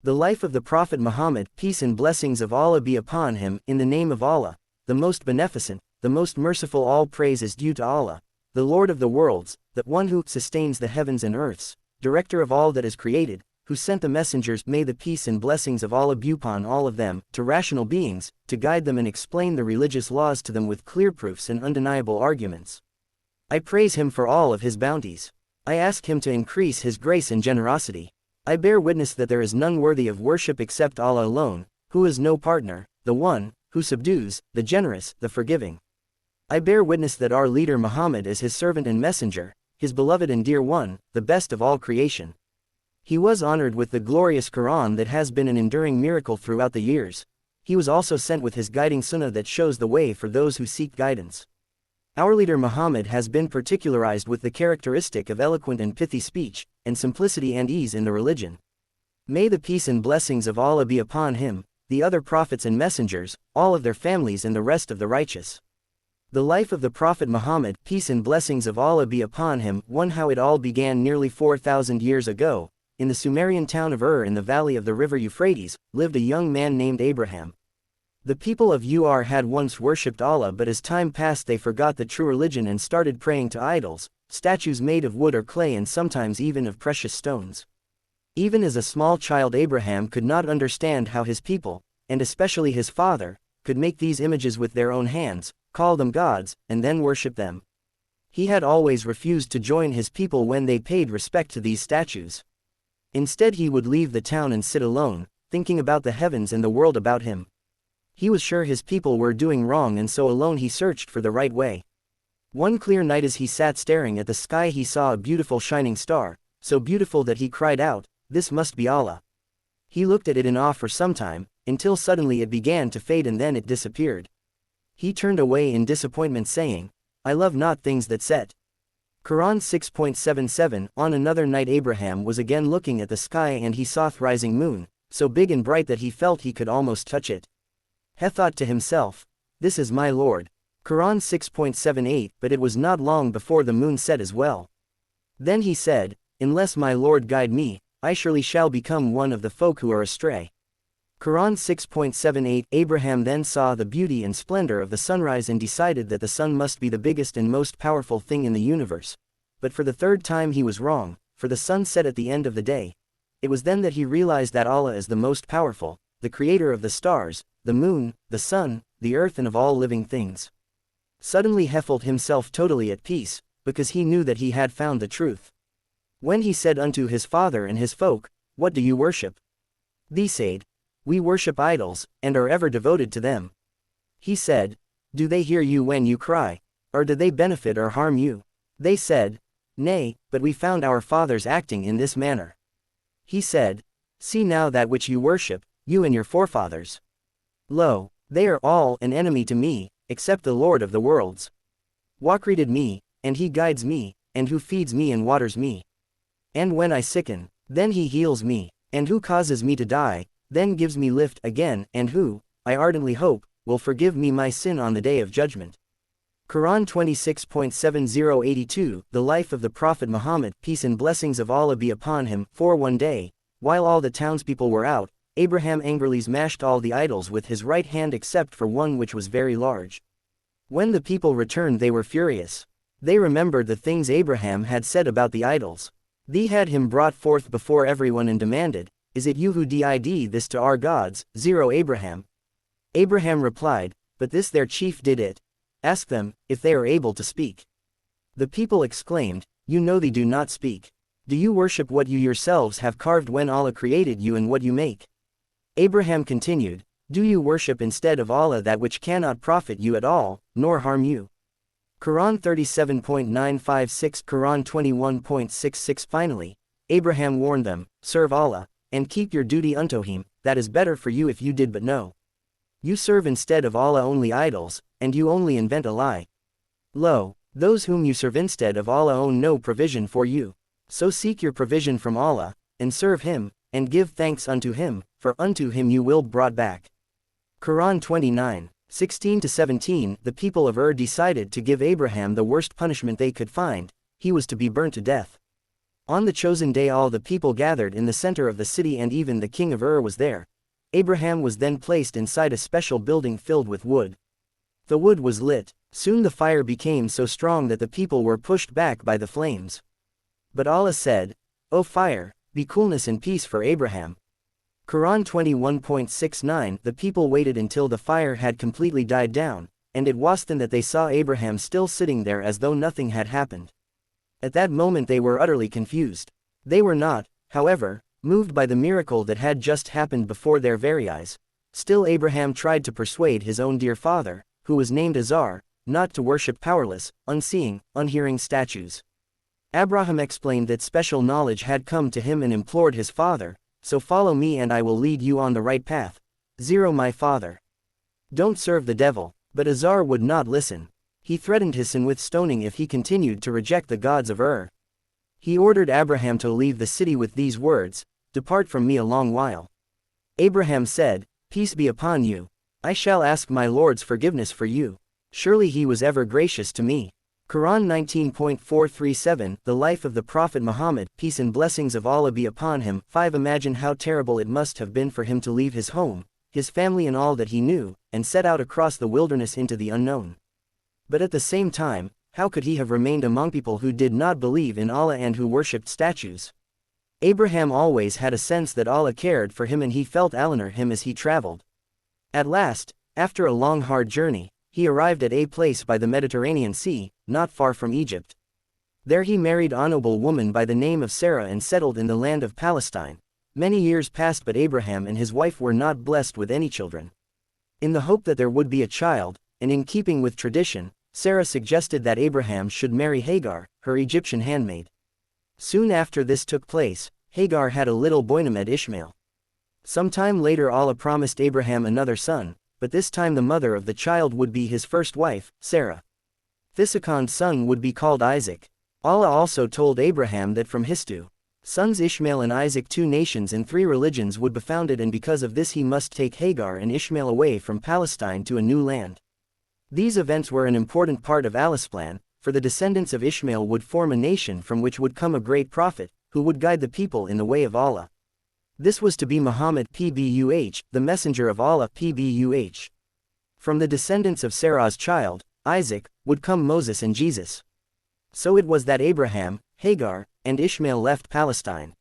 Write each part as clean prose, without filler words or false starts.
The life of the Prophet Muhammad, peace and blessings of Allah be upon him, in the name of Allah, the most beneficent, the most merciful. All praise is due to Allah, the Lord of the worlds, the one who sustains the heavens and earths, director of all that is created, who sent the messengers. May the peace and blessings of Allah be upon all of them, to rational beings, to guide them and explain the religious laws to them with clear proofs and undeniable arguments. I praise him for all of his bounties. I ask him to increase his grace and generosity. I bear witness that there is none worthy of worship except Allah alone, who is no partner, the one, who subdues, the generous, the forgiving. I bear witness that our leader Muhammad is his servant and messenger, his beloved and dear one, the best of all creation. He was honored with the glorious Quran that has been an enduring miracle throughout the years. He was also sent with his guiding sunnah that shows the way for those who seek guidance. Our leader Muhammad has been particularized with the characteristic of eloquent and pithy speech, and simplicity and ease in the religion. May the peace and blessings of Allah be upon him, the other prophets and messengers, all of their families and the rest of the righteous. The life of the Prophet Muhammad, peace and blessings of Allah be upon him. 1. How it all began. Nearly 4,000 years ago, in the Sumerian town of Ur in the valley of the river Euphrates, lived a young man named Abraham. The people of Ur had once worshipped Allah, but as time passed they forgot the true religion and started praying to idols, statues made of wood or clay and sometimes even of precious stones. Even as a small child, Abraham could not understand how his people, and especially his father, could make these images with their own hands, call them gods, and then worship them. He had always refused to join his people when they paid respect to these statues. Instead he would leave the town and sit alone, thinking about the heavens and the world about him. He was sure his people were doing wrong, and so alone he searched for the right way. One clear night as he sat staring at the sky, he saw a beautiful shining star, so beautiful that he cried out, "This must be Allah." He looked at it in awe for some time, until suddenly it began to fade and then it disappeared. He turned away in disappointment, saying, "I love not things that set." Quran 6.77. On another night Abraham was again looking at the sky and he saw the rising moon, so big and bright that he felt he could almost touch it. He thought to himself, "This is my Lord." Quran 6.78. But it was not long before the moon set as well. Then he said, "Unless my Lord guide me, I surely shall become one of the folk who are astray." Quran 6.78. Abraham then saw the beauty and splendor of the sunrise and decided that the sun must be the biggest and most powerful thing in the universe. But for the third time he was wrong, for the sun set at the end of the day. It was then that he realized that Allah is the most powerful, the creator of the stars, the moon, the sun, the earth and of all living things. Suddenly he felt himself totally at peace, because he knew that he had found the truth. When he said unto his father and his folk, "What do you worship?" They said, "We worship idols, and are ever devoted to them." He said, "Do they hear you when you cry? Or do they benefit or harm you?" They said, "Nay, but we found our fathers acting in this manner." He said, "See now that which you worship, you and your forefathers. Lo, they are all an enemy to me, except the Lord of the worlds. Who created me, and he guides me, and who feeds me and waters me. And when I sicken, then he heals me, and who causes me to die, then gives me lift again, and who, I ardently hope, will forgive me my sin on the day of judgment." Quran 26.7082. The life of the Prophet Muhammad, peace and blessings of Allah be upon him. 4. One day, while all the townspeople were out, Abraham angrily smashed all the idols with his right hand except for one which was very large. When the people returned they were furious. They remembered the things Abraham had said about the idols. They had him brought forth before everyone and demanded, "Is it you who did this to our gods?" 0. Abraham replied, "But this their chief did it. Ask them, if they are able to speak." The people exclaimed, "You know they do not speak. Do you worship what you yourselves have carved when Allah created you and what you make?" Abraham continued, "Do you worship instead of Allah that which cannot profit you at all, nor harm you?" Quran 37.956. Quran 21.66. Finally, Abraham warned them, "Serve Allah, and keep your duty unto him, that is better for you if you did but know. You serve instead of Allah only idols, and you only invent a lie. Lo, those whom you serve instead of Allah own no provision for you. So seek your provision from Allah, and serve him, and give thanks unto him, for unto him you will be brought back." Quran 29:16-17. The people of Ur decided to give Abraham the worst punishment they could find. He was to be burnt to death. On the chosen day all the people gathered in the center of the city, and even the king of Ur was there. Abraham was then placed inside a special building filled with wood. The wood was lit. Soon the fire became so strong that the people were pushed back by the flames. But Allah said, "O fire, be coolness and peace for Abraham." Quran 21.69. The people waited until the fire had completely died down, and it was then that they saw Abraham still sitting there as though nothing had happened. At that moment they were utterly confused. They were not, however, moved by the miracle that had just happened before their very eyes. Still Abraham tried to persuade his own dear father, who was named Azar, not to worship powerless, unseeing, unhearing statues. Abraham explained that special knowledge had come to him and implored his father, "So follow me and I will lead you on the right path." 0 My father, don't serve the devil. But Azar would not listen. He threatened his son with stoning if he continued to reject the gods of Ur. He ordered Abraham to leave the city with these words, "Depart from me a long while." Abraham said, "Peace be upon you. I shall ask my Lord's forgiveness for you. Surely he was ever gracious to me." Quran 19.437. The life of the Prophet Muhammad, peace and blessings of Allah be upon him. 5 Imagine how terrible it must have been for him to leave his home, his family and all that he knew, and set out across the wilderness into the unknown. But at the same time, how could he have remained among people who did not believe in Allah and who worshipped statues? Abraham always had a sense that Allah cared for him, and he felt Allah near him as he traveled. At last, after a long hard journey, he arrived at a place by the Mediterranean Sea, not far from Egypt. There he married an honorable woman by the name of Sarah and settled in the land of Palestine. Many years passed, but Abraham and his wife were not blessed with any children. In the hope that there would be a child, and in keeping with tradition, Sarah suggested that Abraham should marry Hagar, her Egyptian handmaid. Soon after this took place, Hagar had a little boy named Ishmael. Some time later Allah promised Abraham another son, but this time the mother of the child would be his first wife, Sarah. This second son would be called Isaac. Allah also told Abraham that from his two sons Ishmael and Isaac 2 nations and 3 religions would be founded, and because of this he must take Hagar and Ishmael away from Palestine to a new land. These events were an important part of Allah's plan, for the descendants of Ishmael would form a nation from which would come a great prophet, who would guide the people in the way of Allah. This was to be Muhammad PBUH, the messenger of Allah PBUH. From the descendants of Sarah's child, Isaac, would come Moses and Jesus. So it was that Abraham, Hagar, and Ishmael left Palestine.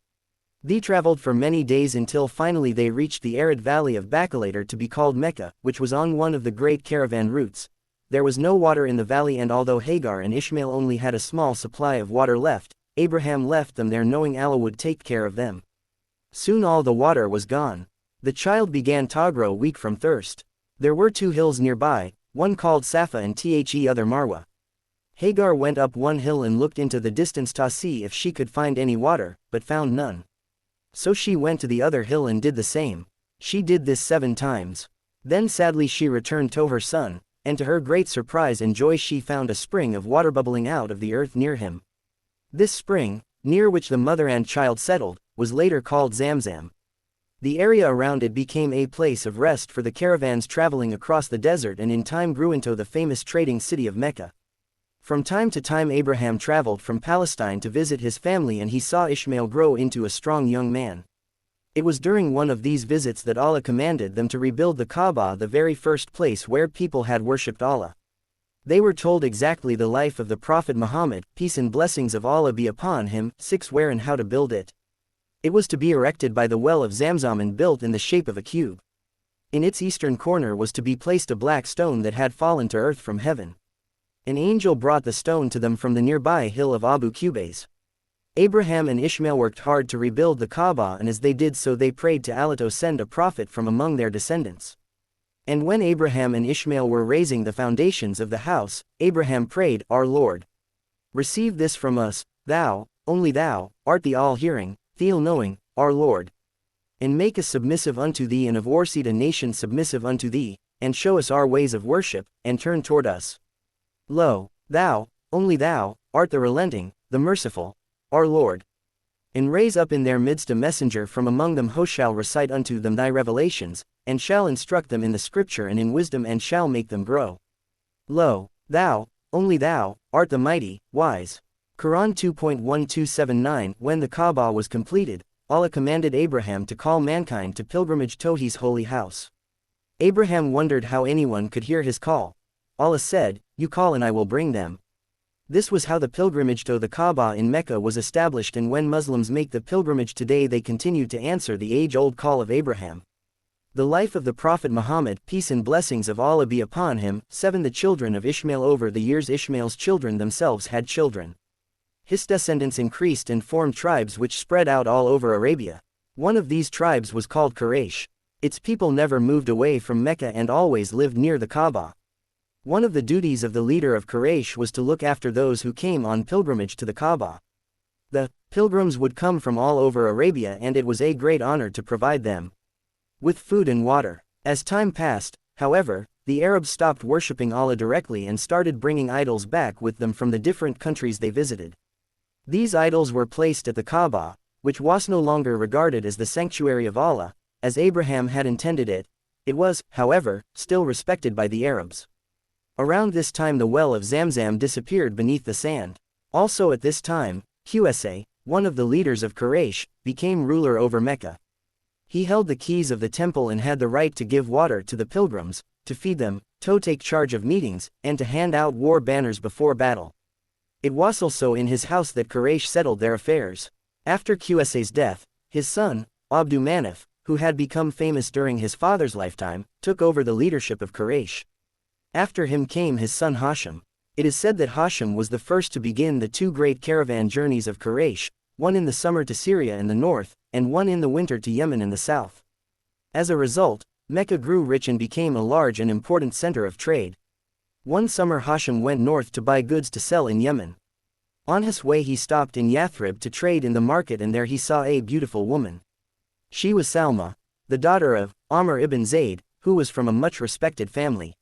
They traveled for many days until finally they reached the arid valley of Bacallator, to be called Mecca, which was on one of the great caravan routes. There was no water in the valley, and although Hagar and Ishmael only had a small supply of water left, Abraham left them there knowing Allah would take care of them. Soon all the water was gone. The child began to grow weak from thirst. There were 2 hills nearby, one called Safa and the other Marwa. Hagar went up one hill and looked into the distance to see if she could find any water, but found none. So she went to the other hill and did the same. She did this 7 times. Then sadly she returned to her son, and to her great surprise and joy she found a spring of water bubbling out of the earth near him. This spring, near which the mother and child settled, was later called Zamzam. The area around it became a place of rest for the caravans traveling across the desert, and in time grew into the famous trading city of Mecca. From time to time Abraham traveled from Palestine to visit his family, and he saw Ishmael grow into a strong young man. It was during one of these visits that Allah commanded them to rebuild the Kaaba, the very first place where people had worshipped Allah. They were told exactly the life of the Prophet Muhammad, peace and blessings of Allah be upon him, 6 where and how to build it. It was to be erected by the well of Zamzam and built in the shape of a cube. In its eastern corner was to be placed a black stone that had fallen to earth from heaven. An angel brought the stone to them from the nearby hill of Abu Qubais. Abraham and Ishmael worked hard to rebuild the Kaaba, and as they did so they prayed to Allah to send a prophet from among their descendants. And when Abraham and Ishmael were raising the foundations of the house, Abraham prayed, "Our Lord, receive this from us, thou, only thou, art the all-hearing, the all-knowing, our Lord. And make us submissive unto thee, and of our seed a nation submissive unto thee, and show us our ways of worship, and turn toward us. Lo, thou, only thou, art the relenting, the merciful, our Lord. And raise up in their midst a messenger from among them who shall recite unto them thy revelations, and shall instruct them in the scripture and in wisdom, and shall make them grow. Lo, thou, only thou, art the mighty, wise." Quran 2.1279 When the Kaaba was completed, Allah commanded Abraham to call mankind to pilgrimage to His holy house. Abraham wondered how anyone could hear his call. Allah said, "You call and I will bring them." This was how the pilgrimage to the Kaaba in Mecca was established, and when Muslims make the pilgrimage today, they continue to answer the age-old call of Abraham. The life of the Prophet Muhammad, peace and blessings of Allah be upon him. 7. The children of Ishmael. Over the years, Ishmael's children themselves had children. His descendants increased and formed tribes which spread out all over Arabia. One of these tribes was called Quraysh. Its people never moved away from Mecca and always lived near the Kaaba. One of the duties of the leader of Quraysh was to look after those who came on pilgrimage to the Kaaba. The pilgrims would come from all over Arabia, and it was a great honor to provide them with food and water. As time passed, however, the Arabs stopped worshipping Allah directly and started bringing idols back with them from the different countries they visited. These idols were placed at the Kaaba, which was no longer regarded as the sanctuary of Allah, as Abraham had intended it. It was, however, still respected by the Arabs. Around this time the well of Zamzam disappeared beneath the sand. Also at this time, Qasa, one of the leaders of Quraysh, became ruler over Mecca. He held the keys of the temple and had the right to give water to the pilgrims, to feed them, to take charge of meetings, and to hand out war banners before battle. It was also in his house that Quraysh settled their affairs. After Qasa's death, his son, Abdu Manaf, who had become famous during his father's lifetime, took over the leadership of Quraysh. After him came his son Hashim. It is said that Hashim was the first to begin the two great caravan journeys of Quraysh, one in the summer to Syria in the north, and one in the winter to Yemen in the south. As a result, Mecca grew rich and became a large and important center of trade. One summer Hashim went north to buy goods to sell in Yemen. On his way he stopped in Yathrib to trade in the market, and there he saw a beautiful woman. She was Salma, the daughter of Amr ibn Zayd, who was from a much respected family.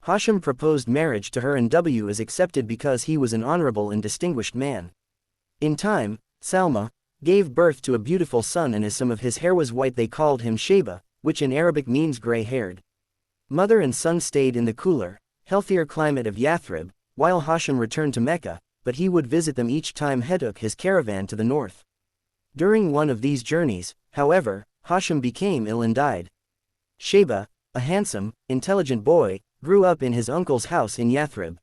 Hashim proposed marriage to her, and was accepted because he was an honorable and distinguished man. In time, Salma gave birth to a beautiful son, and as some of his hair was white they called him Sheba, which in Arabic means gray-haired. Mother and son stayed in the cooler, healthier climate of Yathrib, while Hashim returned to Mecca, but he would visit them each time he took his caravan to the north. During one of these journeys, however, Hashim became ill and died. Sheba, a handsome, intelligent boy, grew up in his uncle's house in Yathrib.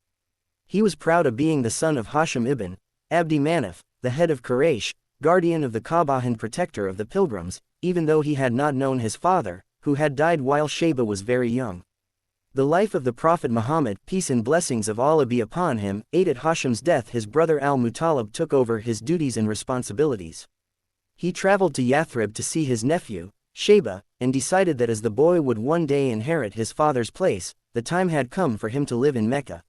He was proud of being the son of Hashim ibn Abdi Manaf, the head of Quraysh, guardian of the Kaaba and protector of the pilgrims, even though he had not known his father, who had died while Sheba was very young. The life of the Prophet Muhammad, peace and blessings of Allah be upon him. 8. At Hashim's death his brother al-Muttalib took over his duties and responsibilities. He traveled to Yathrib to see his nephew, Sheba, and decided that as the boy would one day inherit his father's place, the time had come for him to live in Mecca.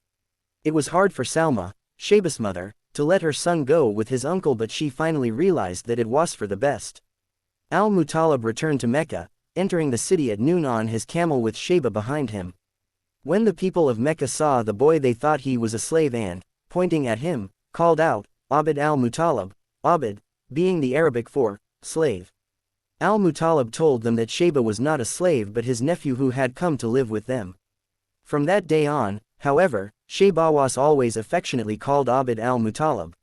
It was hard for Salma, Sheba's mother, to let her son go with his uncle, but she finally realized that it was for the best. Al-Muttalib returned to Mecca, entering the city at noon on his camel with Sheba behind him. When the people of Mecca saw the boy they thought he was a slave and, pointing at him, called out, "Abd al-Muttalib," Abd being the Arabic for slave. Al-Muttalib told them that Sheba was not a slave but his nephew who had come to live with them. From that day on, however, Sheba was always affectionately called Abd al-Muttalib.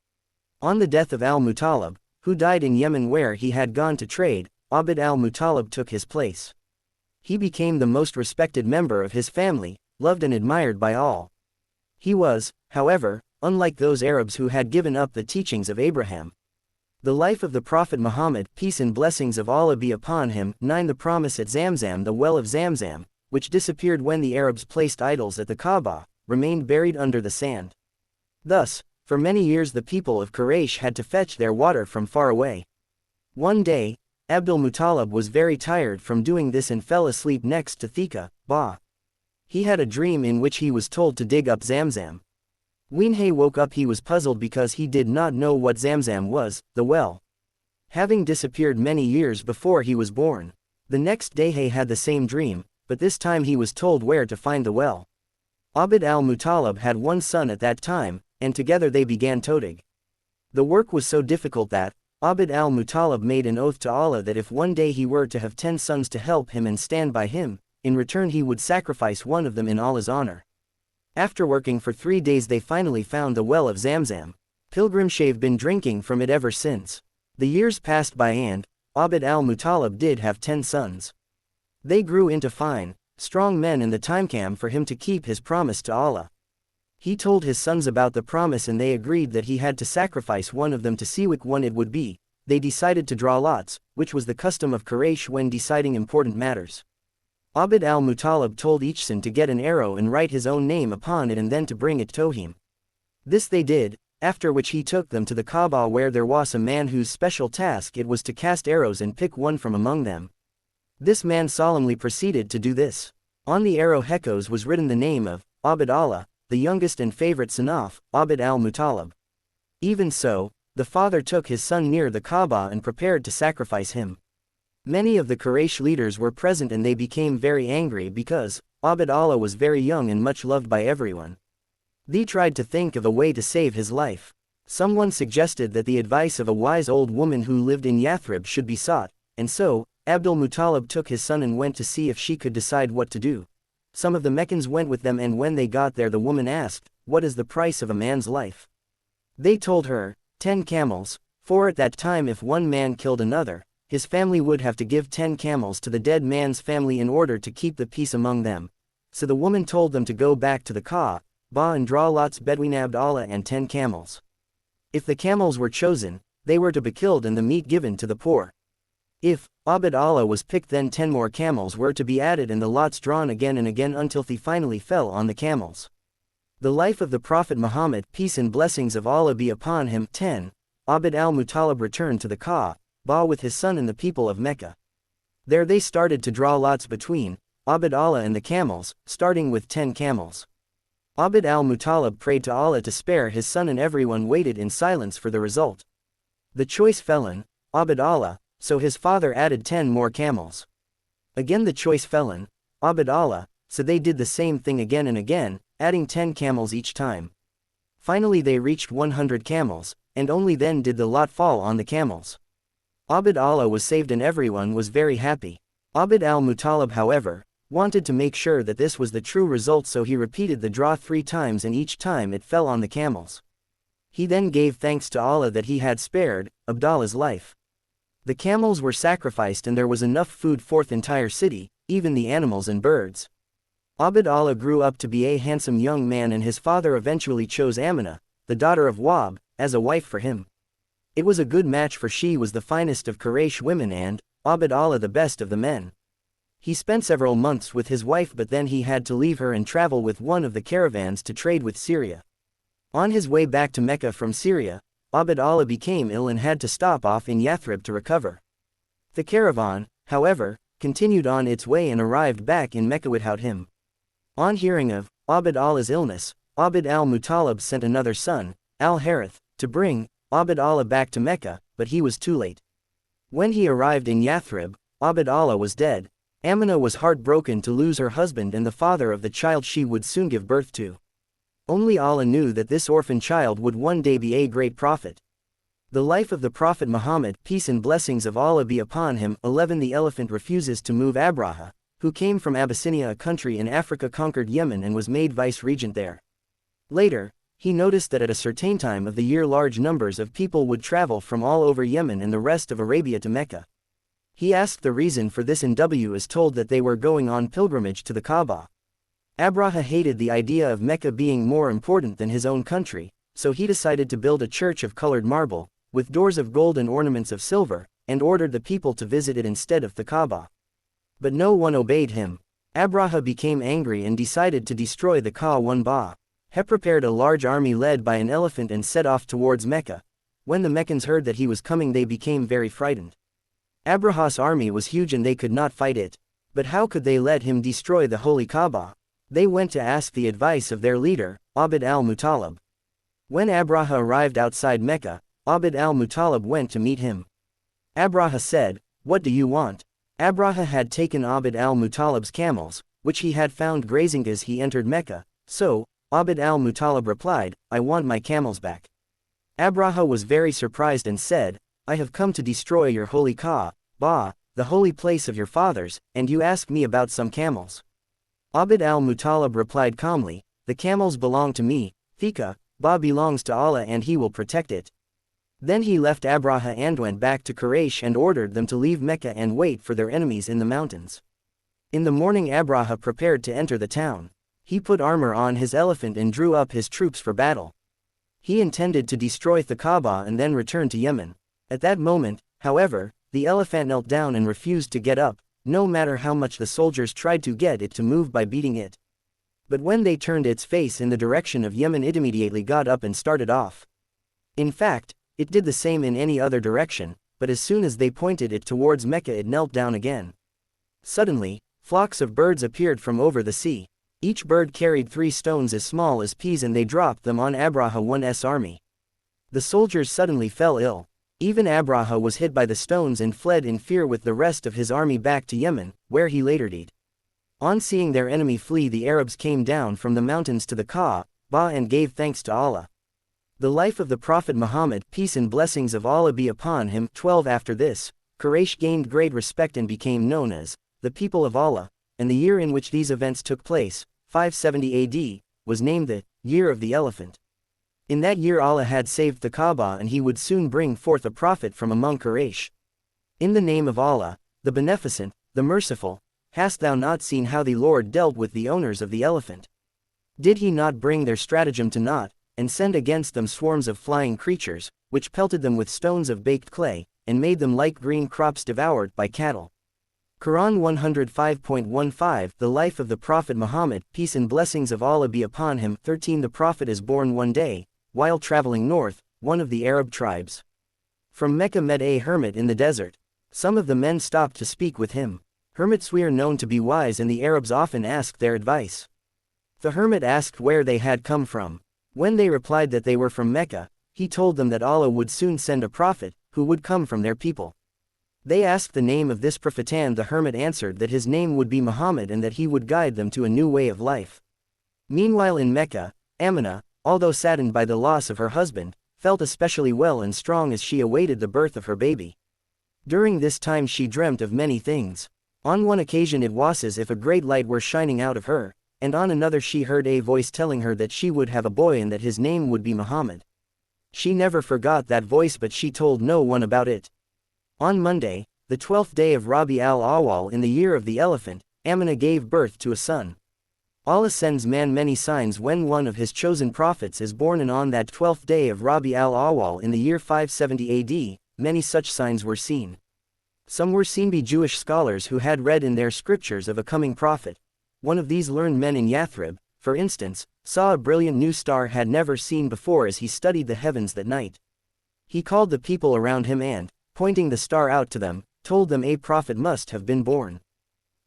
On the death of al-Muttalib, who died in Yemen where he had gone to trade, Abd al-Muttalib took his place. He became the most respected member of his family, loved and admired by all. He was, however, unlike those Arabs who had given up the teachings of Abraham. The life of the Prophet Muhammad, peace and blessings of Allah be upon him. 9. The promise at Zamzam. The well of Zamzam, which disappeared when the Arabs placed idols at the Kaaba, remained buried under the sand. Thus, for many years the people of Quraysh had to fetch their water from far away. One day, Abdul Muttalib was very tired from doing this and fell asleep next to Thika, Ba. He had a dream in which he was told to dig up Zamzam. When he woke up he was puzzled because he did not know what Zamzam was, the well having disappeared many years before he was born. The next day he had the same dream, but this time he was told where to find the well. Abd al-Muttalib had one son at that time, and together they began to dig. The work was so difficult that Abd al-Muttalib made an oath to Allah that if one day he were to have 10 sons to help him and stand by him, in return he would sacrifice one of them in Allah's honor. After working for 3 days they finally found the well of Zamzam. Pilgrimshave been drinking from it ever since. The years passed by and Abd al-Muttalib did have 10 sons. They grew into fine, strong men and the time came for him to keep his promise to Allah. He told his sons about the promise and they agreed that he had to sacrifice one of them to see which one it would be. They decided to draw lots, which was the custom of Quraysh when deciding important matters. Abd al-Muttalib told each son to get an arrow and write his own name upon it and then to bring it to him. This they did, after which he took them to the Kaaba where there was a man whose special task it was to cast arrows and pick one from among them. This man solemnly proceeded to do this. On the arrow hekos was written the name of Abd Allah, the youngest and favorite son of Abd al-Muttalib. Even so, the father took his son near the Kaaba and prepared to sacrifice him. Many of the Quraysh leaders were present and they became very angry because Abd Allah was very young and much loved by everyone. They tried to think of a way to save his life. Someone suggested that the advice of a wise old woman who lived in Yathrib should be sought, and so, Abdul Muttalib took his son and went to see if she could decide what to do. Some of the Meccans went with them and when they got there the woman asked, "What is the price of a man's life?" They told her, 10 camels, for at that time if one man killed another, his family would have to give 10 camels to the dead man's family in order to keep the peace among them. So the woman told them to go back to the Kaaba and draw lots between Abd Allah and 10 camels. If the camels were chosen, they were to be killed and the meat given to the poor. If Abd Allah was picked then 10 more camels were to be added and the lots drawn again and again until they finally fell on the camels. The life of the Prophet Muhammad, peace and blessings of Allah be upon him. 10. Abd al-Muttalib returned to the Kaaba with his son and the people of Mecca. There they started to draw lots between Abd Allah and the camels, starting with 10 camels. Abd al-Muttalib prayed to Allah to spare his son and everyone waited in silence for the result. The choice fell on Abd Allah, so his father added 10 more camels. Again the choice fell on Abd Allah, so they did the same thing again and again, adding 10 camels each time. Finally they reached 100 camels, and only then did the lot fall on the camels. Abd Allah was saved and everyone was very happy. Abd al-Muttalib however, wanted to make sure that this was the true result so he repeated the draw 3 times and each time it fell on the camels. He then gave thanks to Allah that he had spared Abdallah's life. The camels were sacrificed and there was enough food for the entire city, even the animals and birds. Abd Allah grew up to be a handsome young man and his father eventually chose Aminah, the daughter of Wahb, as a wife for him. It was a good match for she was the finest of Quraysh women and Abd Allah the best of the men. He spent several months with his wife but then he had to leave her and travel with one of the caravans to trade with Syria. On his way back to Mecca from Syria, Abd Allah became ill and had to stop off in Yathrib to recover. The caravan, however, continued on its way and arrived back in Mecca without him. On hearing of Abd Allah's illness, Abd al-Muttalib sent another son, al-Harith, to bring Abd Allah back to Mecca, but he was too late. When he arrived in Yathrib, Abd Allah was dead. Aminah was heartbroken to lose her husband and the father of the child she would soon give birth to. Only Allah knew that this orphan child would one day be a great prophet. The life of the Prophet Muhammad, peace and blessings of Allah be upon him. 11. The elephant refuses to move. Abraha, who came from Abyssinia, a country in Africa, conquered Yemen and was made vice-regent there. Later, he noticed that at a certain time of the year large numbers of people would travel from all over Yemen and the rest of Arabia to Mecca. He asked the reason for this and was told that they were going on pilgrimage to the Kaaba. Abraha hated the idea of Mecca being more important than his own country, so he decided to build a church of colored marble, with doors of gold and ornaments of silver, and ordered the people to visit it instead of the Kaaba. But no one obeyed him. Abraha became angry and decided to destroy the Kaaba. He prepared a large army led by an elephant and set off towards Mecca. When the Meccans heard that he was coming they became very frightened. Abraha's army was huge and they could not fight it. But how could they let him destroy the holy Kaaba? They went to ask the advice of their leader, Abd al-Muttalib. When Abraha arrived outside Mecca, Abd al-Muttalib went to meet him. Abraha said, "What do you want?" Abraha had taken Abd al-Muttalib's camels, which he had found grazing as he entered Mecca, so Abd al-Muttalib replied, "I want my camels back." Abraha was very surprised and said, "I have come to destroy your holy Kaaba, the holy place of your fathers, and you ask me about some camels." Abd al-Muttalib replied calmly, "The camels belong to me, Thika, Ba belongs to Allah and He will protect it. Then he left Abraha and went back to Quraysh and ordered them to leave Mecca and wait for their enemies in the mountains. In the morning Abraha prepared to enter the town. He put armor on his elephant and drew up his troops for battle. He intended to destroy the Kaaba and then return to Yemen. At that moment, however, the elephant knelt down and refused to get up, no matter how much the soldiers tried to get it to move by beating it. But when they turned its face in the direction of Yemen, it immediately got up and started off. In fact, it did the same in any other direction, but as soon as they pointed it towards Mecca it knelt down again. Suddenly, flocks of birds appeared from over the sea. Each bird carried 3 stones as small as peas and they dropped them on Abraha's army. The soldiers suddenly fell ill. Even Abraha was hit by the stones and fled in fear with the rest of his army back to Yemen, where he later died. On seeing their enemy flee, the Arabs came down from the mountains to the Kaaba and gave thanks to Allah. The life of the Prophet Muhammad, peace and blessings of Allah be upon him. 12 After this, Quraysh gained great respect and became known as the people of Allah, and the year in which these events took place, 570 AD, was named the Year of the Elephant. In that year Allah had saved the Kaaba and He would soon bring forth a prophet from among Quraysh. In the name of Allah, the Beneficent, the Merciful, hast thou not seen how the Lord dealt with the owners of the elephant? Did He not bring their stratagem to naught, and send against them swarms of flying creatures, which pelted them with stones of baked clay, and made them like green crops devoured by cattle? Quran 105.15 The life of the Prophet Muhammad, peace and blessings of Allah be upon him. 13 The Prophet is born one day, while traveling north, one of the Arab tribes from Mecca met a hermit in the desert. Some of the men stopped to speak with him. Hermits were known to be wise and the Arabs often asked their advice. The hermit asked where they had come from. When they replied that they were from Mecca, he told them that Allah would soon send a prophet, who would come from their people. They asked the name of this prophet and the hermit answered that his name would be Muhammad and that he would guide them to a new way of life. Meanwhile in Mecca, Aminah, although saddened by the loss of her husband, felt especially well and strong as she awaited the birth of her baby. During this time she dreamt of many things. On one occasion it was as if a great light were shining out of her, and on another she heard a voice telling her that she would have a boy and that his name would be Muhammad. She never forgot that voice, but she told no one about it. On Monday, the 12th day of Rabi al-Awwal in the year of the elephant, Aminah gave birth to a son. Allah sends man many signs when one of his chosen prophets is born, and on that 12th day of Rabi al-Awwal in the year 570 AD, many such signs were seen. Some were seen by Jewish scholars who had read in their scriptures of a coming prophet. One of these learned men in Yathrib, for instance, saw a brilliant new star had never seen before as he studied the heavens that night. He called the people around him and, pointing the star out to them, told them a prophet must have been born.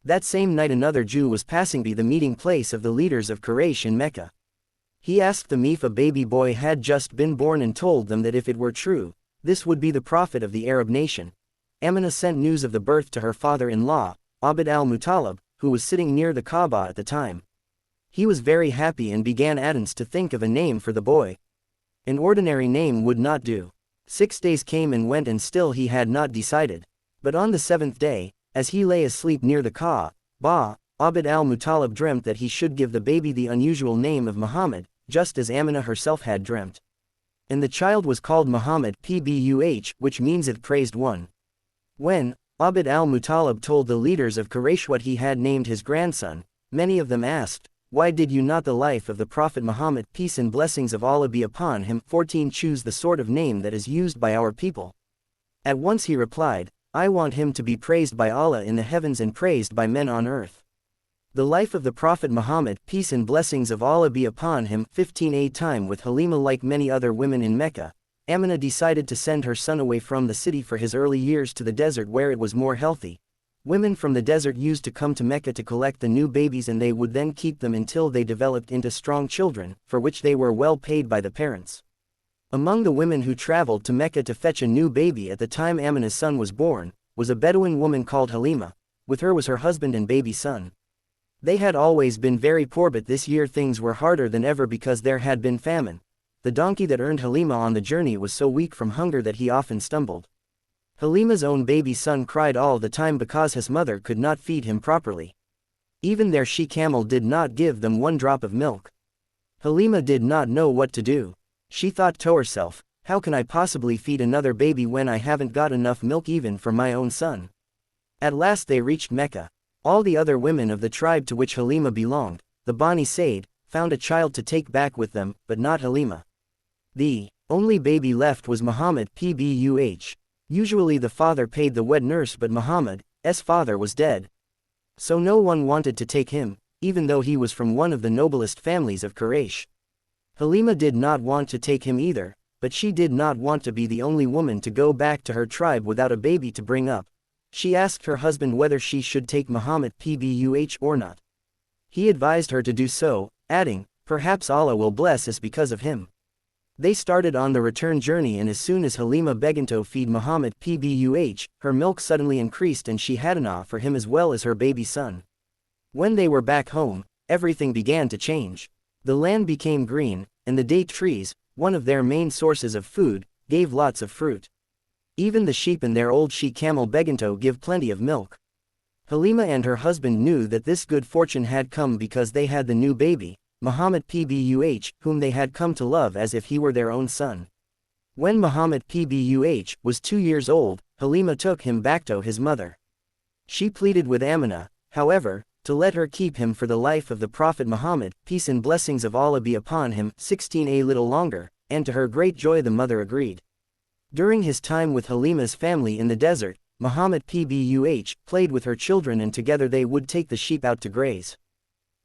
That same night another Jew was passing by the meeting place of the leaders of Quraysh in Mecca. He asked them if a baby boy had just been born and told them that if it were true, this would be the prophet of the Arab nation. Aminah sent news of the birth to her father-in-law, Abd al-Muttalib, who was sitting near the Kaaba at the time. He was very happy and began at once to think of a name for the boy. An ordinary name would not do. 6 days came and went and still he had not decided. But on the 7th day, as he lay asleep near the Kaaba, Abd al-Muttalib dreamt that he should give the baby the unusual name of Muhammad, just as Aminah herself had dreamt. And the child was called Muhammad, PBUH, which means it praised one. When Abd al-Muttalib told the leaders of Quraysh what he had named his grandson, many of them asked, "Why did you not the life of the Prophet Muhammad, peace and blessings of Allah be upon him, 14 choose the sort of name that is used by our people?" At once he replied, "I want him to be praised by Allah in the heavens and praised by men on earth." The life of the Prophet Muhammad, peace and blessings of Allah be upon him, 15 A time with Halima. Like many other women in Mecca, Aminah decided to send her son away from the city for his early years to the desert where it was more healthy. Women from the desert used to come to Mecca to collect the new babies and they would then keep them until they developed into strong children, for which they were well paid by the parents. Among the women who traveled to Mecca to fetch a new baby at the time Aminah's son was born, was a Bedouin woman called Halima. With her was her husband and baby son. They had always been very poor, but this year things were harder than ever because there had been famine. The donkey that earned Halima on the journey was so weak from hunger that he often stumbled. Halima's own baby son cried all the time because his mother could not feed him properly. Even their she-camel did not give them one drop of milk. Halima did not know what to do. She thought to herself, how can I possibly feed another baby when I haven't got enough milk even for my own son? At last they reached Mecca. All the other women of the tribe to which Halima belonged, the Bani Said, found a child to take back with them, but not Halima. The only baby left was Muhammad PBUH. Usually the father paid the wed nurse, but Muhammad's father was dead. So no one wanted to take him, even though he was from one of the noblest families of Quraysh. Halima did not want to take him either, but she did not want to be the only woman to go back to her tribe without a baby to bring up. She asked her husband whether she should take Muhammad PBUH or not. He advised her to do so, adding, perhaps Allah will bless us because of him. They started on the return journey, and as soon as Halima began to feed Muhammad PBUH, her milk suddenly increased and she had enough for him as well as her baby son. When they were back home, everything began to change. The land became green, and the date trees, one of their main sources of food, gave lots of fruit. Even the sheep and their old she-camel began to give plenty of milk. Halima and her husband knew that this good fortune had come because they had the new baby, Muhammad PBUH, whom they had come to love as if he were their own son. When Muhammad PBUH was 2 years old, Halima took him back to his mother. She pleaded with Amina, however, to let her keep him for the life of the Prophet Muhammad, peace and blessings of Allah be upon him, 16 a little longer, and to her great joy the mother agreed. During his time with Halima's family in the desert, Muhammad PBUH played with her children and together they would take the sheep out to graze.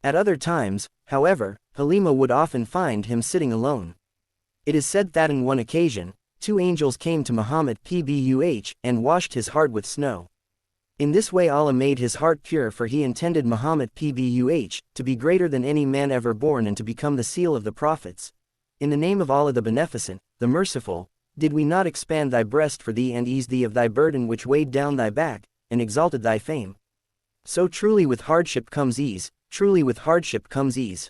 At other times, however, Halima would often find him sitting alone. It is said that on one occasion, 2 angels came to Muhammad PBUH and washed his heart with snow. In this way Allah made his heart pure, for he intended Muhammad PBUH to be greater than any man ever born and to become the seal of the prophets. In the name of Allah the Beneficent, the Merciful, did we not expand thy breast for thee and ease thee of thy burden which weighed down thy back, and exalted thy fame? So truly with hardship comes ease, truly with hardship comes ease.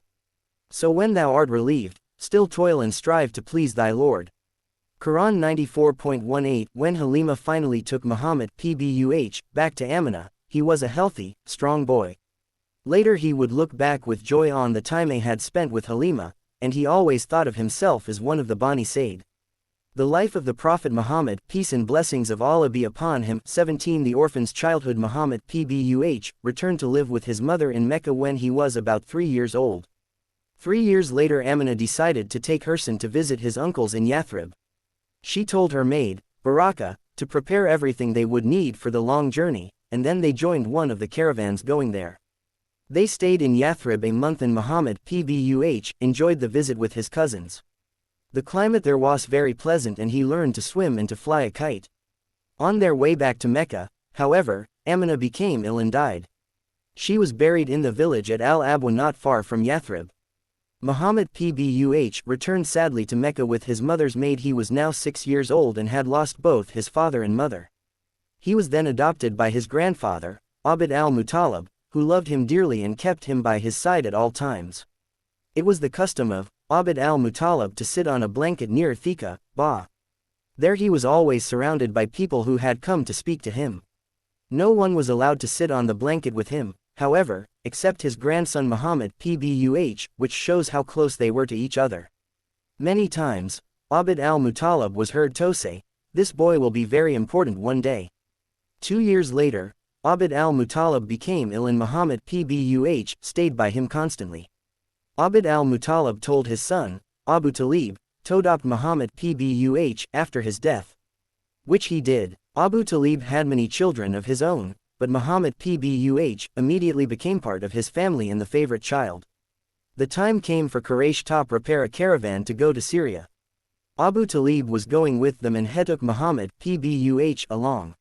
So when thou art relieved, still toil and strive to please thy Lord. Quran 94.18. When Halima finally took Muhammad PBUH back to Amina, he was a healthy, strong boy. Later he would look back with joy on the time he had spent with Halima, and he always thought of himself as one of the Bani Said. The life of the Prophet Muhammad, peace and blessings of Allah be upon him. 17. The orphan's childhood. Muhammad PBUH returned to live with his mother in Mecca when he was about 3 years old. 3 years later Amina decided to take her son to visit his uncles in Yathrib. She told her maid, Baraka, to prepare everything they would need for the long journey, and then they joined one of the caravans going there. They stayed in Yathrib a month and Muhammad PBUH enjoyed the visit with his cousins. The climate there was very pleasant and he learned to swim and to fly a kite. On their way back to Mecca, however, Amina became ill and died. She was buried in the village at Al-Abwa not far from Yathrib. Muhammad PBUH returned sadly to Mecca with his mother's maid. He was now 6 years old and had lost both his father and mother. He was then adopted by his grandfather, Abd al-Muttalib, who loved him dearly and kept him by his side at all times. It was the custom of Abd al-Muttalib to sit on a blanket near Thika, Ba. There he was always surrounded by people who had come to speak to him. No one was allowed to sit on the blanket with him, however, except his grandson Muhammad PBUH, which shows how close they were to each other. Many times, Abd al-Muttalib was heard to say, "This boy will be very important one day." 2 years later, Abd al-Muttalib became ill and Muhammad PBUH stayed by him constantly. Abd al-Muttalib told his son, Abu Talib, to adopt Muhammad PBUH after his death. Which he did. Abu Talib had many children of his own, but Muhammad PBUH immediately became part of his family and the favorite child. The time came for Quraysh to prepare a caravan to go to Syria. Abu Talib was going with them and he took Muhammad PBUH along.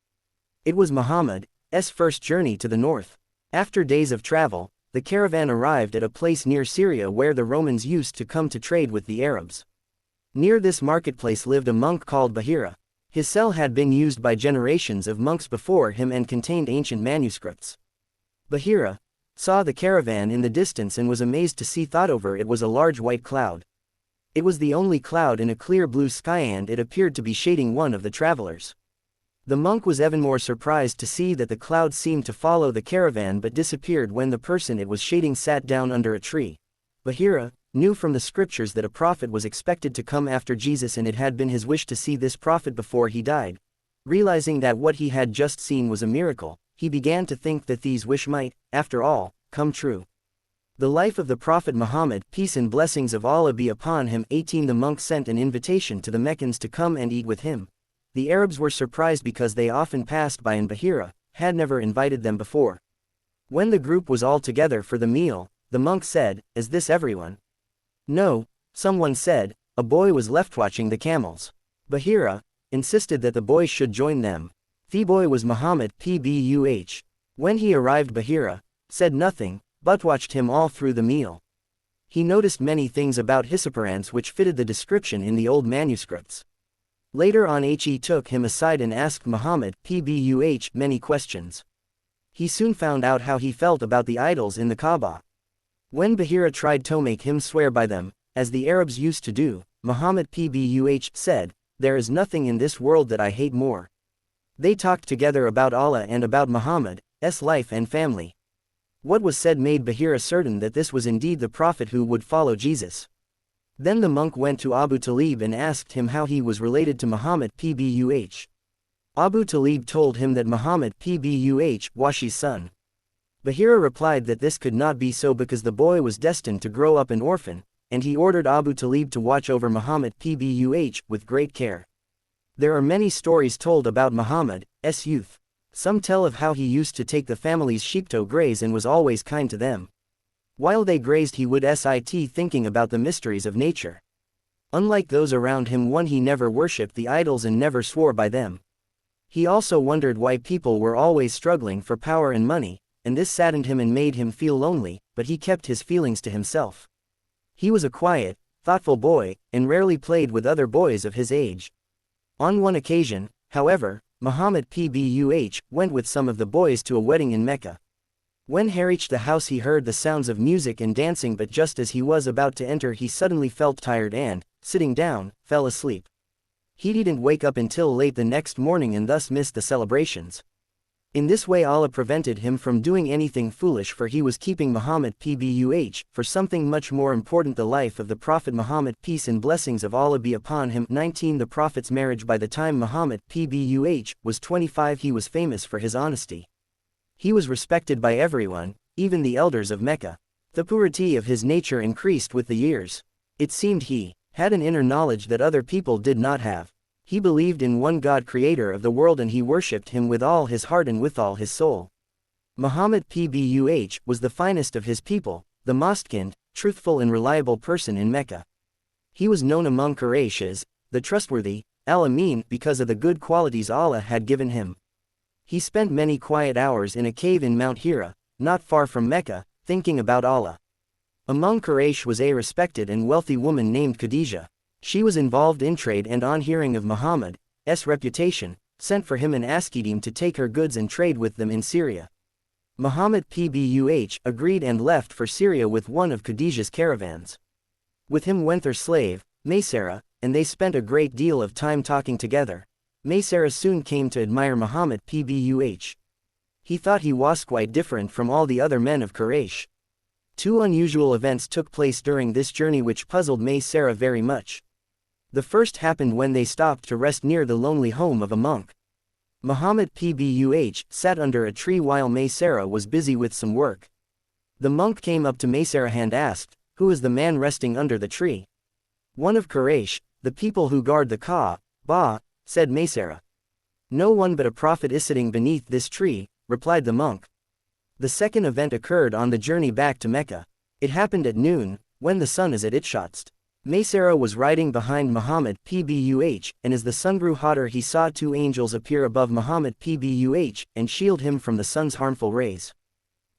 It was Muhammad's first journey to the north. After days of travel, the caravan arrived at a place near Syria where the Romans used to come to trade with the Arabs. Near this marketplace lived a monk called Bahira. His cell had been used by generations of monks before him and contained ancient manuscripts. Bahira saw the caravan in the distance and was amazed to see that over it was a large white cloud. It was the only cloud in a clear blue sky and it appeared to be shading one of the travelers. The monk was even more surprised to see that the cloud seemed to follow the caravan but disappeared when the person it was shading sat down under a tree. Bahira knew from the scriptures that a prophet was expected to come after Jesus, and it had been his wish to see this prophet before he died. Realizing that what he had just seen was a miracle, he began to think that these wish might, after all, come true. The life of the Prophet Muhammad, peace and blessings of Allah be upon him. 18 The monk sent an invitation to the Meccans to come and eat with him. The Arabs were surprised because they often passed by, and Bahira had never invited them before. When the group was all together for the meal, the monk said, "Is this everyone?" "No," someone said. A boy was left watching the camels. Bahira insisted that the boy should join them. The boy was Muhammad PBUH. When he arrived, Bahira said nothing, but watched him all through the meal. He noticed many things about Hisiparans which fitted the description in the old manuscripts. Later on, he took him aside and asked Muhammad PBUH many questions. He soon found out how he felt about the idols in the Kaaba. When Bahira tried to make him swear by them, as the Arabs used to do, Muhammad PBUH said, "There is nothing in this world that I hate more." They talked together about Allah and about Muhammad's life and family. What was said made Bahira certain that this was indeed the prophet who would follow Jesus. Then the monk went to Abu Talib and asked him how he was related to Muhammad PBUH. Abu Talib told him that Muhammad PBUH was his son. Bahira replied that this could not be so because the boy was destined to grow up an orphan, and he ordered Abu Talib to watch over Muhammad PBUH with great care. There are many stories told about Muhammad's youth. Some tell of how he used to take the family's sheep to graze and was always kind to them. While they grazed, he would sit thinking about the mysteries of nature. Unlike those around him, he never worshipped the idols and never swore by them. He also wondered why people were always struggling for power and money, and this saddened him and made him feel lonely, but he kept his feelings to himself. He was a quiet, thoughtful boy, and rarely played with other boys of his age. On one occasion, however, Muhammad PBUH went with some of the boys to a wedding in Mecca. When he reached the house, he heard the sounds of music and dancing, but just as he was about to enter, he suddenly felt tired and, sitting down, fell asleep. He didn't wake up until late the next morning and thus missed the celebrations. In this way, Allah prevented him from doing anything foolish, for he was keeping Muhammad PBUH for something much more important, the life of the Prophet Muhammad, peace and blessings of Allah be upon him. 19 The Prophet's marriage. By the time Muhammad PBUH was 25, he was famous for his honesty. He was respected by everyone, even the elders of Mecca. The purity of his nature increased with the years. It seemed he had an inner knowledge that other people did not have. He believed in one God, creator of the world, and he worshipped him with all his heart and with all his soul. Muhammad PBUH was the finest of his people, the most kind, truthful and reliable person in Mecca. He was known among Quraysh as the trustworthy, Al-Amin, because of the good qualities Allah had given him. He spent many quiet hours in a cave in Mount Hira, not far from Mecca, thinking about Allah. Among Quraysh was a respected and wealthy woman named Khadijah. She was involved in trade, and on hearing of Muhammad's reputation, sent for him and asked him to take her goods and trade with them in Syria. Muhammad PBUH agreed and left for Syria with one of Khadijah's caravans. With him went their slave, Maysara, and they spent a great deal of time talking together. Maysara soon came to admire Muhammad PBUH. He thought he was quite different from all the other men of Quraysh. Two unusual events took place during this journey which puzzled Maysara very much. The first happened when they stopped to rest near the lonely home of a monk. Muhammad PBUH sat under a tree while Maysara was busy with some work. The monk came up to Maysara and asked, "Who is the man resting under the tree?" "One of Quraysh, the people who guard the Kaaba," said Maysara. "No one but a prophet is sitting beneath this tree," replied the monk. The second event occurred on the journey back to Mecca. It happened at noon, when the sun is at its hottest. Maysara was riding behind Muhammad PBUH, and as the sun grew hotter, he saw two angels appear above Muhammad PBUH and shield him from the sun's harmful rays.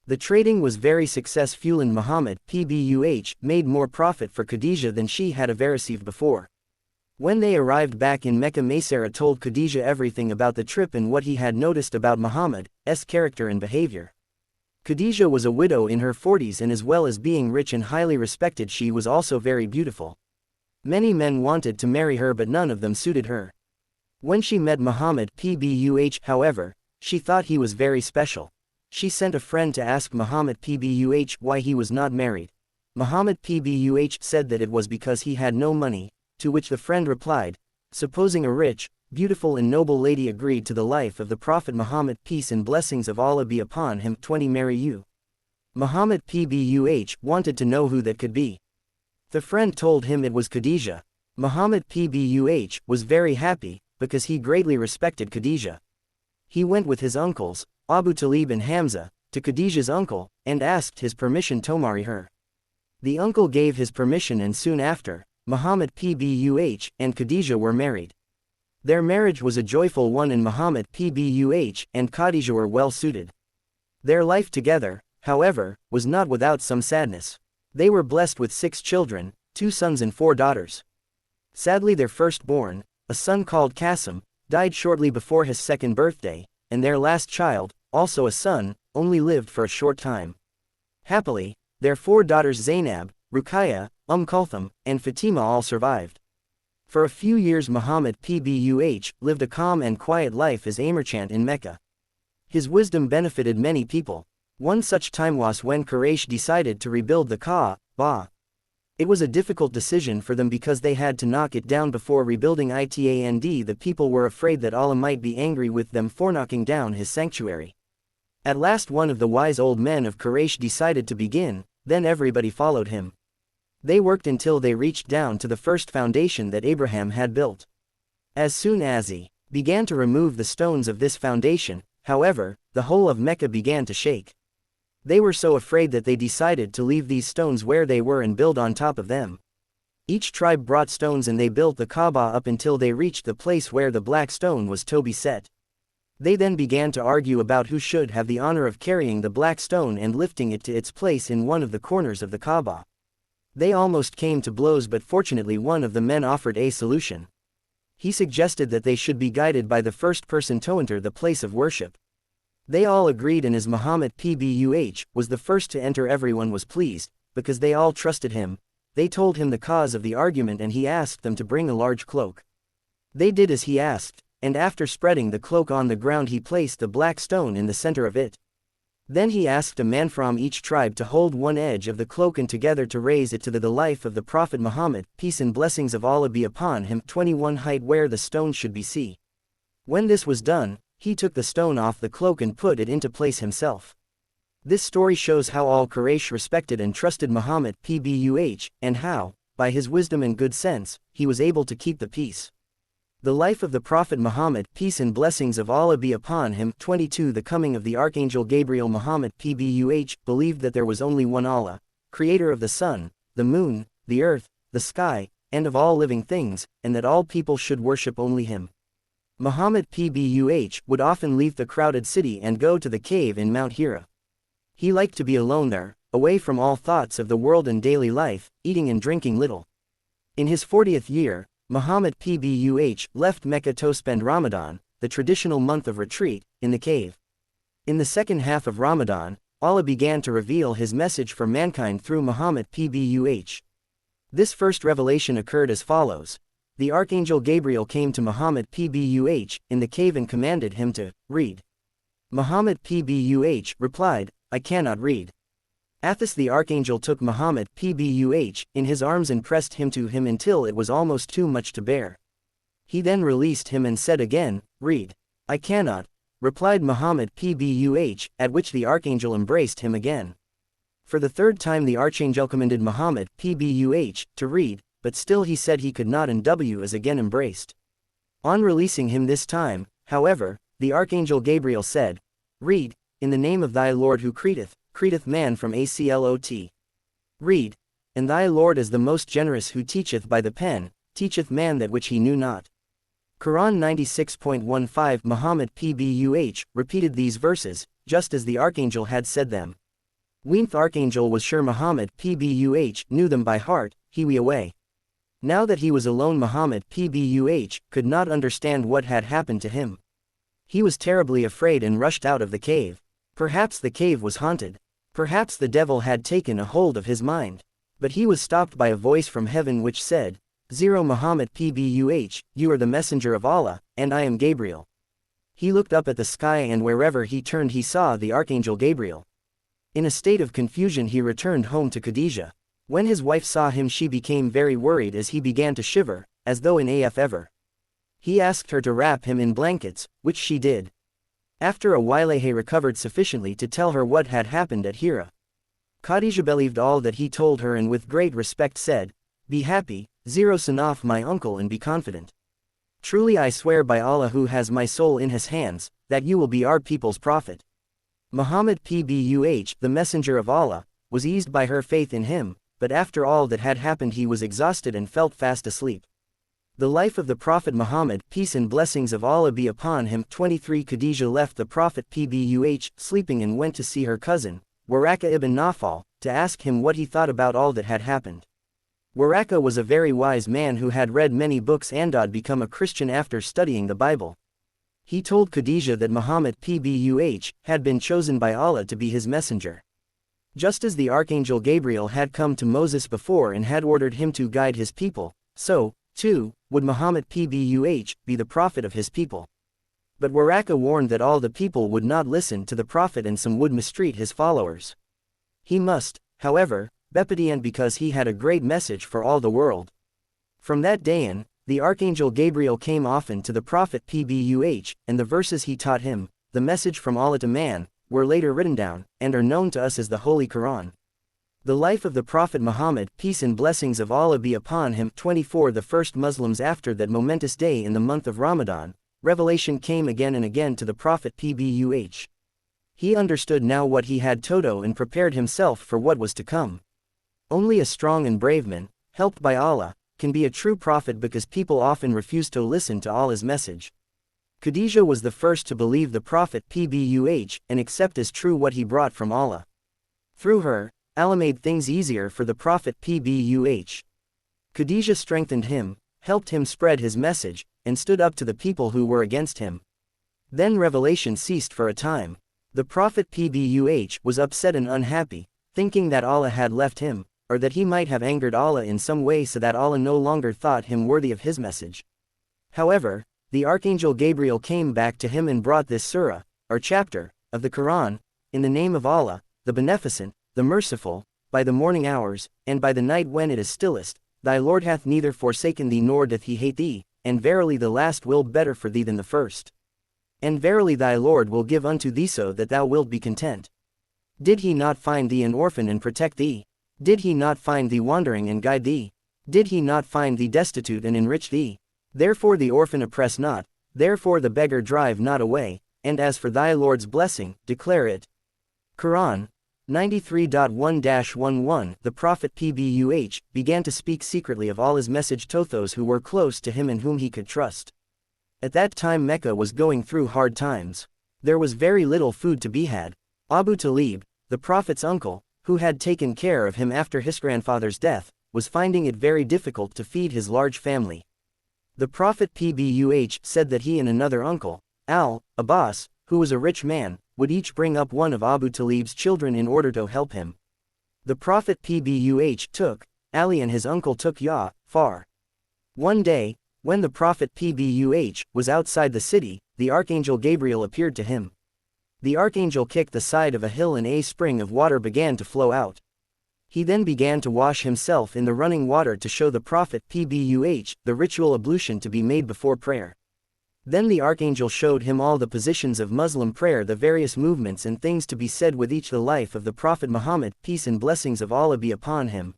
The trading was very successful, and Muhammad PBUH made more profit for Khadijah than she had ever received before. When they arrived back in Mecca, Maysara told Khadijah everything about the trip and what he had noticed about Muhammad's character and behavior. Khadijah was a widow in her 40s, and as well as being rich and highly respected, she was also very beautiful. Many men wanted to marry her, but none of them suited her. When she met Muhammad PBUH, however, she thought he was very special. She sent a friend to ask Muhammad PBUH why he was not married. Muhammad PBUH said that it was because he had no money, to which the friend replied, supposing a rich, beautiful and noble lady agreed to the life of the Prophet Muhammad, peace and blessings of Allah be upon him, 20 marry you. Muhammad PBUH wanted to know who that could be. The friend told him it was Khadijah. Muhammad PBUH was very happy, because he greatly respected Khadijah. He went with his uncles, Abu Talib and Hamza, to Khadijah's uncle, and asked his permission to marry her. The uncle gave his permission, and soon after, Muhammad PBUH and Khadijah were married. Their marriage was a joyful one, and Muhammad PBUH and Khadijah were well suited. Their life together, however, was not without some sadness. They were blessed with 6 children, 2 sons and 4 daughters. Sadly, their firstborn, a son called Qasim, died shortly before his 2nd birthday, and their last child, also a son, only lived for a short time. Happily, their 4 daughters Zainab, Ruqayya, Kulthum, and Fatima all survived. For a few years Muhammad PBUH lived a calm and quiet life as a merchant in Mecca. His wisdom benefited many people. One such time was when Quraysh decided to rebuild the Kaaba. It was a difficult decision for them because they had to knock it down before rebuilding it, and the people were afraid that Allah might be angry with them for knocking down his sanctuary. At last one of the wise old men of Quraysh decided to begin, then everybody followed him. They worked until they reached down to the first foundation that Abraham had built. As soon as he began to remove the stones of this foundation, however, the whole of Mecca began to shake. They were so afraid that they decided to leave these stones where they were and build on top of them. Each tribe brought stones and they built the Kaaba up until they reached the place where the black stone was to be set. They then began to argue about who should have the honor of carrying the black stone and lifting it to its place in one of the corners of the Kaaba. They almost came to blows, but fortunately one of the men offered a solution. He suggested that they should be guided by the first person to enter the place of worship. They all agreed, and as Muhammad PBUH was the first to enter, everyone was pleased, because they all trusted him. They told him the cause of the argument and he asked them to bring a large cloak. They did as he asked, and after spreading the cloak on the ground he placed the black stone in the center of it. Then he asked a man from each tribe to hold one edge of the cloak and together to raise it to the life of the Prophet Muhammad, peace and blessings of Allah be upon him, 21 height where the stone should be see. When this was done, he took the stone off the cloak and put it into place himself. This story shows how all Quraysh respected and trusted Muhammad PBUH, and how, by his wisdom and good sense, he was able to keep the peace. The life of the Prophet Muhammad, peace and blessings of Allah be upon him. 22 The coming of the Archangel Gabriel. Muhammad PBUH believed that there was only one Allah, creator of the sun, the moon, the earth, the sky, and of all living things, and that all people should worship only him. Muhammad PBUH would often leave the crowded city and go to the cave in Mount Hira. He liked to be alone there, away from all thoughts of the world and daily life, eating and drinking little. In his 40th year, Muhammad PBUH left Mecca to spend Ramadan, the traditional month of retreat, in the cave. In the second half of Ramadan, Allah began to reveal his message for mankind through Muhammad PBUH. This first revelation occurred as follows. The Archangel Gabriel came to Muhammad PBUH in the cave and commanded him to read. Muhammad PBUH replied, I cannot read. Athos the Archangel took Muhammad PBUH in his arms and pressed him to him until it was almost too much to bear. He then released him and said again, read. I cannot, replied Muhammad PBUH, at which the Archangel embraced him again. For the third time the Archangel commanded Muhammad PBUH to read, but still he said he could not, and was again embraced. On releasing him this time, however, the Archangel Gabriel said, read, in the name of thy Lord who createth man from Aclot. Read, and thy Lord is the most generous who teacheth by the pen, teacheth man that which he knew not. Quran 96.15 Muhammad PBUH repeated these verses, just as the Archangel had said them. When the Archangel was sure Muhammad PBUH knew them by heart, he went away. Now that he was alone, Muhammad PBUH could not understand what had happened to him. He was terribly afraid and rushed out of the cave. Perhaps the cave was haunted. Perhaps the devil had taken a hold of his mind. But he was stopped by a voice from heaven which said, 0 Muhammad PBUH, you are the messenger of Allah, and I am Gabriel. He looked up at the sky and wherever he turned he saw the Archangel Gabriel. In a state of confusion he returned home to Khadijah. When his wife saw him she became very worried as he began to shiver, as though in AF ever. He asked her to wrap him in blankets, which she did. After a while he recovered sufficiently to tell her what had happened at Hira. Khadija believed all that he told her and with great respect said, "Be happy, Zero Sanaf my uncle, and be confident. Truly I swear by Allah who has my soul in his hands, that you will be our people's prophet." Muhammad PBUH, the messenger of Allah, was eased by her faith in him, but after all that had happened he was exhausted and felt fast asleep. The life of the Prophet Muhammad, peace and blessings of Allah be upon him. 23 Khadija left the Prophet PBUH sleeping and went to see her cousin, Waraka ibn Nawfal, to ask him what he thought about all that had happened. Waraka was a very wise man who had read many books and had become a Christian after studying the Bible. He told Khadija that Muhammad PBUH had been chosen by Allah to be his messenger. Just as the Archangel Gabriel had come to Moses before and had ordered him to guide his people, so, too, would Muhammad PBUH be the prophet of his people. But Waraka warned that all the people would not listen to the prophet and some would mistreat his followers. He must, however, be obedient because he had a great message for all the world. From that day on, the Archangel Gabriel came often to the Prophet PBUH, and the verses he taught him, the message from Allah to man, were later written down, and are known to us as the Holy Quran. The life of the Prophet Muhammad, peace and blessings of Allah be upon him. 24 The first Muslims after that momentous day in the month of Ramadan, revelation came again and again to the Prophet PBUH. He understood now what he had toto and prepared himself for what was to come. Only a strong and brave man, helped by Allah, can be a true prophet because people often refuse to listen to Allah's message. Khadija was the first to believe the Prophet PBUH and accept as true what he brought from Allah. Through her, Allah made things easier for the Prophet PBUH. Khadija strengthened him, helped him spread his message, and stood up to the people who were against him. Then revelation ceased for a time. The Prophet PBUH was upset and unhappy, thinking that Allah had left him, or that he might have angered Allah in some way so that Allah no longer thought him worthy of his message. However, the Archangel Gabriel came back to him and brought this surah, or chapter, of the Quran, in the name of Allah, the Beneficent, the Merciful, by the morning hours, and by the night when it is stillest, thy Lord hath neither forsaken thee nor doth he hate thee, and verily the last will better for thee than the first. And verily thy Lord will give unto thee so that thou wilt be content. Did he not find thee an orphan and protect thee? Did he not find thee wandering and guide thee? Did he not find thee destitute and enrich thee? Therefore the orphan oppress not, therefore the beggar drive not away, and as for thy Lord's blessing, declare it. Quran 93.1-11 The Prophet PBUH began to speak secretly of all his message to those who were close to him and whom he could trust. At that time Mecca was going through hard times. There was very little food to be had. Abu Talib, the Prophet's uncle, who had taken care of him after his grandfather's death, was finding it very difficult to feed his large family. The Prophet PBUH said that he and another uncle, Al-Abbas, who was a rich man, would each bring up one of Abu Talib's children in order to help him. The Prophet PBUH took Ali and his uncle took Far. One day, when the Prophet PBUH was outside the city, the Archangel Gabriel appeared to him. The Archangel kicked the side of a hill and a spring of water began to flow out. He then began to wash himself in the running water to show the Prophet PBUH the ritual ablution to be made before prayer. Then the Archangel showed him all the positions of Muslim prayer, the various movements and things to be said with each the life of the Prophet Muhammad, peace and blessings of Allah be upon him.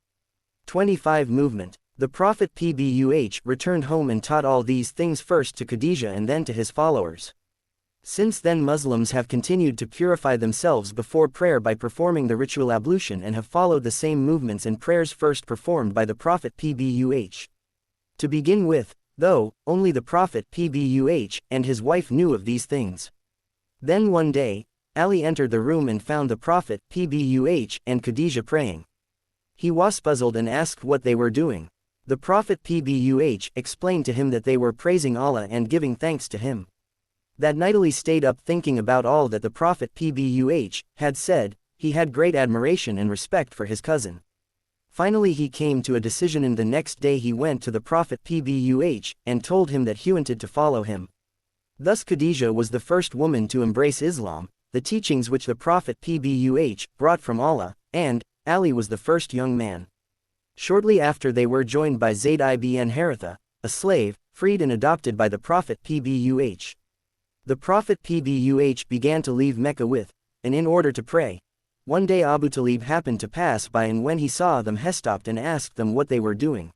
25 Movement. The Prophet PBUH returned home and taught all these things first to Khadija and then to his followers. Since then Muslims have continued to purify themselves before prayer by performing the ritual ablution and have followed the same movements and prayers first performed by the Prophet PBUH. To begin with, though, only the Prophet PBUH and his wife knew of these things. Then one day, Ali entered the room and found the Prophet PBUH and Khadija praying. He was puzzled and asked what they were doing. The Prophet PBUH explained to him that they were praising Allah and giving thanks to him. That night Ali stayed up thinking about all that the Prophet PBUH had said. He had great admiration and respect for his cousin. Finally he came to a decision and the next day he went to the Prophet PBUH and told him that he wanted to follow him. Thus Khadija was the first woman to embrace Islam, the teachings which the Prophet PBUH brought from Allah, and Ali was the first young man. Shortly after they were joined by Zayd ibn Haritha, a slave, freed and adopted by the Prophet PBUH. The Prophet PBUH began to leave Mecca with, and in order to pray. One day Abu Talib happened to pass by, and when he saw them he stopped and asked them what they were doing.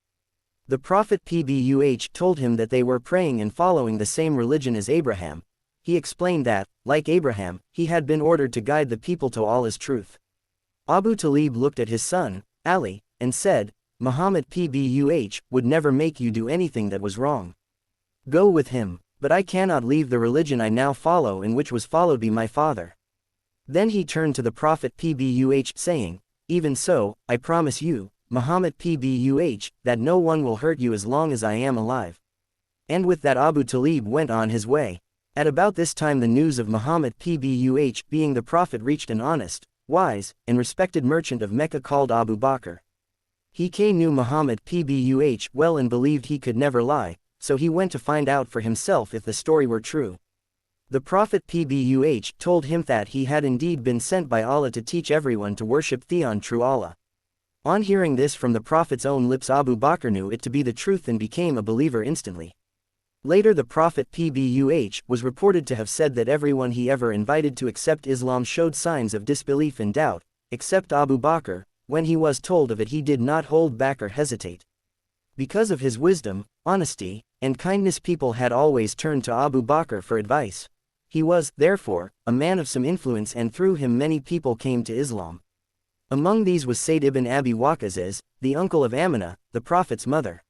The Prophet PBUH told him that they were praying and following the same religion as Abraham. He explained that, like Abraham, he had been ordered to guide the people to Allah's truth. Abu Talib looked at his son, Ali, and said, Muhammad PBUH would never make you do anything that was wrong. Go with him, but I cannot leave the religion I now follow and which was followed by my father. Then he turned to the Prophet PBUH saying, Even so, I promise you, Muhammad PBUH, that no one will hurt you as long as I am alive. And with that Abu Talib went on his way. At about this time the news of Muhammad PBUH being the Prophet reached an honest, wise, and respected merchant of Mecca called Abu Bakr. He knew Muhammad PBUH well and believed he could never lie, so he went to find out for himself if the story were true. The Prophet PBUH told him that he had indeed been sent by Allah to teach everyone to worship the true Allah. On hearing this from the Prophet's own lips, Abu Bakr knew it to be the truth and became a believer instantly. Later the Prophet PBUH was reported to have said that everyone he ever invited to accept Islam showed signs of disbelief and doubt, except Abu Bakr. When he was told of it he did not hold back or hesitate. Because of his wisdom, honesty, and kindness people had always turned to Abu Bakr for advice. He was, therefore, a man of some influence, and through him many people came to Islam. Among these was Sayd ibn Abi Waqqas, the uncle of Aminah, the Prophet's mother.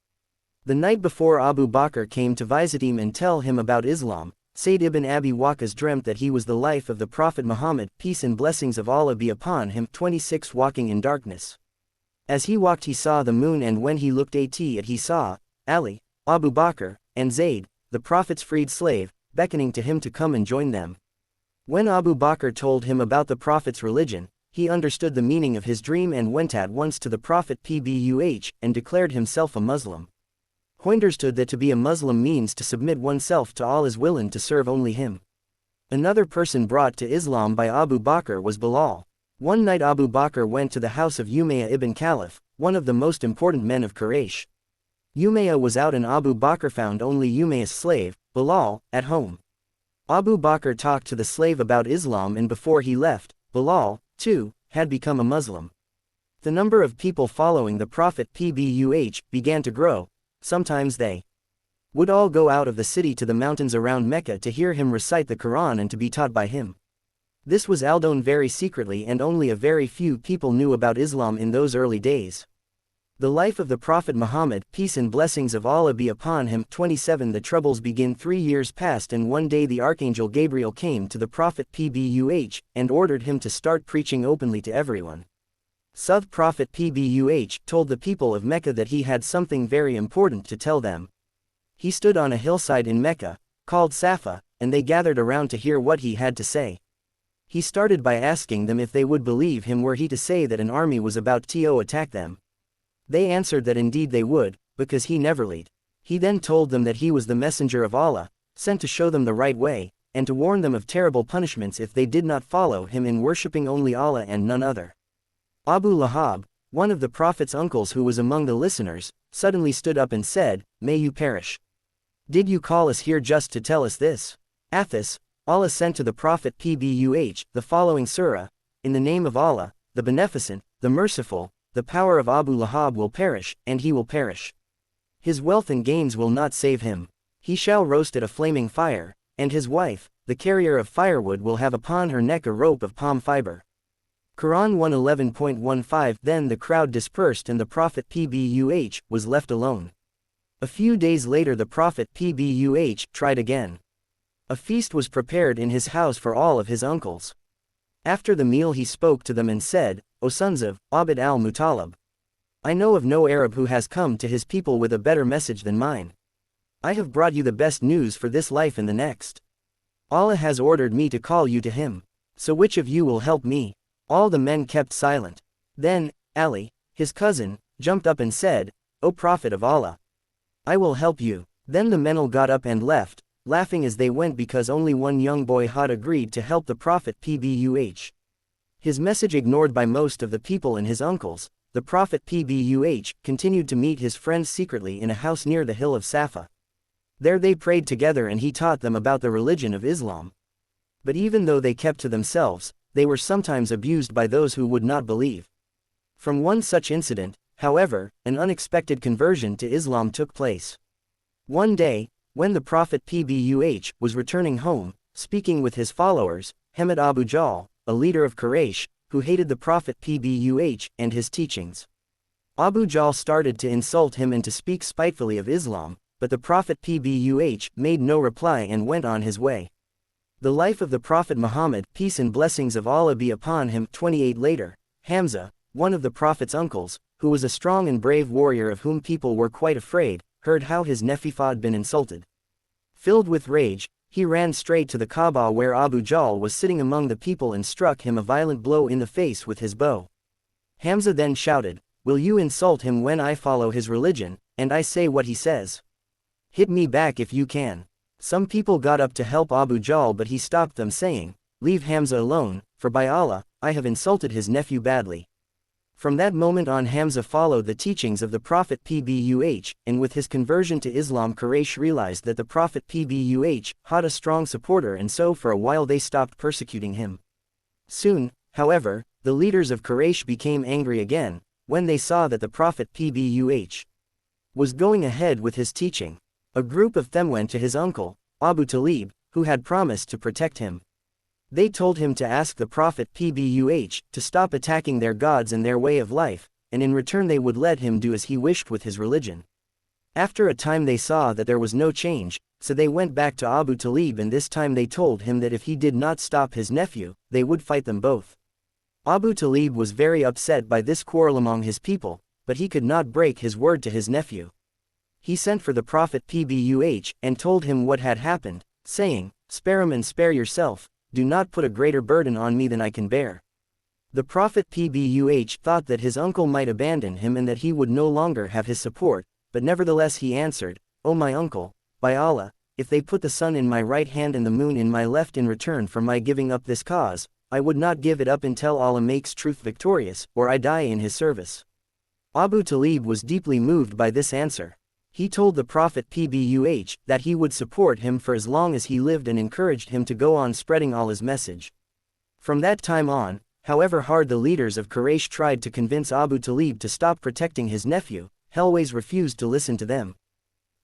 The night before Abu Bakr came to visit him and tell him about Islam, Sayd ibn Abi Waqqas dreamt that he was the life of the Prophet Muhammad, peace and blessings of Allah be upon him, 26 walking in darkness. As he walked he saw the moon, and when he looked at it he saw Ali, Abu Bakr, and Zayd, the Prophet's freed slave, beckoning to him to come and join them. When Abu Bakr told him about the Prophet's religion, he understood the meaning of his dream and went at once to the Prophet PBUH and declared himself a Muslim. He understood that to be a Muslim means to submit oneself to Allah's will and to serve only him. Another person brought to Islam by Abu Bakr was Bilal. One night Abu Bakr went to the house of Umayyah ibn Khalaf, one of the most important men of Quraysh. Umayyah was out and Abu Bakr found only Umayyah's slave, Bilal, at home. Abu Bakr talked to the slave about Islam, and before he left, Bilal, too, had become a Muslim. The number of people following the Prophet PBUH began to grow. Sometimes they would all go out of the city to the mountains around Mecca to hear him recite the Quran and to be taught by him. This was done very secretly, and only a very few people knew about Islam in those early days. The life of the Prophet Muhammad, peace and blessings of Allah be upon him. 27 The troubles begin. 3 years passed, and one day the Archangel Gabriel came to the Prophet PBUH and ordered him to start preaching openly to everyone. So the Prophet PBUH told the people of Mecca that he had something very important to tell them. He stood on a hillside in Mecca, called Safa, and they gathered around to hear what he had to say. He started by asking them if they would believe him were he to say that an army was about to attack them. They answered that indeed they would, because he never lied. He then told them that he was the messenger of Allah, sent to show them the right way, and to warn them of terrible punishments if they did not follow him in worshipping only Allah and none other. Abu Lahab, one of the Prophet's uncles who was among the listeners, suddenly stood up and said, "May you perish. Did you call us here just to tell us this?" At this, Allah sent to the Prophet PBUH the following surah: In the name of Allah, the Beneficent, the Merciful, the power of Abu Lahab will perish, and he will perish. His wealth and gains will not save him. He shall roast at a flaming fire, and his wife, the carrier of firewood, will have upon her neck a rope of palm fiber. Quran 111.15 Then the crowd dispersed and the Prophet PBUH was left alone. A few days later the Prophet PBUH tried again. A feast was prepared in his house for all of his uncles. After the meal he spoke to them and said, "O sons of Abd al-Muttalib, I know of no Arab who has come to his people with a better message than mine. I have brought you the best news for this life and the next. Allah has ordered me to call you to him. So which of you will help me?" All the men kept silent. Then, Ali, his cousin, jumped up and said, "O Prophet of Allah, I will help you." Then the men all got up and left, laughing as they went because only one young boy had agreed to help the Prophet PBUH. His message ignored by most of the people and his uncles, the the Prophet PBUH continued to meet his friends secretly in a house near the hill of Safa. There they prayed together and he taught them about the religion of Islam. But even though they kept to themselves, they were sometimes abused by those who would not believe. From one such incident, however, an unexpected conversion to Islam took place. One day, when the Prophet PBUH was returning home, speaking with his followers, Hamid Abu Jahl, a leader of Quraysh, who hated the Prophet PBUH and his teachings. Abu Jahl started to insult him and to speak spitefully of Islam, but the Prophet PBUH made no reply and went on his way. The life of the Prophet Muhammad, peace and blessings of Allah be upon him. 28 later, Hamza, one of the Prophet's uncles, who was a strong and brave warrior of whom people were quite afraid, heard how his nephew had been insulted. Filled with rage, he ran straight to the Kaaba where Abu Jahl was sitting among the people and struck him a violent blow in the face with his bow. Hamza then shouted, "Will you insult him when I follow his religion, and I say what he says? Hit me back if you can." Some people got up to help Abu Jahl but he stopped them saying, "Leave Hamza alone, for by Allah, I have insulted his nephew badly." From that moment on Hamza followed the teachings of the Prophet PBUH, and with his conversion to Islam Quraysh realized that the Prophet PBUH had a strong supporter and so for a while they stopped persecuting him. Soon, however, the leaders of Quraysh became angry again, when they saw that the Prophet PBUH was going ahead with his teaching. A group of them went to his uncle, Abu Talib, who had promised to protect him. They told him to ask the Prophet PBUH to stop attacking their gods and their way of life, and in return they would let him do as he wished with his religion. After a time they saw that there was no change, so they went back to Abu Talib and this time they told him that if he did not stop his nephew, they would fight them both. Abu Talib was very upset by this quarrel among his people, but he could not break his word to his nephew. He sent for the Prophet PBUH and told him what had happened, saying, "Spare him and spare yourself. Do not put a greater burden on me than I can bear." The Prophet PBUH thought that his uncle might abandon him and that he would no longer have his support, but nevertheless he answered, "O my uncle, by Allah, if they put the sun in my right hand and the moon in my left in return for my giving up this cause, I would not give it up until Allah makes truth victorious, or I die in his service." Abu Talib was deeply moved by this answer. He told the Prophet PBUH that he would support him for as long as he lived and encouraged him to go on spreading Allah's message. From that time on, however hard the leaders of Quraysh tried to convince Abu Talib to stop protecting his nephew, he always refused to listen to them.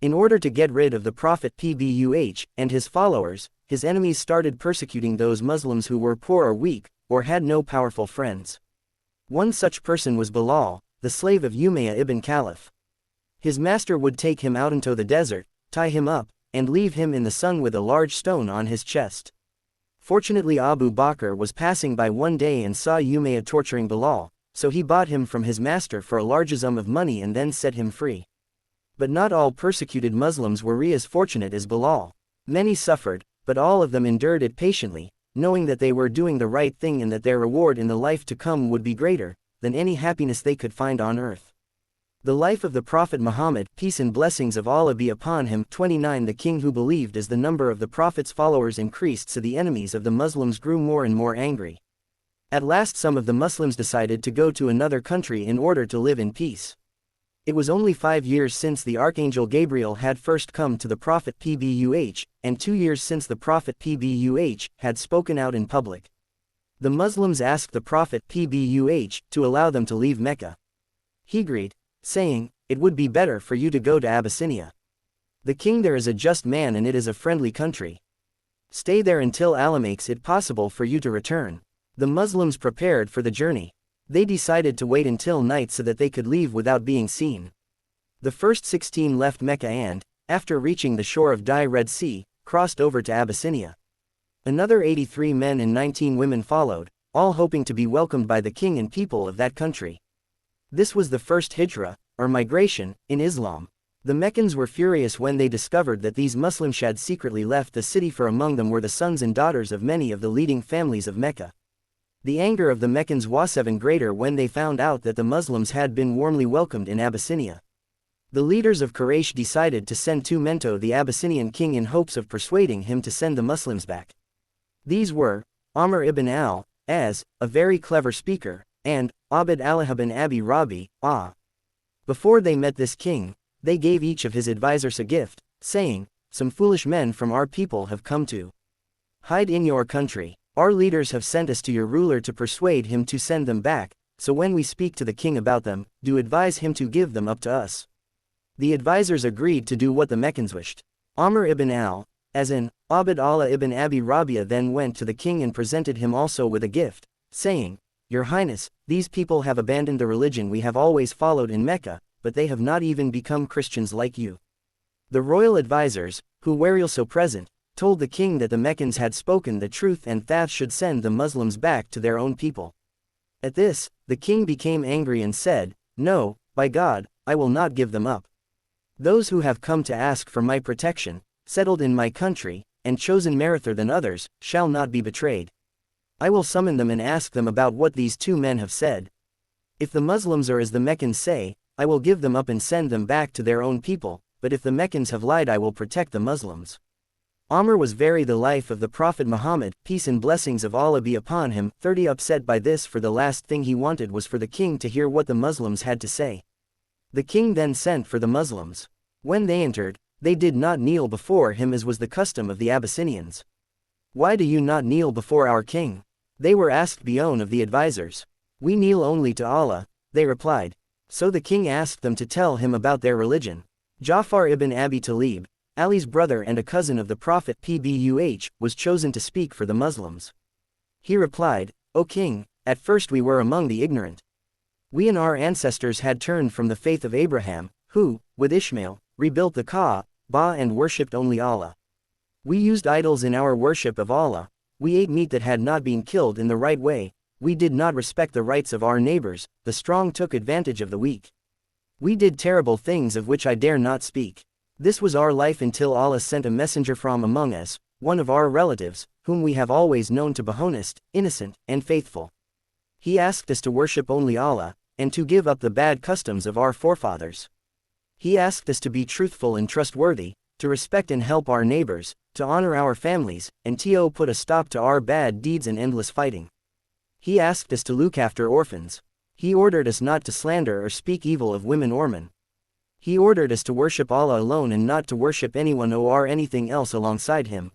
In order to get rid of the Prophet PBUH and his followers, his enemies started persecuting those Muslims who were poor or weak, or had no powerful friends. One such person was Bilal, the slave of Umayyah ibn Khalaf. His master would take him out into the desert, tie him up, and leave him in the sun with a large stone on his chest. Fortunately Abu Bakr was passing by one day and saw Umayyah torturing Bilal, so he bought him from his master for a large sum of money and then set him free. But not all persecuted Muslims were as fortunate as Bilal. Many suffered, but all of them endured it patiently, knowing that they were doing the right thing and that their reward in the life to come would be greater than any happiness they could find on earth. The life of the Prophet Muhammad, peace and blessings of Allah be upon him. 29 The king who believed as the number of the Prophet's followers increased, so the enemies of the Muslims grew more and more angry. At last some of the Muslims decided to go to another country in order to live in peace. It was only 5 years since the Archangel Gabriel had first come to the Prophet PBUH, and 2 years since the Prophet PBUH had spoken out in public. The Muslims asked the Prophet PBUH to allow them to leave Mecca. He agreed, saying, "It would be better for you to go to Abyssinia. The king there is a just man and it is a friendly country. Stay there until Allah makes it possible for you to return." The Muslims prepared for the journey. They decided to wait until night so that they could leave without being seen. The first 16 left Mecca and, after reaching the shore of the Red Sea, crossed over to Abyssinia. Another 83 men and 19 women followed, all hoping to be welcomed by the king and people of that country. This was the first hijrah, or migration, in Islam. The Meccans were furious when they discovered that these Muslims had secretly left the city, for among them were the sons and daughters of many of the leading families of Mecca. The anger of the Meccans was even greater when they found out that the Muslims had been warmly welcomed in Abyssinia. The leaders of Quraysh decided to send 2 men to the Abyssinian king in hopes of persuading him to send the Muslims back. These were Amr ibn al-As, a very clever speaker, and Abd Allah bin Abi Rabi, Before they met this king, they gave each of his advisors a gift, saying, "Some foolish men from our people have come to hide in your country. Our leaders have sent us to your ruler to persuade him to send them back, so when we speak to the king about them, do advise him to give them up to us." The advisors agreed to do what the Meccans wished. Amr ibn al, as in, Abd Allah ibn Abi Rabia then went to the king and presented him also with a gift, saying, "Your Highness, these people have abandoned the religion we have always followed in Mecca, but they have not even become Christians like you." The royal advisors, who were also present, told the king that the Meccans had spoken the truth and that should send the Muslims back to their own people. At this, the king became angry and said, "No, by God, I will not give them up. Those who have come to ask for my protection, settled in my country, and chosen me rather than others, shall not be betrayed. I will summon them and ask them about what these two men have said. If the Muslims are as the Meccans say, I will give them up and send them back to their own people, but if the Meccans have lied I will protect the Muslims." Amr was very the life of the Prophet Muhammad, peace and blessings of Allah be upon him, 30 upset by this, for the last thing he wanted was for the king to hear what the Muslims had to say. The king then sent for the Muslims. When they entered, they did not kneel before him as was the custom of the Abyssinians. "Why do you not kneel before our king?" they were asked beyond of the advisors. "We kneel only to Allah," they replied. So the king asked them to tell him about their religion. Ja'far ibn Abi Talib, Ali's brother and a cousin of the Prophet PBUH, was chosen to speak for the Muslims. He replied, "O king, at first we were among the ignorant. We and our ancestors had turned from the faith of Abraham, who, with Ishmael, rebuilt the Kaaba and worshipped only Allah. We used idols in our worship of Allah, we ate meat that had not been killed in the right way, we did not respect the rights of our neighbors, the strong took advantage of the weak. We did terrible things of which I dare not speak. This was our life until Allah sent a messenger from among us, one of our relatives, whom we have always known to be honest, innocent, and faithful. He asked us to worship only Allah, and to give up the bad customs of our forefathers. He asked us to be truthful and trustworthy, to respect and help our neighbors, to honor our families, and to put a stop to our bad deeds and endless fighting. He asked us to look after orphans. He ordered us not to slander or speak evil of women or men. He ordered us to worship Allah alone and not to worship anyone or anything else alongside him.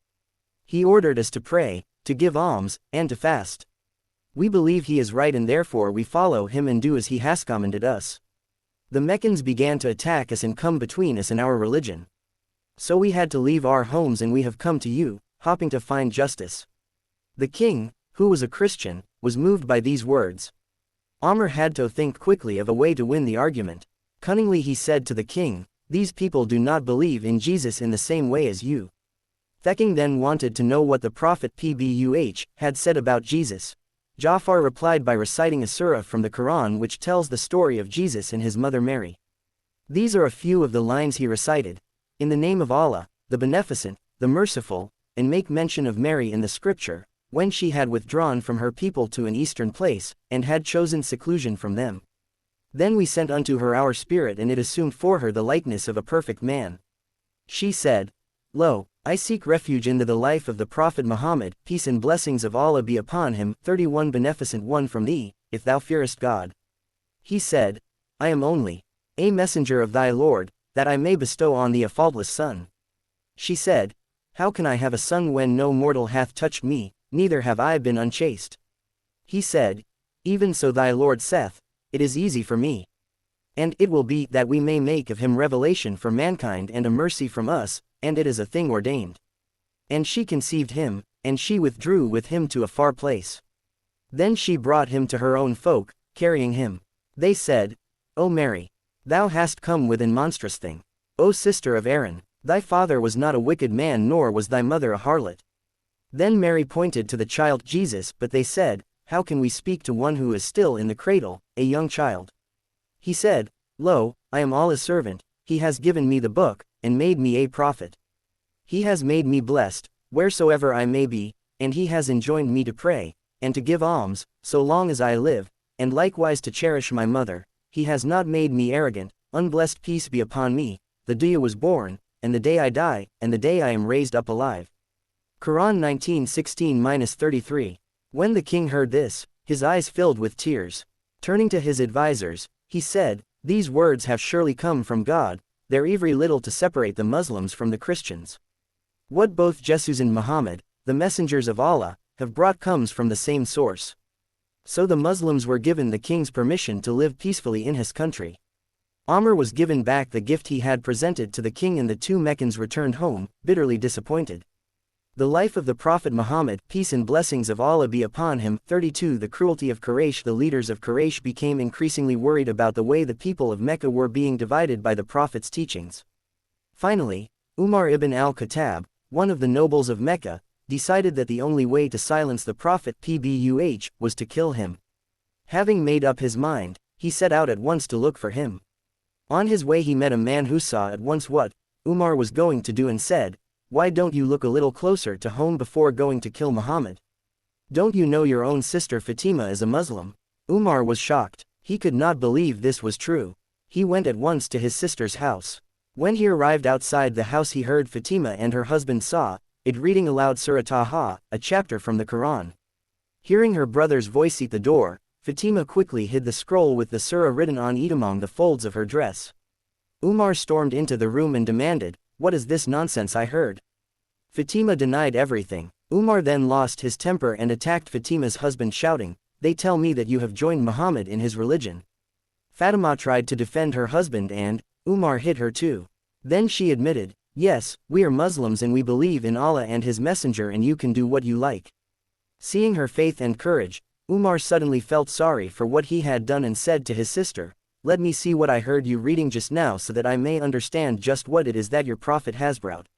He ordered us to pray, to give alms, and to fast. We believe he is right and therefore we follow him and do as he has commanded us. The Meccans began to attack us and come between us and our religion. So we had to leave our homes and we have come to you, hoping to find justice." The king, who was a Christian, was moved by these words. Amr had to think quickly of a way to win the argument. Cunningly he said to the king, "These people do not believe in Jesus in the same way as you." The king then wanted to know what the Prophet PBUH had said about Jesus. Ja'far replied by reciting a surah from the Quran which tells the story of Jesus and his mother Mary. These are a few of the lines he recited. "In the name of Allah, the Beneficent, the Merciful," and make mention of Mary in the scripture, when she had withdrawn from her people to an eastern place, and had chosen seclusion from them. Then we sent unto her our spirit and it assumed for her the likeness of a perfect man. She said, "Lo, I seek refuge into the life of the Prophet Muhammad, peace and blessings of Allah be upon him, 31 Beneficent one from thee, if thou fearest God." He said, "I am only a messenger of thy Lord, that I may bestow on thee a faultless son." She said, "How can I have a son when no mortal hath touched me, neither have I been unchaste?" He said, "Even so thy Lord saith, it is easy for me. And it will be that we may make of him revelation for mankind and a mercy from us, and it is a thing ordained." And she conceived him, and she withdrew with him to a far place. Then she brought him to her own folk, carrying him. They said, "O Mary, thou hast come with an monstrous thing. O sister of Aaron, thy father was not a wicked man nor was thy mother a harlot." Then Mary pointed to the child Jesus, but they said, "How can we speak to one who is still in the cradle, a young child?" He said, "Lo, I am Allah's servant, he has given me the book, and made me a prophet. He has made me blessed, wheresoever I may be, and he has enjoined me to pray, and to give alms, so long as I live, and likewise to cherish my mother. He has not made me arrogant, unblessed peace be upon me, the day I was born, and the day I die, and the day I am raised up alive." Quran 19:16-33. When the king heard this, his eyes filled with tears. Turning to his advisors, he said, "These words have surely come from God, they're every little to separate the Muslims from the Christians. What both Jesus and Muhammad, the messengers of Allah, have brought comes from the same source." So the Muslims were given the king's permission to live peacefully in his country. Amr was given back the gift he had presented to the king, and the two Meccans returned home, bitterly disappointed. The life of the Prophet Muhammad, peace and blessings of Allah be upon him. 32 The cruelty of Quraysh. The leaders of Quraysh became increasingly worried about the way the people of Mecca were being divided by the Prophet's teachings. Finally, Umar ibn al-Khattab, one of the nobles of Mecca, decided that the only way to silence the Prophet PBUH was to kill him. Having made up his mind, he set out at once to look for him. On his way he met a man who saw at once what Umar was going to do and said, "Why don't you look a little closer to home before going to kill Muhammad? Don't you know your own sister Fatima is a Muslim?" Umar was shocked. He could not believe this was true. He went at once to his sister's house. When he arrived outside the house he heard Fatima and her husband saw it reading aloud Surah Taha, a chapter from the Quran. Hearing her brother's voice at the door, Fatima quickly hid the scroll with the surah written on it among the folds of her dress. Umar stormed into the room and demanded, "What is this nonsense I heard?" Fatima denied everything. Umar then lost his temper and attacked Fatima's husband, shouting, "They tell me that you have joined Muhammad in his religion." Fatima tried to defend her husband and Umar hit her too. Then she admitted, "Yes, we are Muslims and we believe in Allah and His Messenger, and you can do what you like." Seeing her faith and courage, Umar suddenly felt sorry for what he had done and said to his sister, "Let me see what I heard you reading just now so that I may understand just what it is that your prophet has brought."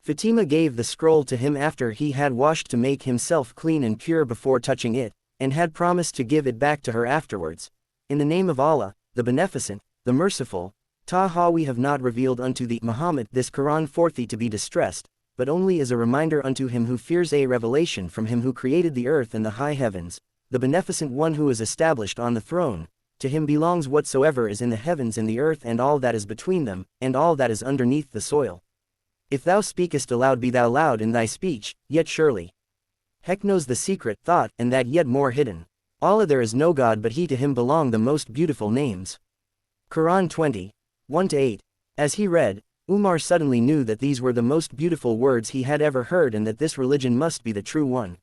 Fatima gave the scroll to him after he had washed to make himself clean and pure before touching it, and had promised to give it back to her afterwards. "In the name of Allah, the Beneficent, the Merciful, Taha, we have not revealed unto thee, Muhammad, this Quran for thee to be distressed, but only as a reminder unto him who fears a revelation from him who created the earth and the high heavens, the Beneficent One who is established on the throne. To him belongs whatsoever is in the heavens and the earth and all that is between them, and all that is underneath the soil. If thou speakest aloud, be thou loud in thy speech, yet surely Hek knows the secret thought and that yet more hidden. Allah, there is no God but He, to Him belong the most beautiful names." Quran 20, 1-8. As he read, Umar suddenly knew that these were the most beautiful words he had ever heard and that this religion must be the true one.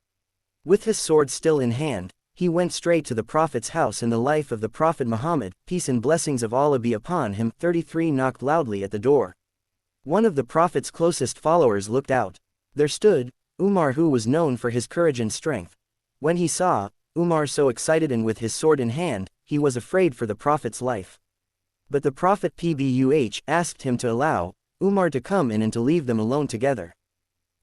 With his sword still in hand, he went straight to the Prophet's house, and the life of the Prophet Muhammad, peace and blessings of Allah be upon him. 33 Knocked loudly at the door. One of the Prophet's closest followers looked out. There stood Umar, who was known for his courage and strength. When he saw Umar so excited and with his sword in hand, he was afraid for the Prophet's life. But the Prophet PBUH asked him to allow Umar to come in and to leave them alone together.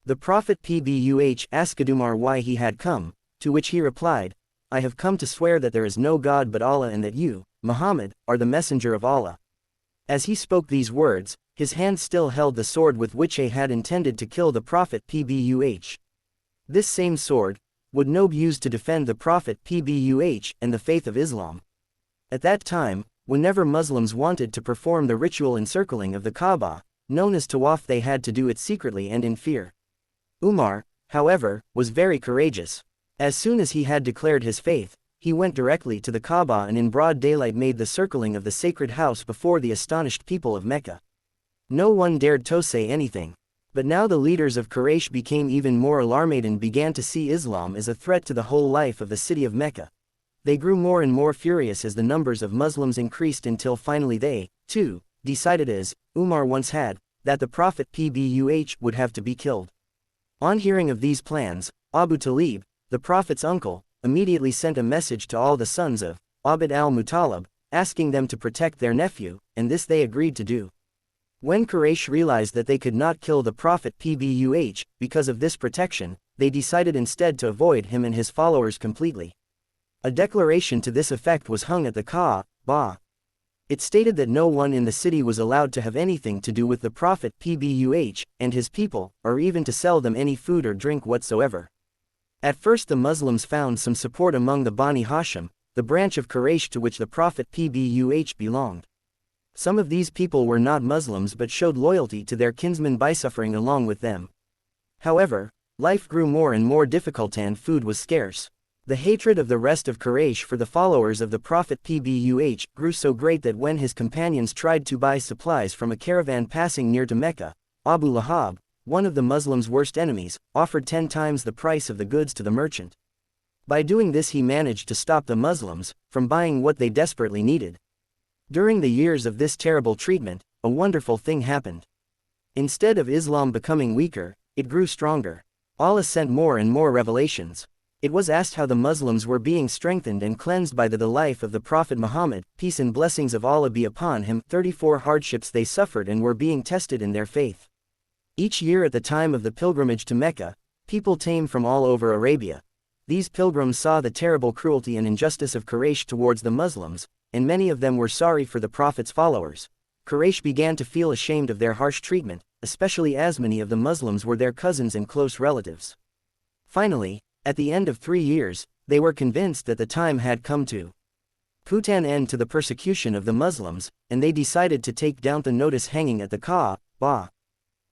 The Prophet PBUH asked Umar why he had come, to which he replied, "I have come to swear that there is no God but Allah and that you, Muhammad, are the messenger of Allah." As he spoke these words, his hand still held the sword with which he had intended to kill the Prophet PBUH. This same sword would now be used to defend the Prophet PBUH and the faith of Islam. At that time, whenever Muslims wanted to perform the ritual encircling of the Kaaba, known as Tawaf, they had to do it secretly and in fear. Umar, however, was very courageous. As soon as he had declared his faith, he went directly to the Kaaba and in broad daylight made the circling of the sacred house before the astonished people of Mecca. No one dared to say anything. But now the leaders of Quraysh became even more alarmed and began to see Islam as a threat to the whole life of the city of Mecca. They grew more and more furious as the numbers of Muslims increased until finally they, too, decided as Umar once had, that the Prophet PBUH would have to be killed. On hearing of these plans, Abu Talib, the Prophet's uncle, immediately sent a message to all the sons of Abd al-Muttalib, asking them to protect their nephew, and this they agreed to do. When Quraysh realized that they could not kill the Prophet PBUH because of this protection, they decided instead to avoid him and his followers completely. A declaration to this effect was hung at the Kaaba. It stated that no one in the city was allowed to have anything to do with the Prophet PBUH and his people, or even to sell them any food or drink whatsoever. At first the Muslims found some support among the Bani Hashim, the branch of Quraysh to which the Prophet PBUH belonged. Some of these people were not Muslims but showed loyalty to their kinsmen by suffering along with them. However, life grew more and more difficult and food was scarce. The hatred of the rest of Quraysh for the followers of the Prophet PBUH grew so great that when his companions tried to buy supplies from a caravan passing near to Mecca, Abu Lahab, one of the Muslims' worst enemies, offered 10 times the price of the goods to the merchant. By doing this he managed to stop the Muslims from buying what they desperately needed. During the years of this terrible treatment, a wonderful thing happened. Instead of Islam becoming weaker, it grew stronger. Allah sent more and more revelations. It was asked how the Muslims were being strengthened and cleansed by the life of the Prophet Muhammad, peace and blessings of Allah be upon him. 34 hardships they suffered and were being tested in their faith. Each year at the time of the pilgrimage to Mecca, people came from all over Arabia. These pilgrims saw the terrible cruelty and injustice of Quraysh towards the Muslims, and many of them were sorry for the Prophet's followers. Quraysh began to feel ashamed of their harsh treatment, especially as many of the Muslims were their cousins and close relatives. Finally, at the end of 3 years, they were convinced that the time had come to put an end to the persecution of the Muslims, and they decided to take down the notice hanging at the Kaaba.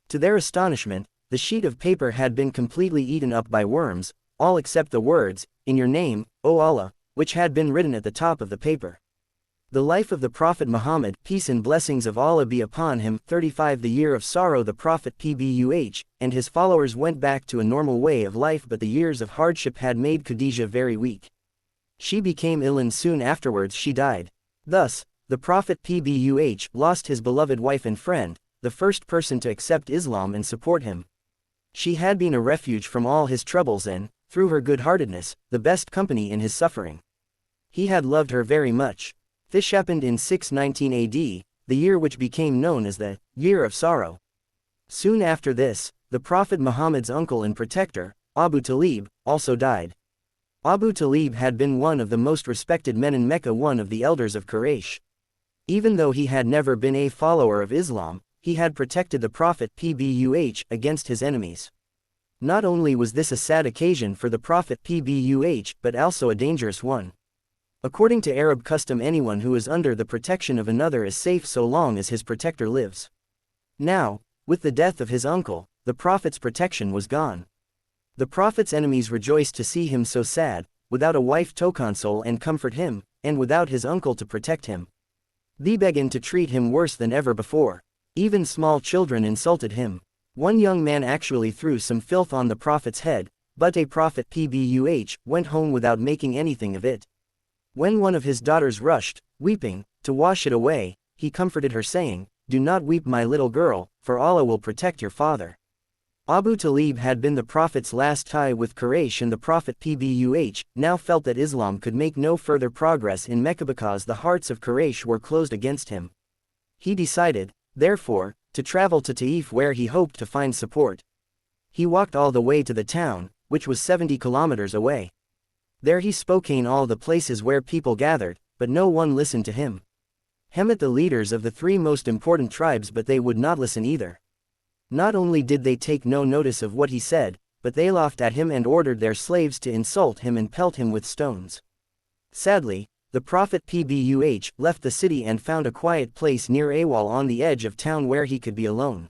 To their astonishment, the sheet of paper had been completely eaten up by worms, all except the words, "In your name, O Allah," which had been written at the top of the paper. The life of the Prophet Muhammad, peace and blessings of Allah be upon him. 35 The year of sorrow. The Prophet PBUH and his followers went back to a normal way of life, but the years of hardship had made Khadijah very weak. She became ill and soon afterwards she died. Thus, the Prophet PBUH lost his beloved wife and friend, the first person to accept Islam and support him. She had been a refuge from all his troubles and, through her good-heartedness, the best company in his suffering. He had loved her very much. This happened in 619 AD, the year which became known as the Year of Sorrow. Soon after this, the Prophet Muhammad's uncle and protector, Abu Talib, also died. Abu Talib had been one of the most respected men in Mecca, one of the elders of Quraysh. Even though he had never been a follower of Islam, he had protected the Prophet PBUH against his enemies. Not only was this a sad occasion for the Prophet PBUH but also a dangerous one. According to Arab custom, anyone who is under the protection of another is safe so long as his protector lives. Now, with the death of his uncle, the Prophet's protection was gone. The Prophet's enemies rejoiced to see him so sad, without a wife to console and comfort him, and without his uncle to protect him. They began to treat him worse than ever before. Even small children insulted him. One young man actually threw some filth on the Prophet's head, but a Prophet PBUH went home without making anything of it. When one of his daughters rushed, weeping, to wash it away, he comforted her saying, "Do not weep, my little girl, for Allah will protect your father." Abu Talib had been the Prophet's last tie with Quraysh, and the Prophet PBUH now felt that Islam could make no further progress in Mecca because the hearts of Quraysh were closed against him. He decided, therefore, to travel to Taif, where he hoped to find support. He walked all the way to the town, which was 70 kilometers away. There he spoke in all the places where people gathered, but no one listened to him. He met the leaders of the 3 most important tribes, but they would not listen either. Not only did they take no notice of what he said, but they laughed at him and ordered their slaves to insult him and pelt him with stones. Sadly, the Prophet PBUH left the city and found a quiet place near a wall on the edge of town where he could be alone.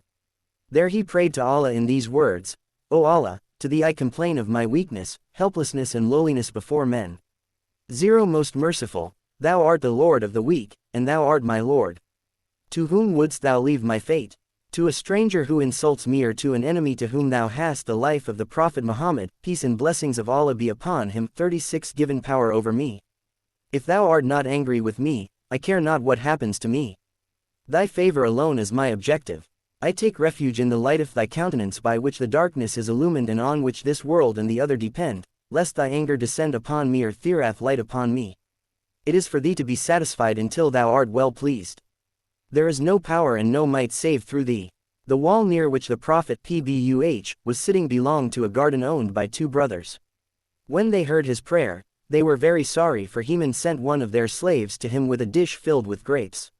There he prayed to Allah in these words, "O Allah, to thee I complain of my weakness, helplessness and lowliness before men. 0 Most merciful, thou art the Lord of the weak, and thou art my Lord. To whom wouldst thou leave my fate? To a stranger who insults me, or to an enemy to whom thou hast the life of the Prophet Muhammad, peace and blessings of Allah be upon him, 36 given power over me? If thou art not angry with me, I care not what happens to me. Thy favor alone is my objective. I take refuge in the light of thy countenance, by which the darkness is illumined and on which this world and the other depend, lest thy anger descend upon me or thereath light upon me. It is for thee to be satisfied until thou art well pleased. There is no power and no might save through thee." The wall near which the Prophet PBUH was sitting belonged to a garden owned by 2 brothers. When they heard his prayer, they were very sorry for him and sent one of their slaves to him with a dish filled with grapes.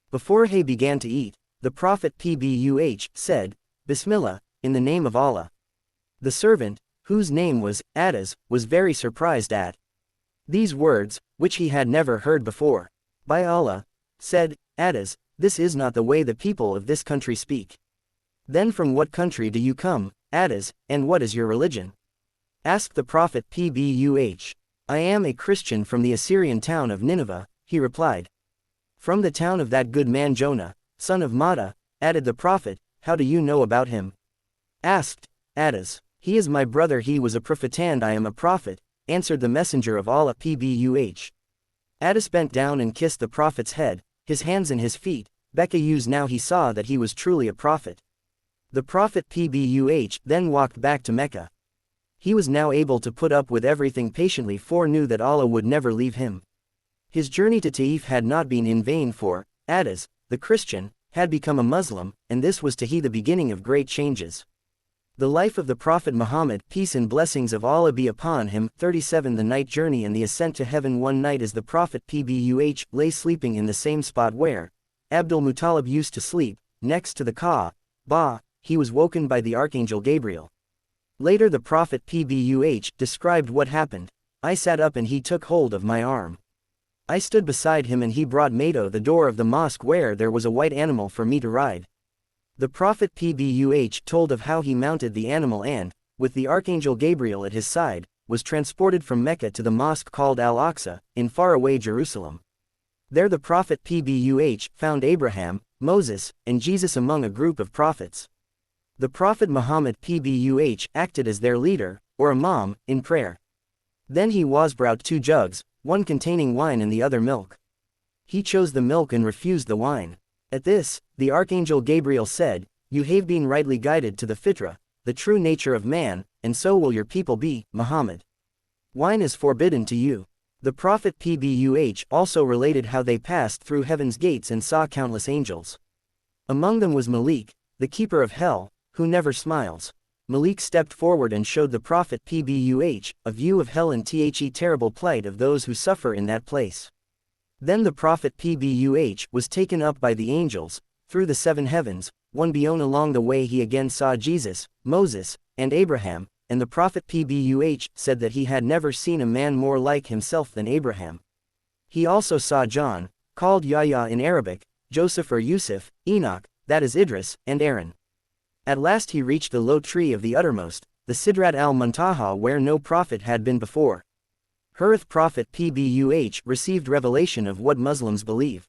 Before he began to eat, the Prophet PBUH said, "Bismillah, in the name of Allah." The servant, whose name was Adas, was very surprised at these words, which he had never heard before. "By Allah," said Adas, "this is not the way the people of this country speak." "Then from what country do you come, Adas, and what is your religion?" asked the Prophet PBUH. I am a Christian from the Assyrian town of Nineveh, he replied. From the town of that good man Jonah, son of Mattah, added the prophet, how do you know about him? Asked Adas. He is my brother, he was a prophet and I am a prophet, answered the messenger of Allah PBUH. Adas bent down and kissed the prophet's head, his hands and his feet. Becca now he saw that he was truly a prophet. The prophet PBUH then walked back to Mecca. He was now able to put up with everything patiently, for knew that Allah would never leave him. His journey to Taif had not been in vain, for Adas, the Christian, had become a Muslim, and this was to he the beginning of great changes. The life of the Prophet Muhammad, peace and blessings of Allah be upon him. 37 The night journey and the ascent to heaven. One night as the Prophet PBUH lay sleeping in the same spot where Abdul Muttalib used to sleep, next to the Kaaba, he was woken by the Archangel Gabriel. Later the Prophet PBUH described what happened. I sat up and he took hold of my arm. I stood beside him and he brought me to the door of the mosque where there was a white animal for me to ride. The Prophet PBUH told of how he mounted the animal and, with the Archangel Gabriel at his side, was transported from Mecca to the mosque called Al-Aqsa, in faraway Jerusalem. There the Prophet PBUH found Abraham, Moses, and Jesus among a group of prophets. The Prophet Muhammad PBUH acted as their leader, or imam, in prayer. Then he was brought 2 jugs, one containing wine and the other milk. He chose the milk and refused the wine. At this, the Archangel Gabriel said, you have been rightly guided to the fitra, the true nature of man, and so will your people be, Muhammad. Wine is forbidden to you. The Prophet PBUH also related how they passed through heaven's gates and saw countless angels. Among them was Malik, the keeper of hell, who never smiles. Malik stepped forward and showed the Prophet PBUH a view of hell and the terrible plight of those who suffer in that place. Then the Prophet PBUH was taken up by the angels, through the 7 heavens, one beyond. Along the way he again saw Jesus, Moses, and Abraham, and the Prophet PBUH said that he had never seen a man more like himself than Abraham. He also saw John, called Yahya in Arabic, Joseph or Yusuf, Enoch, that is Idris, and Aaron. At last he reached the low tree of the uttermost, the Sidrat al-Muntaha, where no prophet had been before. Herith Prophet PBUH received revelation of what Muslims believe.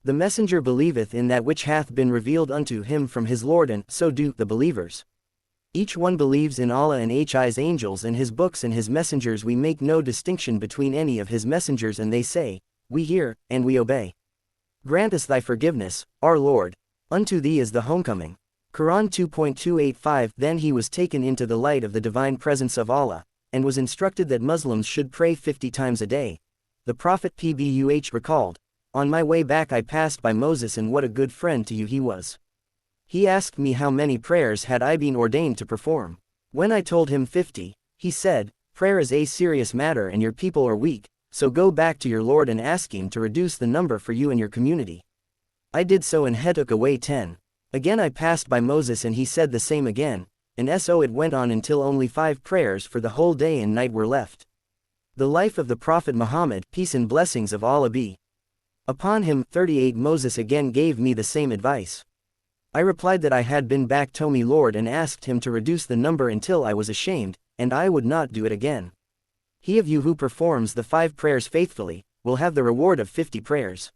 The messenger believeth in that which hath been revealed unto him from his Lord, and so do the believers. Each one believes in Allah and His angels and his books and his messengers. We make no distinction between any of his messengers, and they say, we hear, and we obey. Grant us thy forgiveness, our Lord. Unto thee is the homecoming. Quran 2.285 Then he was taken into the light of the divine presence of Allah, and was instructed that Muslims should pray 50 times a day. The Prophet PBUH recalled, on my way back I passed by Moses, and what a good friend to you he was. He asked me how many prayers had I been ordained to perform. When I told him 50, he said, prayer is a serious matter and your people are weak, so go back to your Lord and ask him to reduce the number for you and your community. I did so and he took away 10. Again I passed by Moses and he said the same again, and so it went on until only 5 prayers for the whole day and night were left. The life of the Prophet Muhammad, peace and blessings of Allah be upon him. 38 Moses again gave me the same advice. I replied that I had been back to my Lord and asked him to reduce the number until I was ashamed, and I would not do it again. He of you who performs the 5 prayers faithfully, will have the reward of 50 prayers.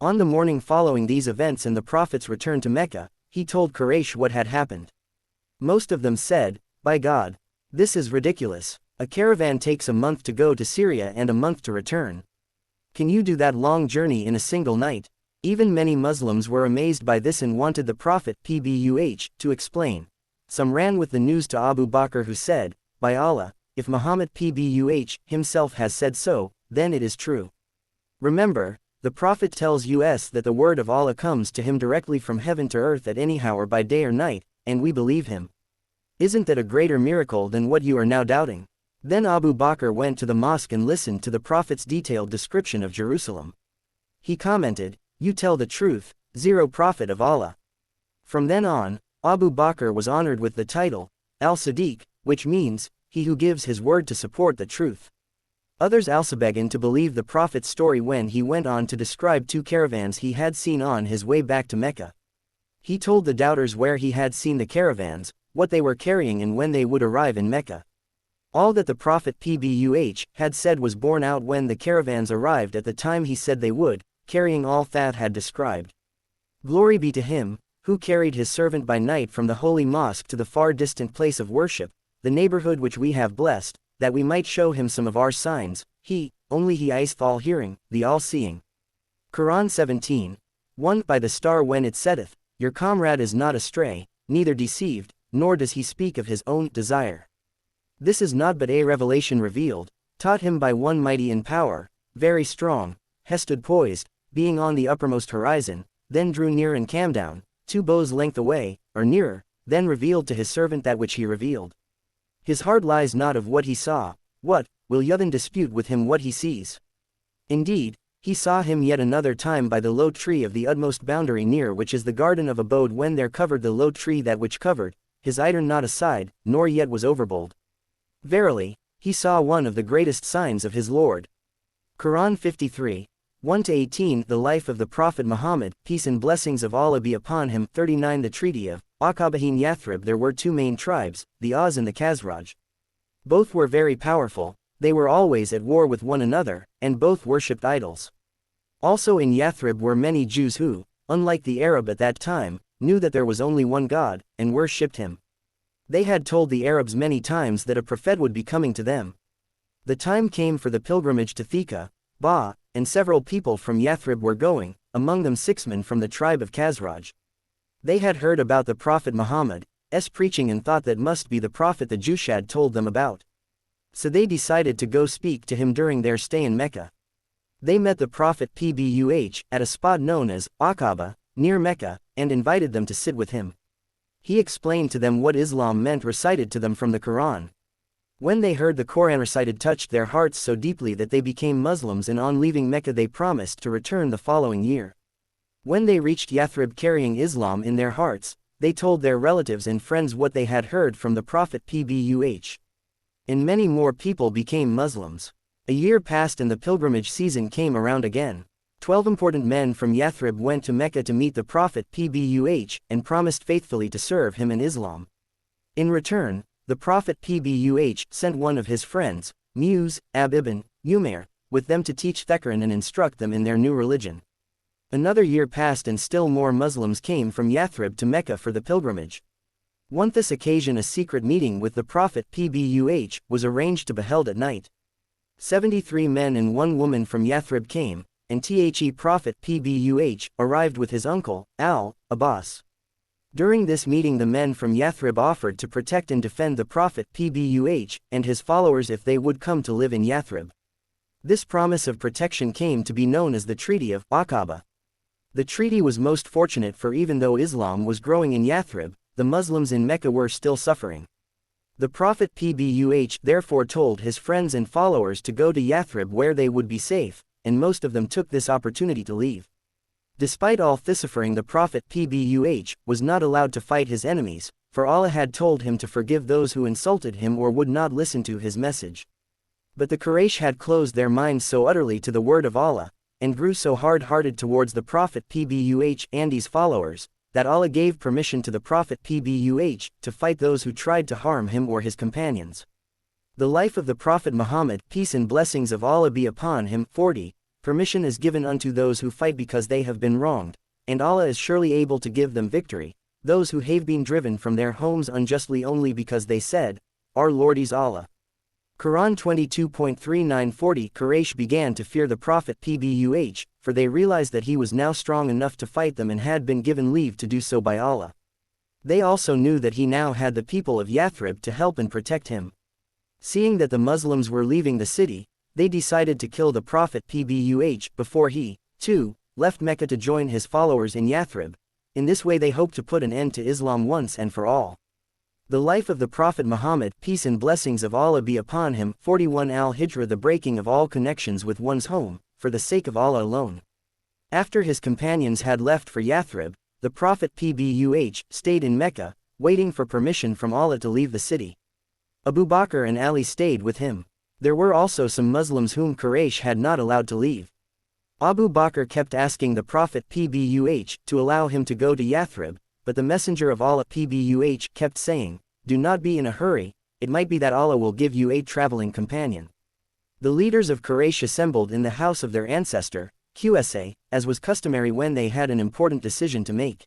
On the morning following these events and the Prophet's return to Mecca, he told Quraysh what had happened. Most of them said, by God, this is ridiculous. A caravan takes a month to go to Syria and a month to return. Can you do that long journey in a single night? Even many Muslims were amazed by this and wanted the Prophet PBUH to explain. Some ran with the news to Abu Bakr, who said, by Allah, if Muhammad PBUH himself has said so, then it is true. Remember, the Prophet tells us that the word of Allah comes to him directly from heaven to earth at any hour by day or night, and we believe him. Isn't that a greater miracle than what you are now doubting? Then Abu Bakr went to the mosque and listened to the Prophet's detailed description of Jerusalem. He commented, you tell the truth, 0 Prophet of Allah. From then on, Abu Bakr was honored with the title, Al-Sadiq, which means, he who gives his word to support the truth. Others also began to believe the Prophet's story when he went on to describe 2 caravans he had seen on his way back to Mecca. He told the doubters where he had seen the caravans, what they were carrying and when they would arrive in Mecca. All that the Prophet PBUH had said was borne out when the caravans arrived at the time he said they would, carrying all that had described. Glory be to him, who carried his servant by night from the holy mosque to the far distant place of worship, the neighborhood which we have blessed, that we might show him some of our signs. Only he is all-hearing, the all-seeing. Quran 17. 1. By the star when it setteth, your comrade is not astray, neither deceived, nor does he speak of his own desire. This is not but a revelation revealed, taught him by one mighty in power, very strong, he stood poised, being on the uppermost horizon, then drew near and came down, 2 bows' length away, or nearer, then revealed to his servant that which he revealed. His heart lies not of what he saw. What will you then dispute with him what he sees? Indeed, he saw him yet another time by the low tree of the utmost boundary near which is the garden of abode when there covered the low tree that which covered, his either not aside, nor yet was overbold. Verily, he saw one of the greatest signs of his Lord. Quran 53. 1-18 The life of the Prophet Muhammad, peace and blessings of Allah be upon him. 39 The Treaty of Aqaba in Yathrib. There were 2 main tribes, the Aus and the Khazraj. Both were very powerful, they were always at war with one another, and both worshipped idols. Also in Yathrib were many Jews who, unlike the Arab at that time, knew that there was only one God, and worshipped him. They had told the Arabs many times that a prophet would be coming to them. The time came for the pilgrimage to Thika, and several people from Yathrib were going, among them 6 men from the tribe of Khazraj. They had heard about the Prophet Muhammad's preaching and thought that must be the prophet the Jews had told them about. So they decided to go speak to him during their stay in Mecca. They met the Prophet PBUH at a spot known as Aqaba, near Mecca, and invited them to sit with him. He explained to them what Islam meant recited to them from the Quran. When they heard the Quran recited touched their hearts so deeply that they became Muslims, and on leaving Mecca they promised to return the following year. When they reached Yathrib carrying Islam in their hearts, they told their relatives and friends what they had heard from the Prophet PBUH. And many more people became Muslims. A year passed and the pilgrimage season came around again. 12 important men from Yathrib went to Mecca to meet the Prophet PBUH and promised faithfully to serve him in Islam. In return, the Prophet PBUH sent one of his friends, Mus'ab ibn Umair, with them to teach Thekran and instruct them in their new religion. Another year passed and still more Muslims came from Yathrib to Mecca for the pilgrimage. On this occasion a secret meeting with the Prophet PBUH was arranged to be held at night. 73 men and 1 woman from Yathrib came, and the Prophet PBUH arrived with his uncle, Al-Abbas. During this meeting the men from Yathrib offered to protect and defend the Prophet PBUH and his followers if they would come to live in Yathrib. This promise of protection came to be known as the Treaty of Aqaba. The treaty was most fortunate, for even though Islam was growing in Yathrib, the Muslims in Mecca were still suffering. The Prophet PBUH therefore told his friends and followers to go to Yathrib where they would be safe, and most of them took this opportunity to leave. Despite all this suffering, the Prophet PBUH was not allowed to fight his enemies, for Allah had told him to forgive those who insulted him or would not listen to his message. But the Quraysh had closed their minds so utterly to the word of Allah, and grew so hard-hearted towards the Prophet PBUH and his followers, that Allah gave permission to the Prophet PBUH to fight those who tried to harm him or his companions. The life of the Prophet Muhammad, peace and blessings of Allah be upon him. 40. Permission is given unto those who fight because they have been wronged, and Allah is surely able to give them victory, those who have been driven from their homes unjustly only because they said, Our Lord is Allah. Quran 22.39. 40. Quraysh began to fear the Prophet PBUH, for they realized that he was now strong enough to fight them and had been given leave to do so by Allah. They also knew that he now had the people of Yathrib to help and protect him. Seeing that the Muslims were leaving the city, they decided to kill the Prophet PBUH before he, too, left Mecca to join his followers in Yathrib. In this way they hoped to put an end to Islam once and for all. The life of the Prophet Muhammad, peace and blessings of Allah be upon him. 41. Al-Hijra, the breaking of all connections with one's home, for the sake of Allah alone. After his companions had left for Yathrib, the Prophet PBUH stayed in Mecca, waiting for permission from Allah to leave the city. Abu Bakr and Ali stayed with him. There were also some Muslims whom Quraysh had not allowed to leave. Abu Bakr kept asking the Prophet PBUH to allow him to go to Yathrib, but the Messenger of Allah PBUH kept saying, Do not be in a hurry, it might be that Allah will give you a traveling companion. The leaders of Quraysh assembled in the house of their ancestor, Qsa, as was customary when they had an important decision to make.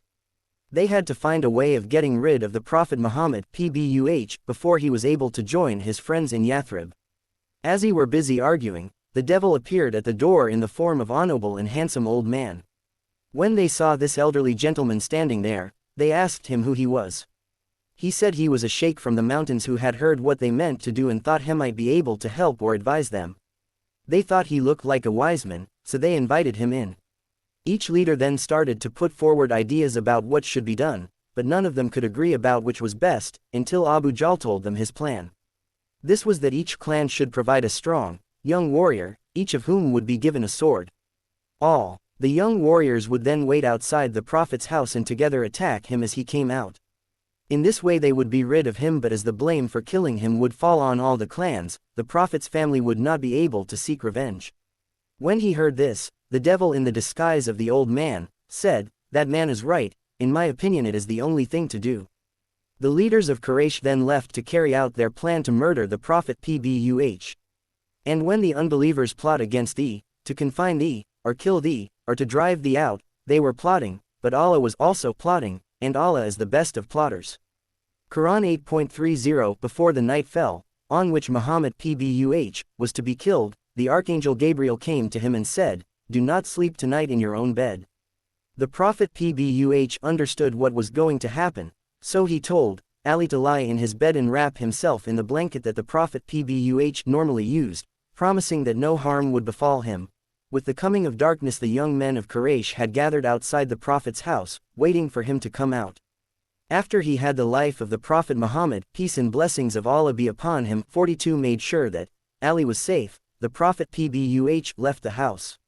They had to find a way of getting rid of the Prophet Muhammad PBUH before he was able to join his friends in Yathrib. As he were busy arguing, the devil appeared at the door in the form of a noble and handsome old man. When they saw this elderly gentleman standing there, they asked him who he was. He said he was a sheikh from the mountains who had heard what they meant to do and thought he might be able to help or advise them. They thought he looked like a wise man, so they invited him in. Each leader then started to put forward ideas about what should be done, but none of them could agree about which was best, until Abu Jahl told them his plan. This was that each clan should provide a strong, young warrior, each of whom would be given a sword. All the young warriors would then wait outside the Prophet's house and together attack him as he came out. In this way they would be rid of him, but as the blame for killing him would fall on all the clans, the Prophet's family would not be able to seek revenge. When he heard this, the devil in the disguise of the old man, said, "That man is right, in my opinion it is the only thing to do." The leaders of Quraysh then left to carry out their plan to murder the Prophet PBUH. And when the unbelievers plot against thee, to confine thee, or kill thee, or to drive thee out, they were plotting, but Allah was also plotting, and Allah is the best of plotters. Quran 8.30 Before the night fell, on which Muhammad PBUH was to be killed, the Archangel Gabriel came to him and said, "Do not sleep tonight in your own bed." The Prophet PBUH understood what was going to happen, so he told Ali to lie in his bed and wrap himself in the blanket that the Prophet PBUH normally used, promising that no harm would befall him. With the coming of darkness, the young men of Quraysh had gathered outside the Prophet's house, waiting for him to come out. After he had the life of the Prophet Muhammad, peace and blessings of Allah be upon him, 42 made sure that Ali was safe, the Prophet PBUH left the house.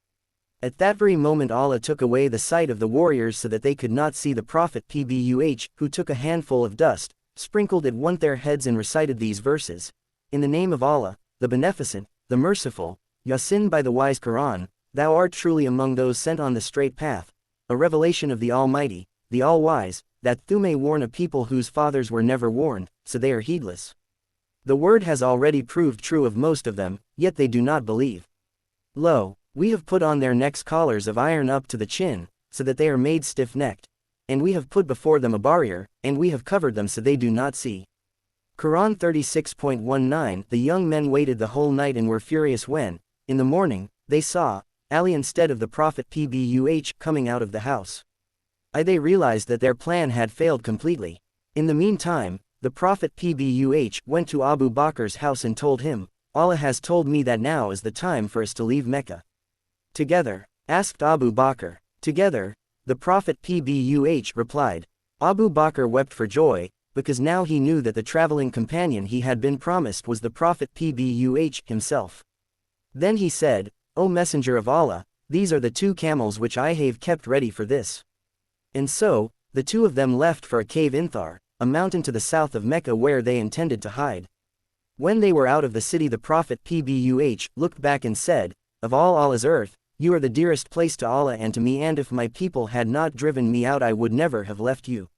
At that very moment Allah took away the sight of the warriors so that they could not see the Prophet PBUH, who took a handful of dust, sprinkled it on their heads and recited these verses. In the name of Allah, the Beneficent, the Merciful, Yasin by the wise Quran, thou art truly among those sent on the straight path, a revelation of the Almighty, the All-Wise, that thou may warn a people whose fathers were never warned, so they are heedless. The word has already proved true of most of them, yet they do not believe. Lo, we have put on their necks collars of iron up to the chin, so that they are made stiff-necked, and we have put before them a barrier, and we have covered them so they do not see. Quran 36.19 The young men waited the whole night and were furious when, in the morning, they saw Ali instead of the Prophet PBUH coming out of the house. They realized that their plan had failed completely. In the meantime, the Prophet PBUH went to Abu Bakr's house and told him, "Allah has told me that now is the time for us to leave Mecca." "Together?" asked Abu Bakr. "Together," the Prophet PBUH replied. Abu Bakr wept for joy, because now he knew that the traveling companion he had been promised was the Prophet PBUH himself. Then he said, "O Messenger of Allah, these are the 2 camels which I have kept ready for this." And so, the 2 of them left for a cave in Thar, a mountain to the south of Mecca where they intended to hide. When they were out of the city, the Prophet PBUH looked back and said, "Of all Allah's earth, you are the dearest place to Allah and to me, and if my people had not driven me out I would never have left you."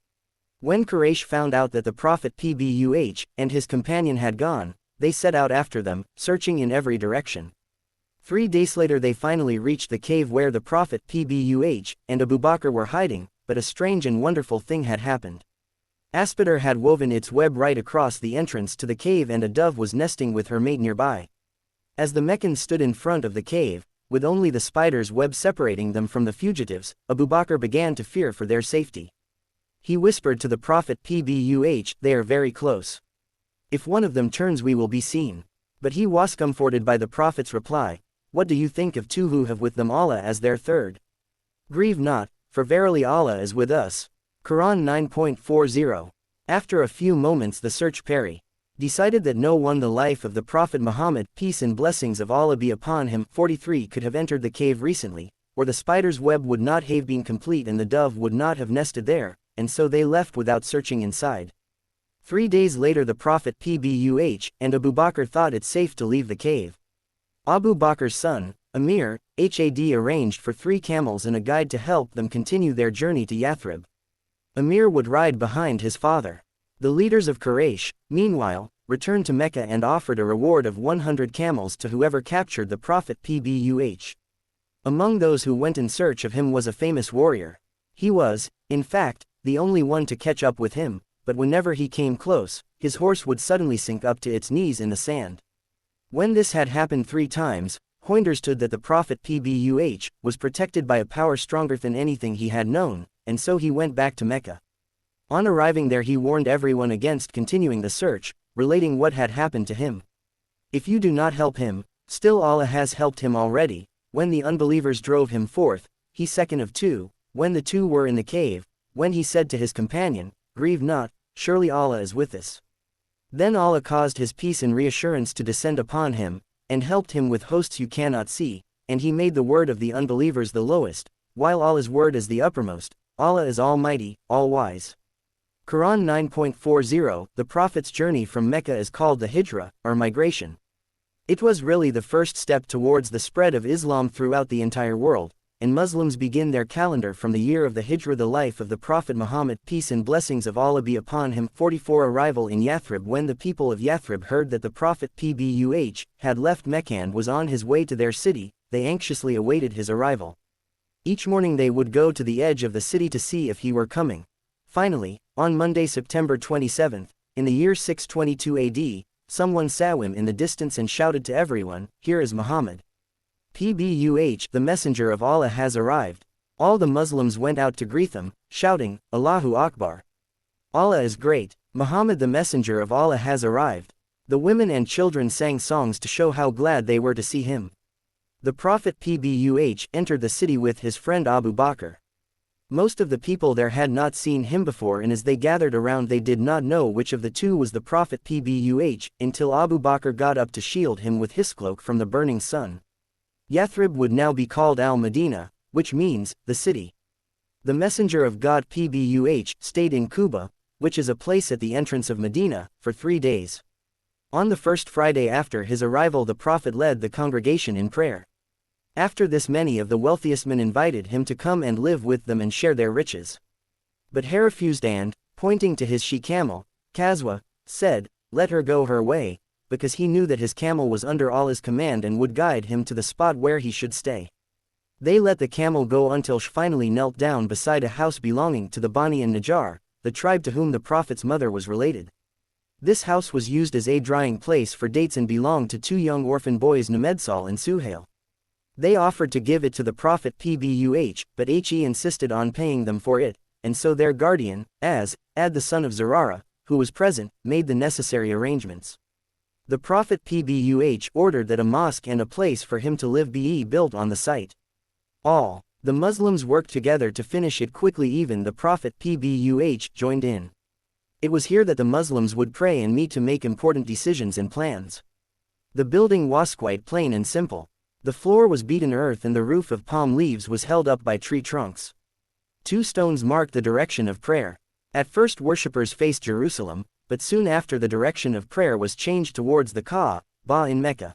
When Quraysh found out that the Prophet PBUH and his companion had gone, they set out after them, searching in every direction. 3 days later they finally reached the cave where the Prophet PBUH and Abu Bakr were hiding, but a strange and wonderful thing had happened. Aspider had woven its web right across the entrance to the cave and a dove was nesting with her mate nearby. As the Meccans stood in front of the cave, with only the spider's web separating them from the fugitives, Abu Bakr began to fear for their safety. He whispered to the Prophet PBUH, "They are very close. If one of them turns we will be seen." But he was comforted by the Prophet's reply, "What do you think of 2 who have with them Allah as their third? Grieve not, for verily Allah is with us." Quran 9.40 After a few moments the search party decided that no one the life of the Prophet Muhammad, peace and blessings of Allah be upon him, 43 could have entered the cave recently, or the spider's web would not have been complete and the dove would not have nested there, and so they left without searching inside. 3 days later the Prophet PBUH and Abu Bakr thought it safe to leave the cave. Abu Bakr's son, Amir, had arranged for 3 camels and a guide to help them continue their journey to Yathrib. Amir would ride behind his father. The leaders of Quraysh, meanwhile, returned to Mecca and offered a reward of 100 camels to whoever captured the Prophet PBUH. Among those who went in search of him was a famous warrior. He was, in fact, the only one to catch up with him, but whenever he came close, his horse would suddenly sink up to its knees in the sand. When this had happened 3 times, he understood that the Prophet PBUH was protected by a power stronger than anything he had known, and so he went back to Mecca. On arriving there he warned everyone against continuing the search, relating what had happened to him. If you do not help him, still Allah has helped him already. When the unbelievers drove him forth, he second of 2, when the 2 were in the cave, when he said to his companion, "Grieve not, surely Allah is with us." Then Allah caused his peace and reassurance to descend upon him, and helped him with hosts you cannot see, and he made the word of the unbelievers the lowest, while Allah's word is the uppermost. Allah is Almighty, All-Wise. Quran 9.40 The Prophet's journey from Mecca is called the Hijra, or migration. It was really the first step towards the spread of Islam throughout the entire world, and Muslims begin their calendar from the year of the Hijra, the life of the Prophet Muhammad, peace and blessings of Allah be upon him. 44 Arrival in Yathrib. When the people of Yathrib heard that the Prophet PBUH had left Mecca and was on his way to their city, they anxiously awaited his arrival. Each morning they would go to the edge of the city to see if he were coming. Finally, on Monday, September 27, in the year 622 AD, someone saw him in the distance and shouted to everyone, "Here is Muhammad. PBUH, the messenger of Allah has arrived." All the Muslims went out to greet him, shouting, "Allahu Akbar. Allah is great. Muhammad the messenger of Allah has arrived." The women and children sang songs to show how glad they were to see him. The Prophet PBUH entered the city with his friend Abu Bakr. Most of the people there had not seen him before, and as they gathered around they did not know which of the 2 was the Prophet PBUH, until Abu Bakr got up to shield him with his cloak from the burning sun. Yathrib would now be called Al-Madinah, which means, the city. The Messenger of God PBUH stayed in Quba, which is a place at the entrance of Medina, for 3 days. On the first Friday after his arrival the Prophet led the congregation in prayer. After this many of the wealthiest men invited him to come and live with them and share their riches. But he refused and, pointing to his she-camel, Qaswa, said, "Let her go her way," because he knew that his camel was under Allah's command and would guide him to the spot where he should stay. They let the camel go until she finally knelt down beside a house belonging to the Bani and Najjar, the tribe to whom the Prophet's mother was related. This house was used as a drying place for dates and belonged to 2 young orphan boys Namedsal and Suhail. They offered to give it to the Prophet PBUH, but he insisted on paying them for it, and so their guardian, Ad the son of Zurara, who was present, made the necessary arrangements. The Prophet PBUH ordered that a mosque and a place for him to live be built on the site. All the Muslims worked together to finish it quickly. Even the Prophet PBUH joined in. It was here that the Muslims would pray and meet to make important decisions and plans. The building was quite plain and simple. The floor was beaten earth and the roof of palm leaves was held up by tree trunks. 2 stones marked the direction of prayer. At first worshippers faced Jerusalem, but soon after the direction of prayer was changed towards the Kaaba in Mecca.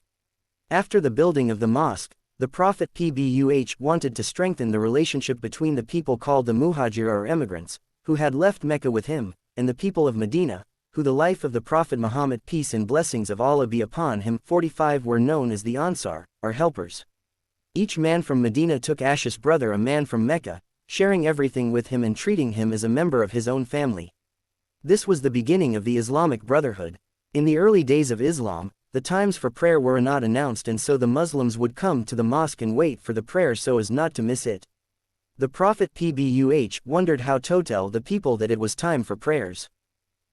After the building of the mosque, the Prophet PBUH wanted to strengthen the relationship between the people called the Muhajir or emigrants, who had left Mecca with him, and the people of Medina, who the life of the Prophet Muhammad peace and blessings of Allah be upon him 45 were known as the Ansar, or helpers. Each man from Medina took Ash's brother a man from Mecca, sharing everything with him and treating him as a member of his own family. This was the beginning of the Islamic Brotherhood. In the early days of Islam, the times for prayer were not announced, and so the Muslims would come to the mosque and wait for the prayer so as not to miss it. The Prophet PBUH wondered how to tell the people that it was time for prayers.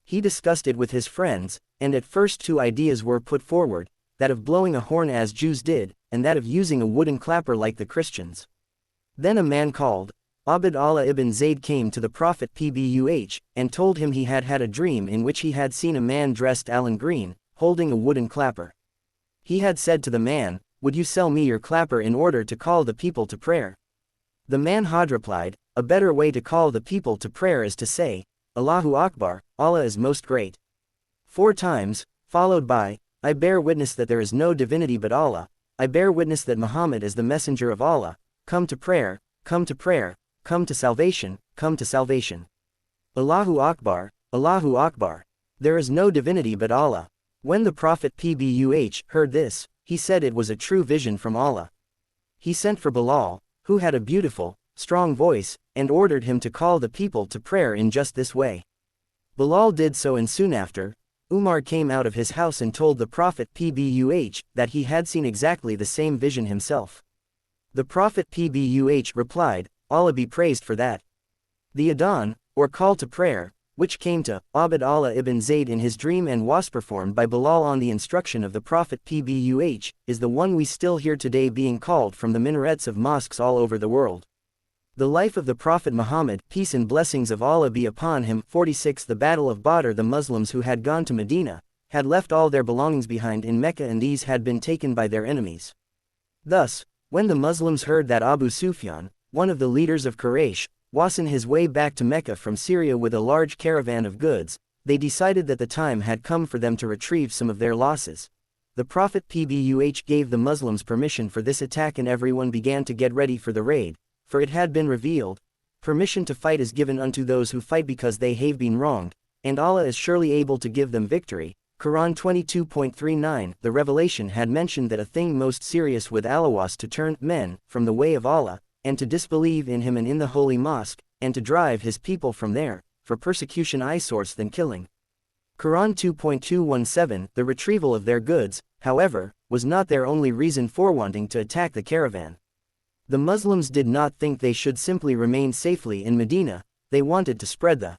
He discussed it with his friends, and at first 2 ideas were put forward, that of blowing a horn as Jews did, and that of using a wooden clapper like the Christians. Then a man called Abd Allah ibn Zayd came to the Prophet PBUH, and told him he had had a dream in which he had seen a man dressed in green, holding a wooden clapper. He had said to the man, "Would you sell me your clapper in order to call the people to prayer?" The man had replied, "A better way to call the people to prayer is to say, Allahu Akbar, Allah is most great." 4 times, followed by, "I bear witness that there is no divinity but Allah, I bear witness that Muhammad is the messenger of Allah, come to prayer, come to prayer, come to salvation, come to salvation. Allahu Akbar, Allahu Akbar. There is no divinity but Allah." When the Prophet PBUH heard this, he said it was a true vision from Allah. He sent for Bilal, who had a beautiful, strong voice, and ordered him to call the people to prayer in just this way. Bilal did so, and soon after, Umar came out of his house and told the Prophet PBUH that he had seen exactly the same vision himself. The Prophet PBUH replied, Allah be praised for that. The Adhan, or call to prayer, which came to Abd Allah ibn Zayd in his dream and was performed by Bilal on the instruction of the Prophet PBUH, is the one we still hear today being called from the minarets of mosques all over the world. The life of the Prophet Muhammad, peace and blessings of Allah be upon him. 46 The Battle of Badr. The Muslims who had gone to Medina had left all their belongings behind in Mecca, and these had been taken by their enemies. Thus, when the Muslims heard that Abu Sufyan, one of the leaders of Quraysh, was on his way back to Mecca from Syria with a large caravan of goods, they decided that the time had come for them to retrieve some of their losses. The Prophet PBUH gave the Muslims permission for this attack, and everyone began to get ready for the raid, for it had been revealed, permission to fight is given unto those who fight because they have been wronged, and Allah is surely able to give them victory. Quran 22.39. The revelation had mentioned that a thing most serious with Allah was to turn men from the way of Allah, and to disbelieve in him and in the holy mosque, and to drive his people from there, for persecution is worse than killing. Quran 2.217. The retrieval of their goods, however, was not their only reason for wanting to attack the caravan. The Muslims did not think they should simply remain safely in Medina, they wanted to spread the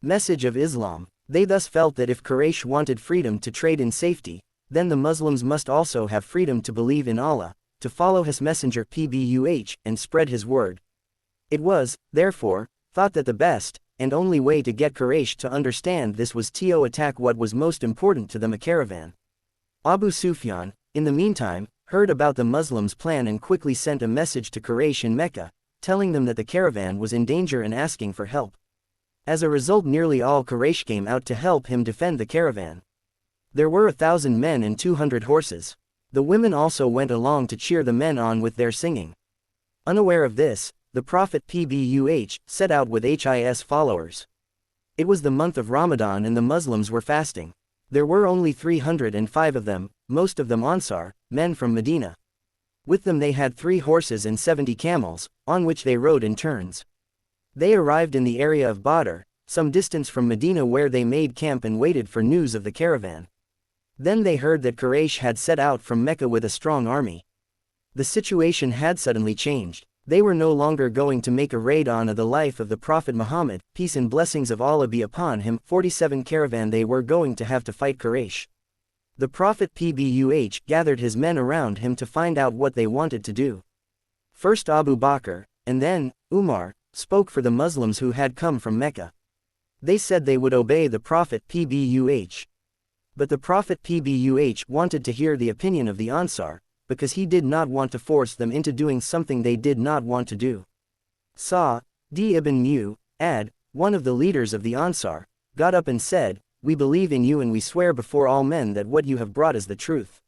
message of Islam. They thus felt that if Quraysh wanted freedom to trade in safety, then the Muslims must also have freedom to believe in Allah, to follow his messenger PBUH, and spread his word. It was, therefore, thought that the best, and only way to get Quraysh to understand this was to attack what was most important to them, a caravan. Abu Sufyan, in the meantime, heard about the Muslims' plan and quickly sent a message to Quraysh in Mecca, telling them that the caravan was in danger and asking for help. As a result, nearly all Quraysh came out to help him defend the caravan. There were 1,000 men and 200 horses. The women also went along to cheer the men on with their singing. Unaware of this, the Prophet PBUH set out with his followers. It was the month of Ramadan and the Muslims were fasting. There were only 305 of them, most of them Ansar, men from Medina. With them they had 3 horses and 70 camels, on which they rode in turns. They arrived in the area of Badr, some distance from Medina, where they made camp and waited for news of the caravan. Then they heard that Quraysh had set out from Mecca with a strong army. The situation had suddenly changed. They were no longer going to make a raid on the life of the Prophet Muhammad, peace and blessings of Allah be upon him. 47 Caravan. They were going to have to fight Quraysh. The Prophet PBUH gathered his men around him to find out what they wanted to do. First Abu Bakr, and then Umar, spoke for the Muslims who had come from Mecca. They said they would obey the Prophet PBUH. But the Prophet PBUH wanted to hear the opinion of the Ansar, because he did not want to force them into doing something they did not want to do. Sa'd ibn Mu'adh, one of the leaders of the Ansar, got up and said, "We believe in you and we swear before all men that what you have brought is the truth.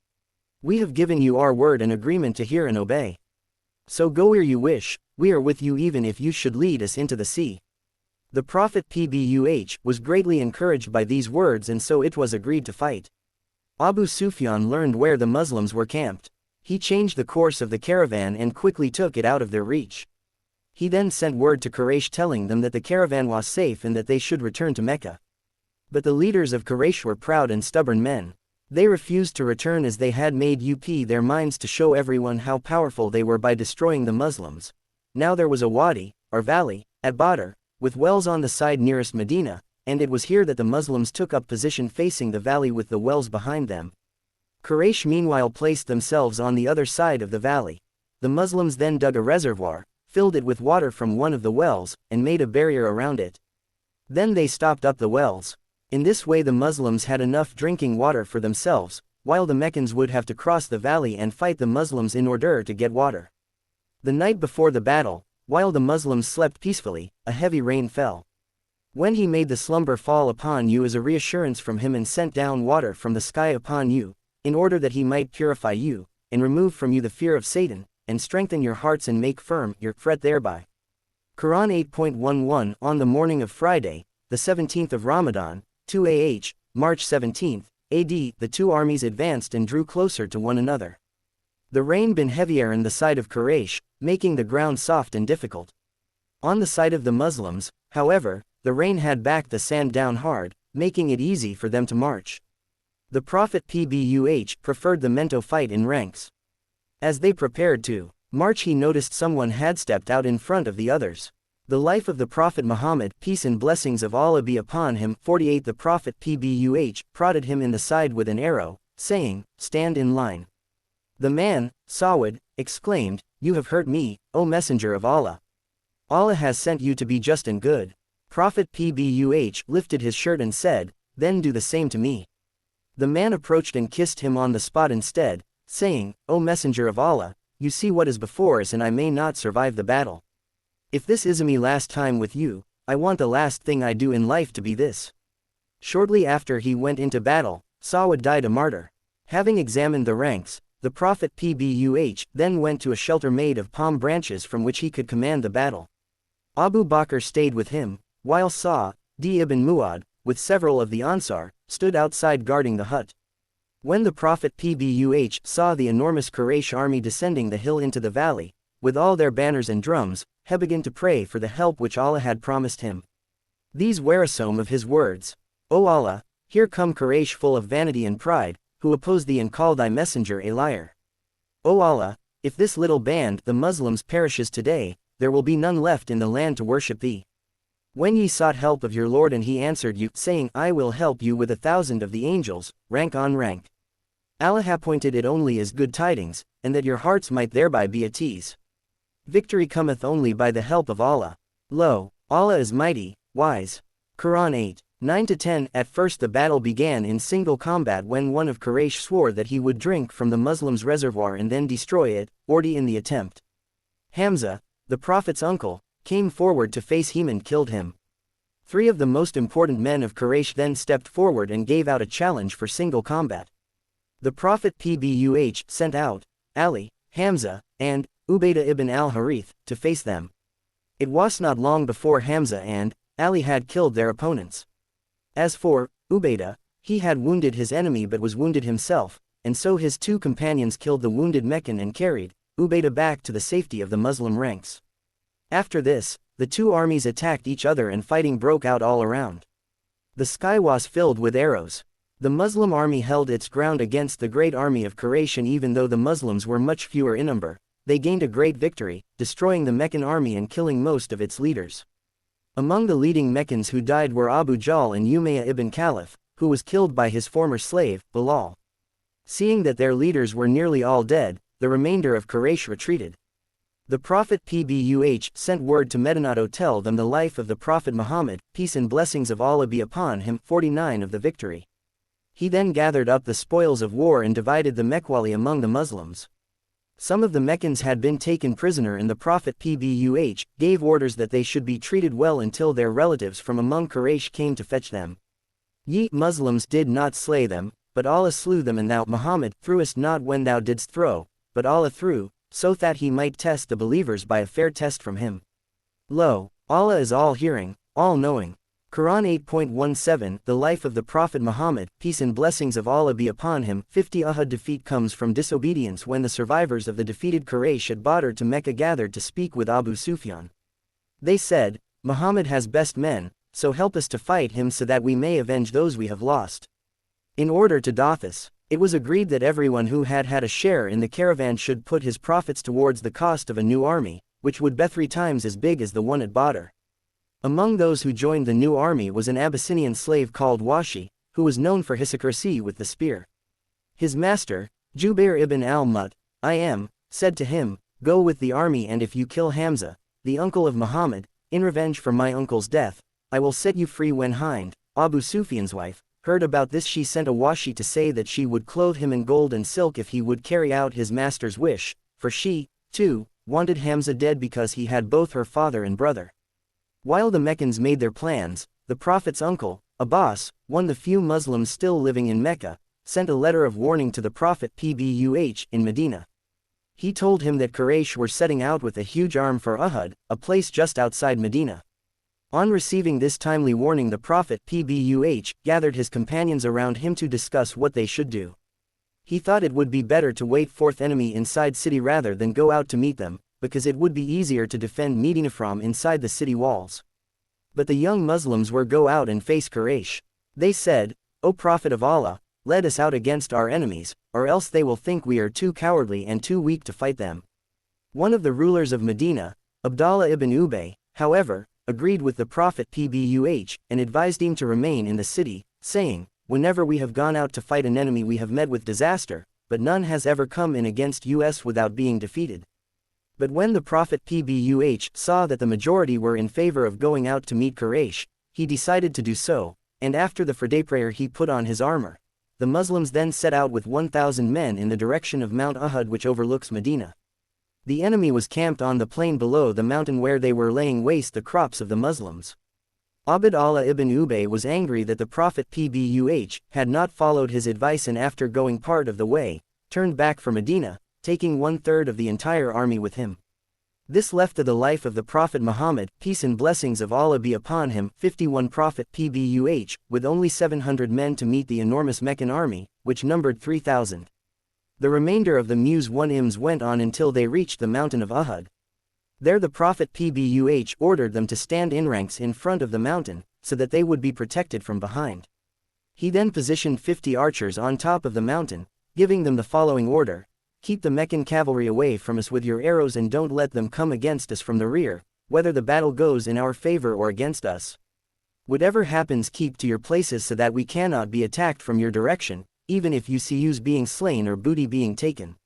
We have given you our word and agreement to hear and obey. So go where you wish, we are with you even if you should lead us into the sea." The Prophet PBUH was greatly encouraged by these words, and so it was agreed to fight. Abu Sufyan learned where the Muslims were camped. He changed the course of the caravan and quickly took it out of their reach. He then sent word to Quraysh telling them that the caravan was safe and that they should return to Mecca. But the leaders of Quraysh were proud and stubborn men. They refused to return as they had made up their minds to show everyone how powerful they were by destroying the Muslims. Now there was a wadi, or valley, at Badr, with wells on the side nearest Medina, and it was here that the Muslims took up position facing the valley with the wells behind them. Quraysh meanwhile placed themselves on the other side of the valley. The Muslims then dug a reservoir, filled it with water from one of the wells, and made a barrier around it. Then they stopped up the wells. In this way the Muslims had enough drinking water for themselves, while the Meccans would have to cross the valley and fight the Muslims in order to get water. The night before the battle, while the Muslims slept peacefully, a heavy rain fell. When he made the slumber fall upon you as a reassurance from him and sent down water from the sky upon you, in order that he might purify you, and remove from you the fear of Satan, and strengthen your hearts and make firm your fret thereby. Quran 8.11. On the morning of Friday, the 17th of Ramadan, 2 March 17th, AD, the two armies advanced and drew closer to one another. The rain been heavier on the side of Quraysh, making the ground soft and difficult. On the side of the Muslims, however, the rain had backed the sand down hard, making it easy for them to march. The Prophet PBUH preferred the men to fight in ranks. As they prepared to march, he noticed someone had stepped out in front of the others. The life of the Prophet Muhammad, peace and blessings of Allah be upon him. 48 The Prophet PBUH prodded him in the side with an arrow, saying, "Stand in line." The man, Sawad, exclaimed, "You have hurt me, O Messenger of Allah. Allah has sent you to be just and good." Prophet PBUH lifted his shirt and said, "Then do the same to me." The man approached and kissed him on the spot instead, saying, "O Messenger of Allah, you see what is before us and I may not survive the battle. If this is my last time with you, I want the last thing I do in life to be this." Shortly after he went into battle, Sawad died a martyr. Having examined the ranks, the Prophet PBUH then went to a shelter made of palm branches from which he could command the battle. Abu Bakr stayed with him, while Sa'd ibn Mu'adh, with several of the Ansar, stood outside guarding the hut. When the Prophet PBUH saw the enormous Quraysh army descending the hill into the valley, with all their banners and drums, he began to pray for the help which Allah had promised him. These were some of his words: "O Allah, here come Quraysh full of vanity and pride, who oppose thee and call thy messenger a liar. O Allah, if this little band, the Muslims, perishes today, there will be none left in the land to worship thee. When ye sought help of your Lord and he answered you, saying, I will help you with 1,000 of the angels, rank on rank. Allah appointed it only as good tidings, and that your hearts might thereby be at ease. Victory cometh only by the help of Allah. Lo, Allah is mighty, wise." Quran 8, 9-10. At first the battle began in single combat when one of Quraysh swore that he would drink from the Muslims' reservoir and then destroy it, already in the attempt. Hamza, the Prophet's uncle, came forward to face him and killed him. 3 of the most important men of Quraysh then stepped forward and gave out a challenge for single combat. The Prophet PBUH sent out Ali, Hamza, and Ubaidah ibn al-Harith to face them. It was not long before Hamza and Ali had killed their opponents. As for Ubaidah, he had wounded his enemy but was wounded himself, and so his 2 companions killed the wounded Meccan and carried Ubaidah back to the safety of the Muslim ranks. After this, the 2 armies attacked each other and fighting broke out all around. The sky was filled with arrows. The Muslim army held its ground against the great army of Quraysh, and even though the Muslims were much fewer in number, they gained a great victory, destroying the Meccan army and killing most of its leaders. Among the leading Meccans who died were Abu Jahl and Umayyah ibn Khalaf, who was killed by his former slave, Bilal. Seeing that their leaders were nearly all dead, the remainder of Quraysh retreated. The Prophet PBUH sent word to Medina to tell them the life of the Prophet Muhammad, peace and blessings of Allah be upon him. 49 Of the victory. He then gathered up the spoils of war and divided the Mekwali among the Muslims. Some of the Meccans had been taken prisoner, and the Prophet PBUH gave orders that they should be treated well until their relatives from among Quraysh came to fetch them. Ye Muslims did not slay them, but Allah slew them, and thou, Muhammad, threwest not when thou didst throw, but Allah threw, so that he might test the believers by a fair test from him. Lo, Allah is all-hearing, all-knowing. Quran 8.17 The life of the Prophet Muhammad, peace and blessings of Allah be upon him. 50 Uhud defeat comes from disobedience. When the survivors of the defeated Quraysh at Badr to Mecca gathered to speak with Abu Sufyan, they said, Muhammad has best men, so help us to fight him so that we may avenge those we have lost. In order to do this, it was agreed that everyone who had had a share in the caravan should put his profits towards the cost of a new army, which would be 3 times as big as the one at Badr. Among those who joined the new army was an Abyssinian slave called Washi, who was known for his accuracy with the spear. His master, Jubair ibn al-Mut, said to him, Go with the army, and if you kill Hamza, the uncle of Muhammad, in revenge for my uncle's death, I will set you free. When Hind, Abu Sufyan's wife, heard about this, she sent a Washi to say that she would clothe him in gold and silk if he would carry out his master's wish, for she, too, wanted Hamza dead because he had both her father and brother. While the Meccans made their plans, the Prophet's uncle, Abbas, one of the few Muslims still living in Mecca, sent a letter of warning to the Prophet PBUH in Medina. He told him that Quraysh were setting out with a huge army for Uhud, a place just outside Medina. On receiving this timely warning, the Prophet PBUH gathered his companions around him to discuss what they should do. He thought it would be better to wait for the enemy inside city rather than go out to meet them, because it would be easier to defend Medina from inside the city walls. But the young Muslims were go out and face Quraysh. They said, "O Prophet of Allah, let us out against our enemies, or else they will think we are too cowardly and too weak to fight them." One of the rulers of Medina, Abdallah ibn Ubay, however, agreed with the Prophet PBUH, and advised him to remain in the city, saying, "Whenever we have gone out to fight an enemy we have met with disaster, but none has ever come in against us without being defeated." But when the Prophet PBUH saw that the majority were in favor of going out to meet Quraysh, he decided to do so, and after the Friday prayer he put on his armor. The Muslims then set out with 1,000 men in the direction of Mount Uhud, which overlooks Medina. The enemy was camped on the plain below the mountain where they were laying waste the crops of the Muslims. Abdallah ibn Ubay was angry that the Prophet PBUH had not followed his advice, and after going part of the way, turned back for Medina, taking 1/3 of the entire army with him. This left to the life of the Prophet Muhammad, peace and blessings of Allah be upon him, 51 Prophet PBUH, with only 700 men to meet the enormous Meccan army, which numbered 3,000. The remainder of the Muslims went on until they reached the mountain of Uhud. There the Prophet PBUH ordered them to stand in ranks in front of the mountain, so that they would be protected from behind. He then positioned 50 archers on top of the mountain, giving them the following order: "Keep the Meccan cavalry away from us with your arrows and don't let them come against us from the rear, whether the battle goes in our favor or against us. Whatever happens, keep to your places so that we cannot be attacked from your direction, even if you see us being slain or booty being taken."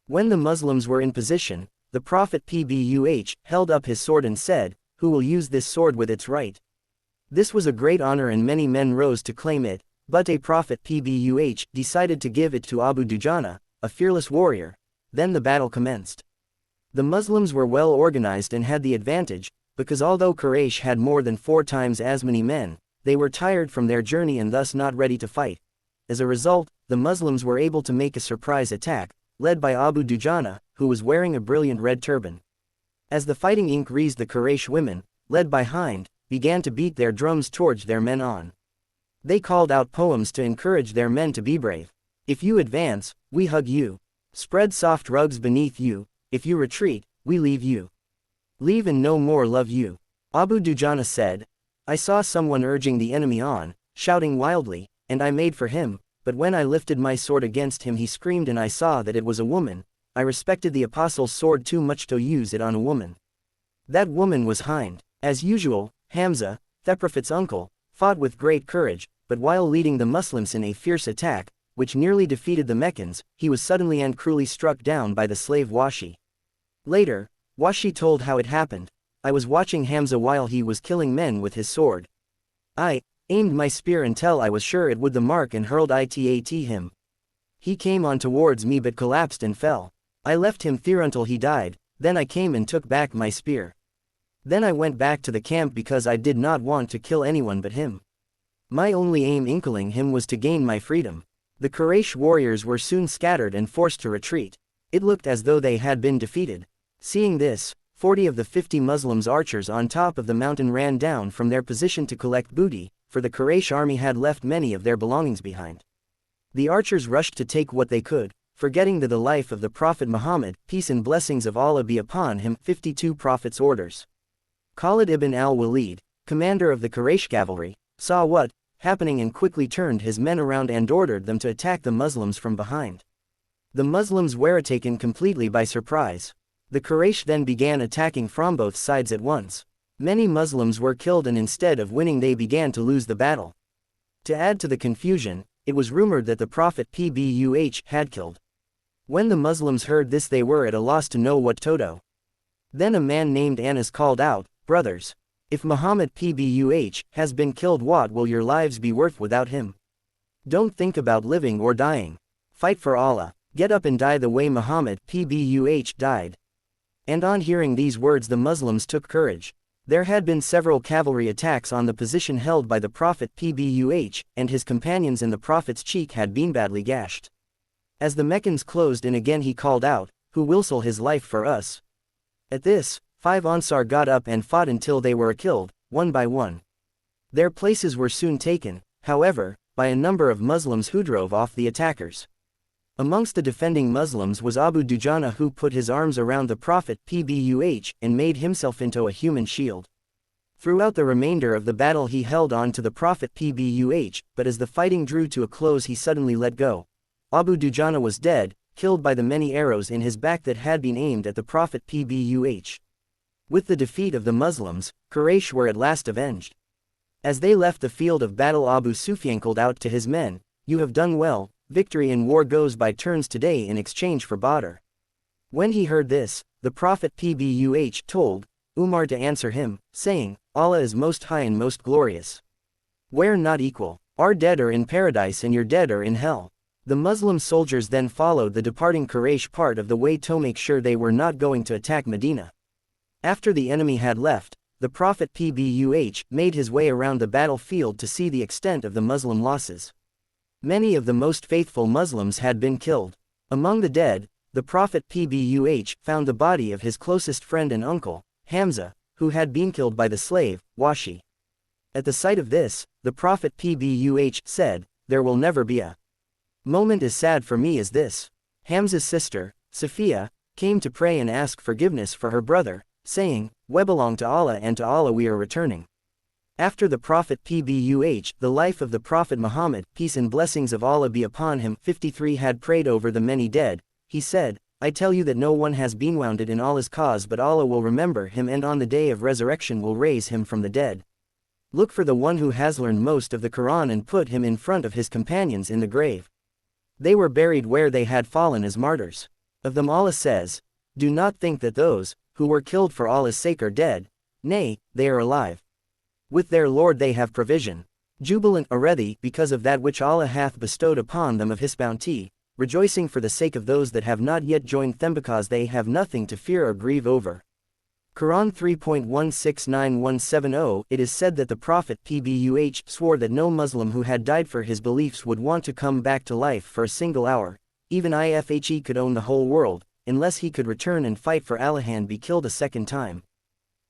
When the Muslims were in position, the Prophet PBUH held up his sword and said, "Who will use this sword with its right?" This was a great honor and many men rose to claim it, but a Prophet PBUH decided to give it to Abu Dujana, a fearless warrior. Then the battle commenced. The Muslims were well organized and had the advantage, because although Quraysh had more than 4 times as many men, they were tired from their journey and thus not ready to fight. As a result, the Muslims were able to make a surprise attack, led by Abu Dujana, who was wearing a brilliant red turban. As the fighting increased, the Quraysh women, led by Hind, began to beat their drums towards their men on. They called out poems to encourage their men to be brave. "If you advance, we hug you. Spread soft rugs beneath you. If you retreat, we leave you. Leave and no more love you." Abu Dujana said, "I saw someone urging the enemy on, shouting wildly, and I made for him, but when I lifted my sword against him he screamed and I saw that it was a woman. I respected the apostle's sword too much to use it on a woman. That woman was Hind." As usual, Hamza, the Prophet's uncle, fought with great courage, but while leading the Muslims in a fierce attack, which nearly defeated the Meccans, he was suddenly and cruelly struck down by the slave Washi. Later, Washi told how it happened. "I was watching Hamza while he was killing men with his sword. I aimed my spear until I was sure it would the mark and hurled it at him. He came on towards me but collapsed and fell. I left him there until he died, then I came and took back my spear. Then I went back to the camp because I did not want to kill anyone but him. My only aim in killing him was to gain my freedom." The Quraysh warriors were soon scattered and forced to retreat. It looked as though they had been defeated. Seeing this, 40 of the 50 Muslims archers on top of the mountain ran down from their position to collect booty, for the Quraysh army had left many of their belongings behind. The archers rushed to take what they could, forgetting that the life of the Prophet Muhammad, peace and blessings of Allah be upon him, 52 Prophet's orders. Khalid ibn al-Walid, commander of the Quraysh cavalry, saw what happening and quickly turned his men around and ordered them to attack the Muslims from behind. The Muslims were taken completely by surprise. The Quraysh then began attacking from both sides at once. Many Muslims were killed and instead of winning they began to lose the battle. To add to the confusion, it was rumored that the Prophet PBUH had killed. When the Muslims heard this they were at a loss to know what to do. Then a man named Anas called out, "Brothers, if Muhammad PBUH has been killed, what will your lives be worth without him? Don't think about living or dying. Fight for Allah. Get up and die the way Muhammad PBUH died." And on hearing these words the Muslims took courage. There had been several cavalry attacks on the position held by the Prophet PBUH, and his companions and the Prophet's cheek had been badly gashed. As the Meccans closed in again he called out, "Who will sell his life for us?" At this, 5 Ansar got up and fought until they were killed, one by one. Their places were soon taken, however, by a number of Muslims who drove off the attackers. Amongst the defending Muslims was Abu Dujana, who put his arms around the Prophet PBUH and made himself into a human shield. Throughout the remainder of the battle he held on to the Prophet PBUH, but as the fighting drew to a close he suddenly let go. Abu Dujana was dead, killed by the many arrows in his back that had been aimed at the Prophet PBUH. With the defeat of the Muslims, Quraysh were at last avenged. As they left the field of battle, Abu Sufyan called out to his men, "You have done well, victory in war goes by turns today in exchange for barter." When he heard this, the Prophet PBUH told Umar to answer him, saying, "Allah is most high and most glorious. We're not equal. Our dead are in paradise and your dead are in hell." The Muslim soldiers then followed the departing Quraysh part of the way to make sure they were not going to attack Medina. After the enemy had left, the Prophet PBUH made his way around the battlefield to see the extent of the Muslim losses. Many of the most faithful Muslims had been killed. Among the dead, the Prophet PBUH found the body of his closest friend and uncle, Hamza, who had been killed by the slave, Washi. At the sight of this, the Prophet PBUH said, "There will never be a moment as sad for me as this." Hamza's sister, Safiya, came to pray and ask forgiveness for her brother, saying, "We belong to Allah and to Allah we are returning." After the Prophet PBUH, the life of the Prophet Muhammad, peace and blessings of Allah be upon him, 53 had prayed over the many dead, he said, "I tell you that no one has been wounded in Allah's cause, but Allah will remember him and on the day of resurrection will raise him from the dead. Look for the one who has learned most of the Quran and put him in front of his companions in the grave. They were buried where they had fallen as martyrs. Of them Allah says, do not think that those who were killed for Allah's sake are dead, nay, they are alive. With their Lord they have provision, jubilant already because of that which Allah hath bestowed upon them of his bounty, rejoicing for the sake of those that have not yet joined them because they have nothing to fear or grieve over." Quran 3.169170. It is said that the Prophet PBUH swore that no Muslim who had died for his beliefs would want to come back to life for a single hour, even if he could own the whole world, unless he could return and fight for Allah and be killed a second time.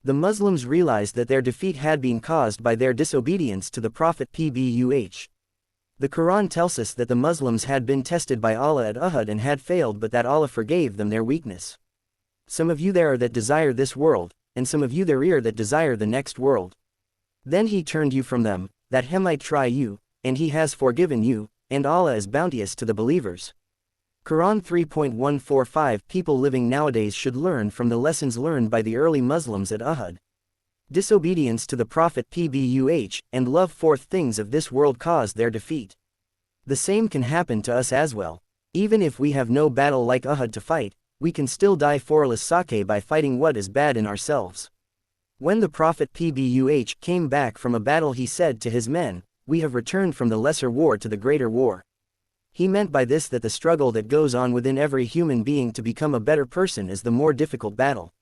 The Muslims realized that their defeat had been caused by their disobedience to the Prophet PBUH. The Quran tells us that the Muslims had been tested by Allah at Uhud and had failed, but that Allah forgave them their weakness. "Some of you there are that desire this world, and some of you there are that desire the next world. Then he turned you from them, that he might try you, and he has forgiven you, and Allah is bounteous to the believers." Quran 3.145. People living nowadays should learn from the lessons learned by the early Muslims at Uhud. Disobedience to the Prophet PBUH and love for things of this world caused their defeat. The same can happen to us as well. Even if we have no battle like Uhud to fight, we can still die for Allah's sake by fighting what is bad in ourselves. When the Prophet PBUH came back from a battle he said to his men, "We have returned from the lesser war to the greater war." He meant by this that the struggle that goes on within every human being to become a better person is the more difficult battle.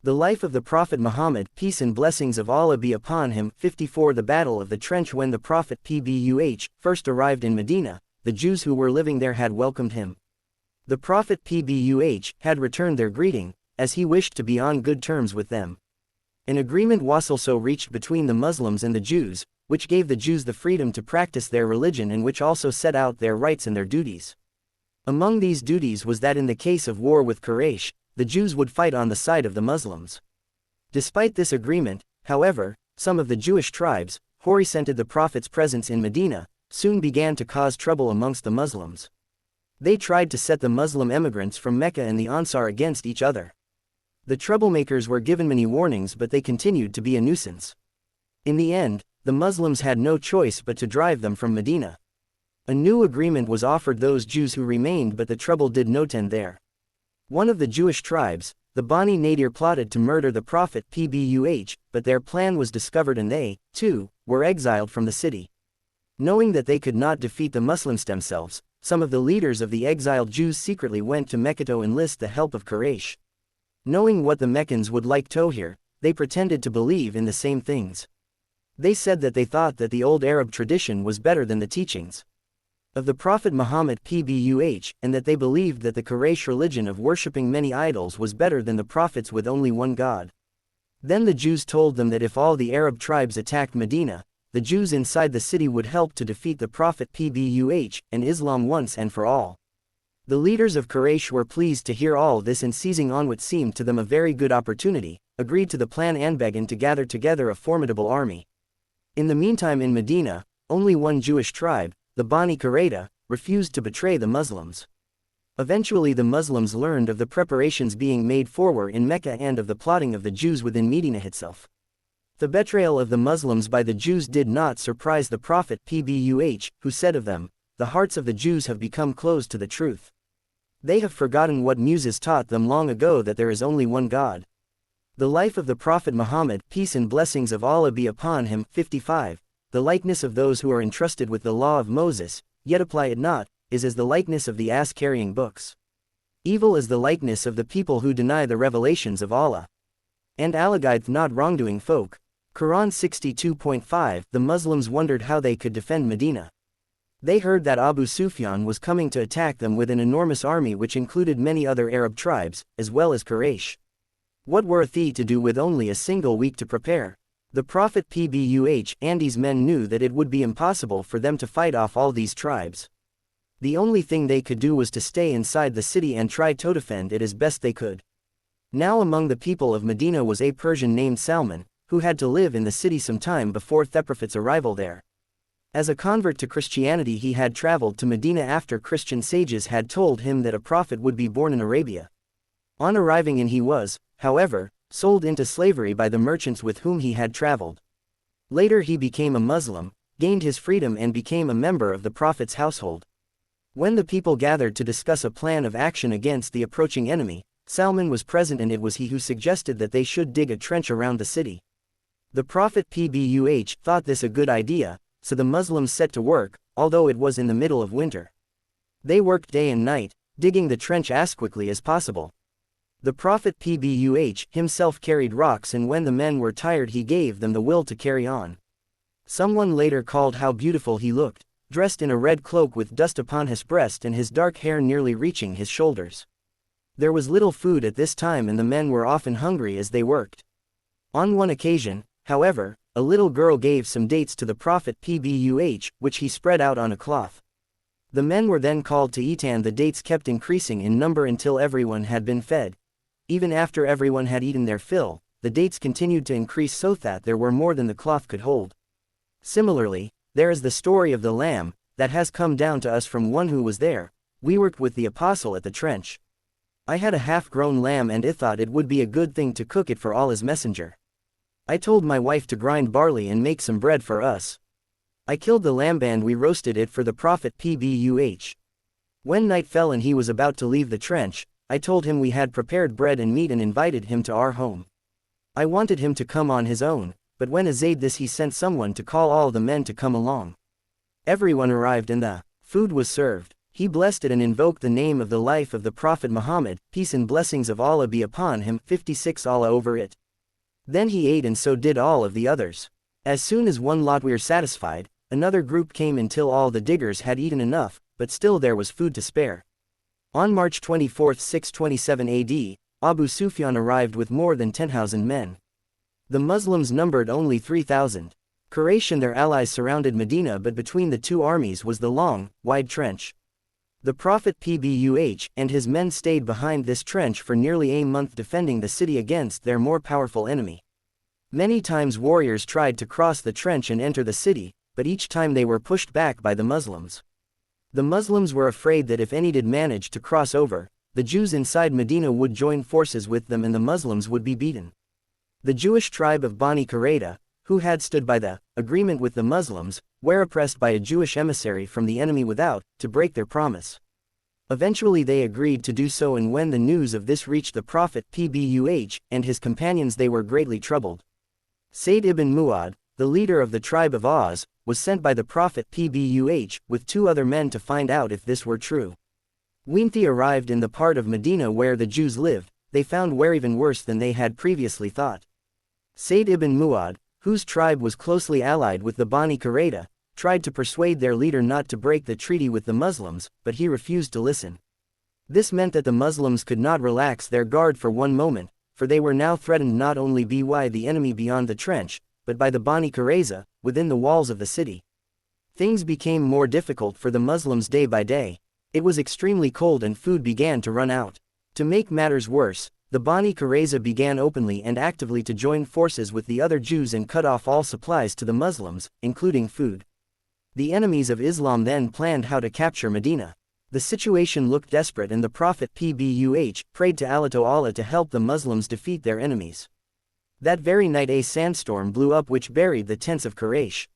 The life of the Prophet Muhammad, peace and blessings of Allah be upon him. 54. The Battle of the Trench. When the Prophet PBUH first arrived in Medina, the Jews who were living there had welcomed him. The Prophet PBUH had returned their greeting, as he wished to be on good terms with them. An agreement was also reached between the Muslims and the Jews, which gave the Jews the freedom to practice their religion and which also set out their rights and their duties. Among these duties was that in the case of war with Quraysh, the Jews would fight on the side of the Muslims. Despite this agreement, however, some of the Jewish tribes, who resented the Prophet's presence in Medina, soon began to cause trouble amongst the Muslims. They tried to set the Muslim emigrants from Mecca and the Ansar against each other. The troublemakers were given many warnings, but they continued to be a nuisance. In the end, the Muslims had no choice but to drive them from Medina. A new agreement was offered those Jews who remained, but the trouble did not end there. One of the Jewish tribes, the Bani Nadir, plotted to murder the Prophet PBUH, but their plan was discovered and they, too, were exiled from the city. Knowing that they could not defeat the Muslims themselves, some of the leaders of the exiled Jews secretly went to Mecca to enlist the help of Quraysh. Knowing what the Meccans would like to hear, they pretended to believe in the same things. They said that they thought that the old Arab tradition was better than the teachings of the Prophet Muhammad PBUH, and that they believed that the Quraysh religion of worshipping many idols was better than the Prophet's with only one God. Then the Jews told them that if all the Arab tribes attacked Medina, the Jews inside the city would help to defeat the Prophet PBUH and Islam once and for all. The leaders of Quraysh were pleased to hear all this, and seizing on what seemed to them a very good opportunity, agreed to the plan and began to gather together a formidable army. In the meantime in Medina, only one Jewish tribe, the Bani Qurayza, refused to betray the Muslims. Eventually the Muslims learned of the preparations being made forward in Mecca and of the plotting of the Jews within Medina itself. The betrayal of the Muslims by the Jews did not surprise the Prophet PBUH, who said of them, "The hearts of the Jews have become closed to the truth. They have forgotten what Moses taught them long ago, that there is only one God." The life of the Prophet Muhammad, peace and blessings of Allah be upon him. 55. The likeness of those who are entrusted with the law of Moses, yet apply it not, is as the likeness of the ass-carrying books. Evil is the likeness of the people who deny the revelations of Allah. And allegeth not wrongdoing folk. Quran 62.5. The Muslims wondered how they could defend Medina. They heard that Abu Sufyan was coming to attack them with an enormous army which included many other Arab tribes, as well as Quraysh. What were they to do with only a single week to prepare? The Prophet PBUH and his men knew that it would be impossible for them to fight off all these tribes. The only thing they could do was to stay inside the city and try to defend it as best they could. Now among the people of Medina was a Persian named Salman, who had to live in the city some time before the Prophet's arrival there. As a convert to Christianity, he had traveled to Medina after Christian sages had told him that a prophet would be born in Arabia. On arriving in, he was, however, sold into slavery by the merchants with whom he had traveled. Later he became a Muslim, gained his freedom and became a member of the Prophet's household. When the people gathered to discuss a plan of action against the approaching enemy, Salman was present, and it was he who suggested that they should dig a trench around the city. The Prophet PBUH thought this a good idea, so the Muslims set to work, although it was in the middle of winter. They worked day and night, digging the trench as quickly as possible. The Prophet PBUH himself carried rocks, and when the men were tired he gave them the will to carry on. Someone later called how beautiful he looked, dressed in a red cloak with dust upon his breast and his dark hair nearly reaching his shoulders. There was little food at this time, and the men were often hungry as they worked. On one occasion, however, a little girl gave some dates to the Prophet PBUH, which he spread out on a cloth. The men were then called to eat, and the dates kept increasing in number until everyone had been fed. Even after everyone had eaten their fill, the dates continued to increase so that there were more than the cloth could hold. Similarly, there is the story of the lamb, that has come down to us from one who was there. We worked with the apostle at the trench. I had a half-grown lamb, and I thought it would be a good thing to cook it for Allah's messenger. I told my wife to grind barley and make some bread for us. I killed the lamb and we roasted it for the Prophet PBUH. When night fell and he was about to leave the trench, I told him we had prepared bread and meat and invited him to our home. I wanted him to come on his own, but when he said this he sent someone to call all the men to come along. Everyone arrived and the food was served. He blessed it and invoked the name of the life of the Prophet Muhammad, peace and blessings of Allah be upon him. 56 Allah over it. Then he ate, and so did all of the others. As soon as one lot were satisfied, another group came until all the diggers had eaten enough, but still there was food to spare. On March 24, 627 AD, Abu Sufyan arrived with more than 10,000 men. The Muslims numbered only 3,000. Quraysh and their allies surrounded Medina, but between the two armies was the long, wide trench. The Prophet PBUH and his men stayed behind this trench for nearly a month, defending the city against their more powerful enemy. Many times warriors tried to cross the trench and enter the city, but each time they were pushed back by the Muslims. The Muslims were afraid that if any did manage to cross over, the Jews inside Medina would join forces with them and the Muslims would be beaten. The Jewish tribe of Bani Qurayza, who had stood by the agreement with the Muslims, were oppressed by a Jewish emissary from the enemy without, to break their promise. Eventually they agreed to do so, and when the news of this reached the Prophet PBUH and his companions, they were greatly troubled. Sayd ibn Mu'adh, the leader of the tribe of Aus, was sent by the Prophet PBUH with 2 other men to find out if this were true. When they arrived in the part of Medina where the Jews lived, they found were even worse than they had previously thought. Sayd ibn Mu'adh, whose tribe was closely allied with the Bani Qurayza, tried to persuade their leader not to break the treaty with the Muslims, but he refused to listen. This meant that the Muslims could not relax their guard for one moment, for they were now threatened not only by the enemy beyond the trench, but by the Bani Qurayza, within the walls of the city. Things became more difficult for the Muslims day by day. It was extremely cold and food began to run out. To make matters worse, the Bani Qurayza began openly and actively to join forces with the other Jews and cut off all supplies to the Muslims, including food. The enemies of Islam then planned how to capture Medina. The situation looked desperate and the Prophet PBUH prayed to Allah to help the Muslims defeat their enemies. That very night a sandstorm blew up which buried the tents of Quraysh.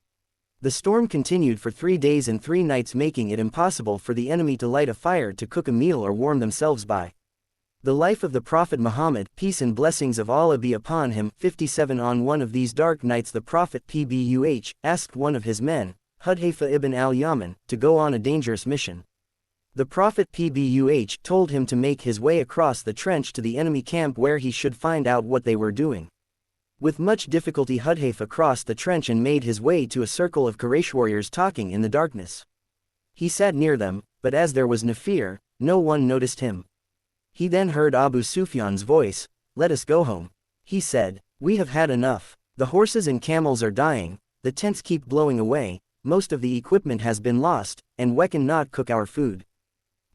The storm continued for 3 days and 3 nights, making it impossible for the enemy to light a fire to cook a meal or warm themselves by. The life of the Prophet Muhammad, peace and blessings of Allah be upon him, 57. On one of these dark nights the Prophet PBUH asked one of his men, Hudhayfa ibn al-Yaman, to go on a dangerous mission. The Prophet PBUH told him to make his way across the trench to the enemy camp where he should find out what they were doing. With much difficulty Hudhayfa crossed the trench and made his way to a circle of Quraysh warriors talking in the darkness. He sat near them, but as there was no fear, no one noticed him. He then heard Abu Sufyan's voice, "Let us go home." He said, "We have had enough. The horses and camels are dying, the tents keep blowing away, most of the equipment has been lost, and we cannot cook our food.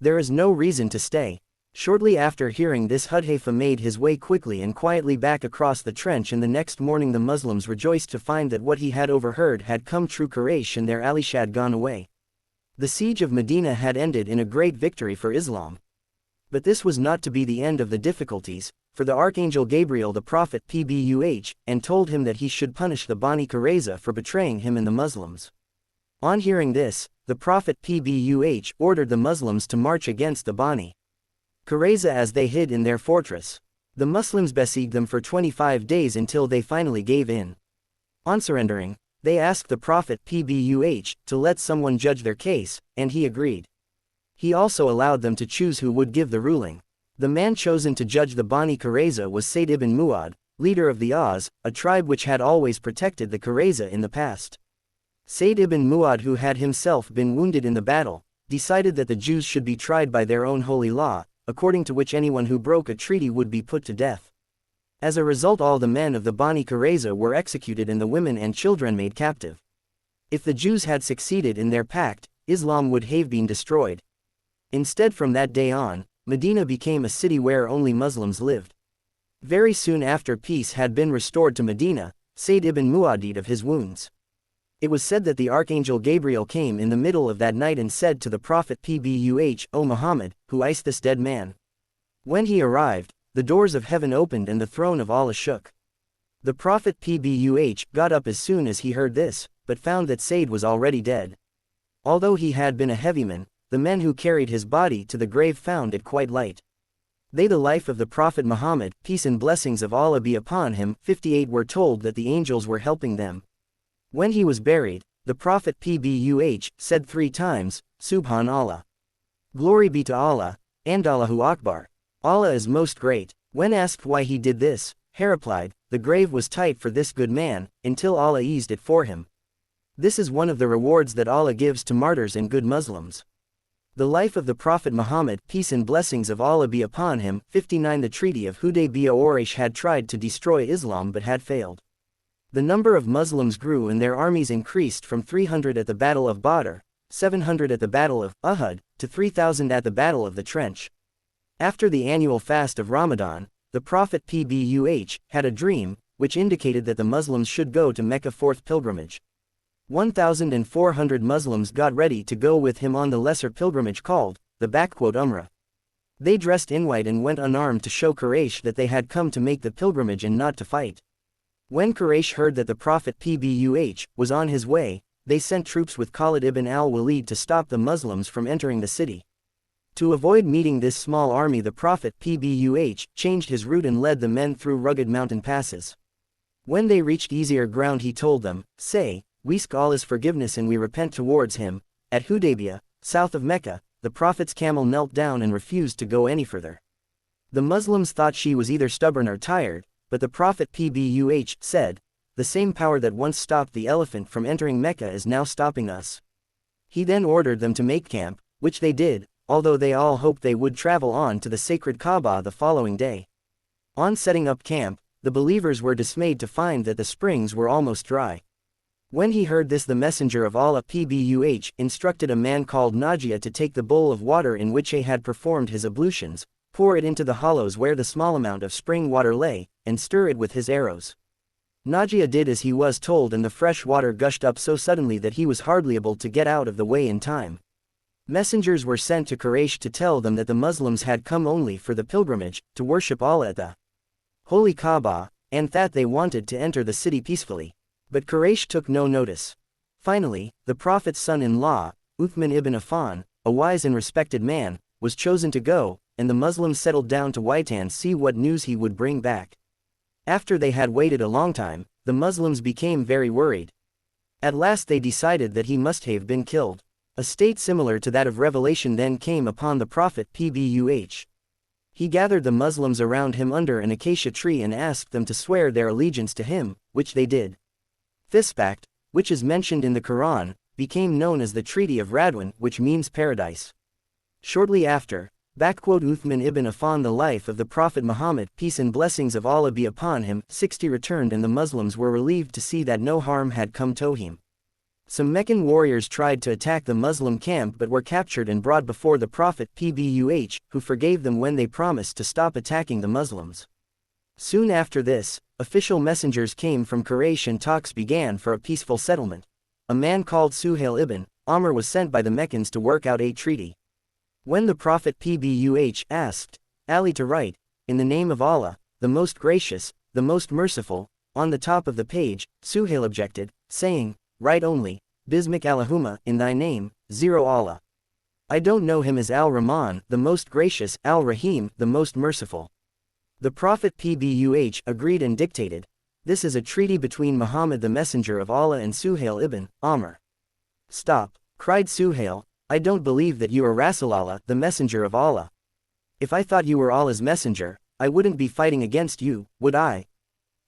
There is no reason to stay." Shortly after hearing this Hudhayfa made his way quickly and quietly back across the trench, and the next morning the Muslims rejoiced to find that what he had overheard had come true. Quraysh and their allies had gone away. The siege of Medina had ended in a great victory for Islam. But this was not to be the end of the difficulties, for the Archangel Gabriel the Prophet PBUH, and told him that he should punish the Bani Qurayza for betraying him and the Muslims. On hearing this, the Prophet PBUH ordered the Muslims to march against the Bani Qurayza as they hid in their fortress. The Muslims besieged them for 25 days until they finally gave in. On surrendering, they asked the Prophet PBUH to let someone judge their case, and he agreed. He also allowed them to choose who would give the ruling. The man chosen to judge the Bani Qurayza was Sayd ibn Mu'ad, leader of the Aus, a tribe which had always protected the Qurayza in the past. Sayd ibn Mu'ad, who had himself been wounded in the battle, decided that the Jews should be tried by their own holy law, according to which anyone who broke a treaty would be put to death. As a result, all the men of the Bani Qurayza were executed and the women and children made captive. If the Jews had succeeded in their pact, Islam would have been destroyed. Instead, from that day on, Medina became a city where only Muslims lived. Very soon after peace had been restored to Medina, Sayd ibn Mu'ad died of his wounds. It was said that the Archangel Gabriel came in the middle of that night and said to the Prophet PBUH, "O Muhammad, who is this dead man?" When he arrived, the doors of heaven opened and the throne of Allah shook. The Prophet PBUH got up as soon as he heard this, but found that Sayd was already dead. Although he had been a heavy man, the men who carried his body to the grave found it quite light. They, the life of the Prophet Muhammad, peace and blessings of Allah be upon him, 58, were told that the angels were helping them. When he was buried, the Prophet PBUH said 3 times, "Subhanallah. Glory be to Allah, and Allahu Akbar. Allah is most great." When asked why he did this, he replied, "The grave was tight for this good man, until Allah eased it for him." This is one of the rewards that Allah gives to martyrs and good Muslims. The life of the Prophet Muhammad, peace and blessings of Allah be upon him, 59. The Treaty of Hudaybiyah. Quraysh had tried to destroy Islam but had failed. The number of Muslims grew and their armies increased from 300 at the Battle of Badr, 700 at the Battle of Uhud, to 3,000 at the Battle of the Trench. After the annual fast of Ramadan, the Prophet PBUH had a dream, which indicated that the Muslims should go to Mecca 4th pilgrimage. 1,400 Muslims got ready to go with him on the lesser pilgrimage called the Umrah. They dressed in white and went unarmed to show Quraysh that they had come to make the pilgrimage and not to fight. When Quraysh heard that the Prophet PBUH was on his way, they sent troops with Khalid ibn al-Walid to stop the Muslims from entering the city. To avoid meeting this small army, the Prophet PBUH changed his route and led the men through rugged mountain passes. When they reached easier ground, he told them, "Say, we seek Allah's forgiveness and we repent towards him." At Hudaybiyah, south of Mecca, the Prophet's camel knelt down and refused to go any further. The Muslims thought she was either stubborn or tired, but the Prophet PBUH said, "The same power that once stopped the elephant from entering Mecca is now stopping us." He then ordered them to make camp, which they did, although they all hoped they would travel on to the sacred Kaaba the following day. On setting up camp, the believers were dismayed to find that the springs were almost dry. When he heard this, the messenger of Allah PBUH instructed a man called Najia to take the bowl of water in which he had performed his ablutions, pour it into the hollows where the small amount of spring water lay, and stir it with his arrows. Najia did as he was told, and the fresh water gushed up so suddenly that he was hardly able to get out of the way in time. Messengers were sent to Quraysh to tell them that the Muslims had come only for the pilgrimage, to worship Allah at the Holy Kaaba, and that they wanted to enter the city peacefully. But Quraysh took no notice. Finally, the Prophet's son-in-law, Uthman ibn Affan, a wise and respected man, was chosen to go, and the Muslims settled down to wait and see what news he would bring back. After they had waited a long time, the Muslims became very worried. At last they decided that he must have been killed. A state similar to that of Revelation then came upon the Prophet PBUH. He gathered the Muslims around him under an acacia tree and asked them to swear their allegiance to him, which they did. This pact, which is mentioned in the Quran, became known as the Treaty of Radwan, which means paradise. Shortly after, Uthman ibn Affan, the life of the Prophet Muhammad, peace and blessings of Allah be upon him, 60 returned, and the Muslims were relieved to see that no harm had come to him. Some Meccan warriors tried to attack the Muslim camp but were captured and brought before the Prophet PBUH, who forgave them when they promised to stop attacking the Muslims. Soon after this, official messengers came from Quraysh and talks began for a peaceful settlement. A man called Suhail ibn Amr was sent by the Meccans to work out a treaty. When the Prophet PBUH asked Ali to write, "In the name of Allah, the most gracious, the most merciful," on the top of the page, Suhail objected, saying, "Write only, Bismik Allahumma, in thy name, 0 Allah. I don't know him as Al-Rahman, the most gracious, Al-Rahim, the most merciful." The Prophet PBUH agreed and dictated, "This is a treaty between Muhammad the Messenger of Allah and Suhail ibn Amr." "Stop," cried Suhail, "I don't believe that you are Rasulallah, the Messenger of Allah. If I thought you were Allah's messenger, I wouldn't be fighting against you, would I?"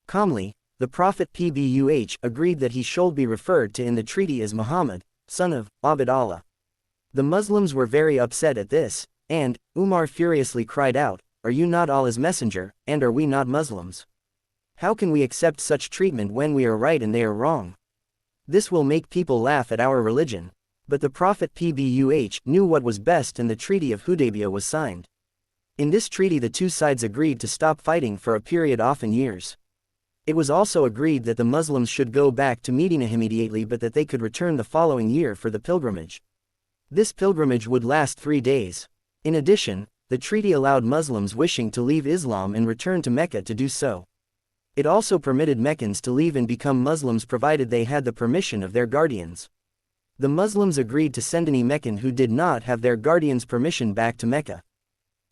Calmly, the Prophet PBUH agreed that he should be referred to in the treaty as Muhammad, son of Abd Allah. The Muslims were very upset at this, and Umar furiously cried out, "Are you not Allah's messenger, and are we not Muslims? How can we accept such treatment when we are right and they are wrong? This will make people laugh at our religion." But the Prophet PBUH knew what was best, and the Treaty of Hudaybiyah was signed. In this treaty the two sides agreed to stop fighting for a period often years. It was also agreed that the Muslims should go back to Medina immediately, but that they could return the following year for the pilgrimage. This pilgrimage would last 3 days. In addition, the treaty allowed Muslims wishing to leave Islam and return to Mecca to do so. It also permitted Meccans to leave and become Muslims provided they had the permission of their guardians. The Muslims agreed to send any Meccan who did not have their guardian's permission back to Mecca.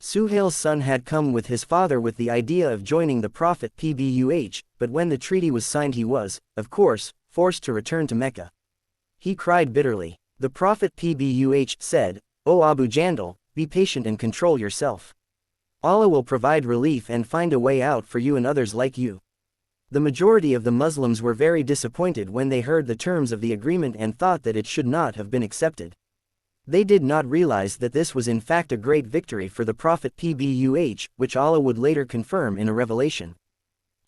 Suhail's son had come with his father with the idea of joining the Prophet PBUH, but when the treaty was signed he was, of course, forced to return to Mecca. He cried bitterly. The Prophet PBUH said, "O Abu Jandal, be patient and control yourself. Allah will provide relief and find a way out for you and others like you." The majority of the Muslims were very disappointed when they heard the terms of the agreement and thought that it should not have been accepted. They did not realize that this was in fact a great victory for the Prophet PBUH, which Allah would later confirm in a revelation.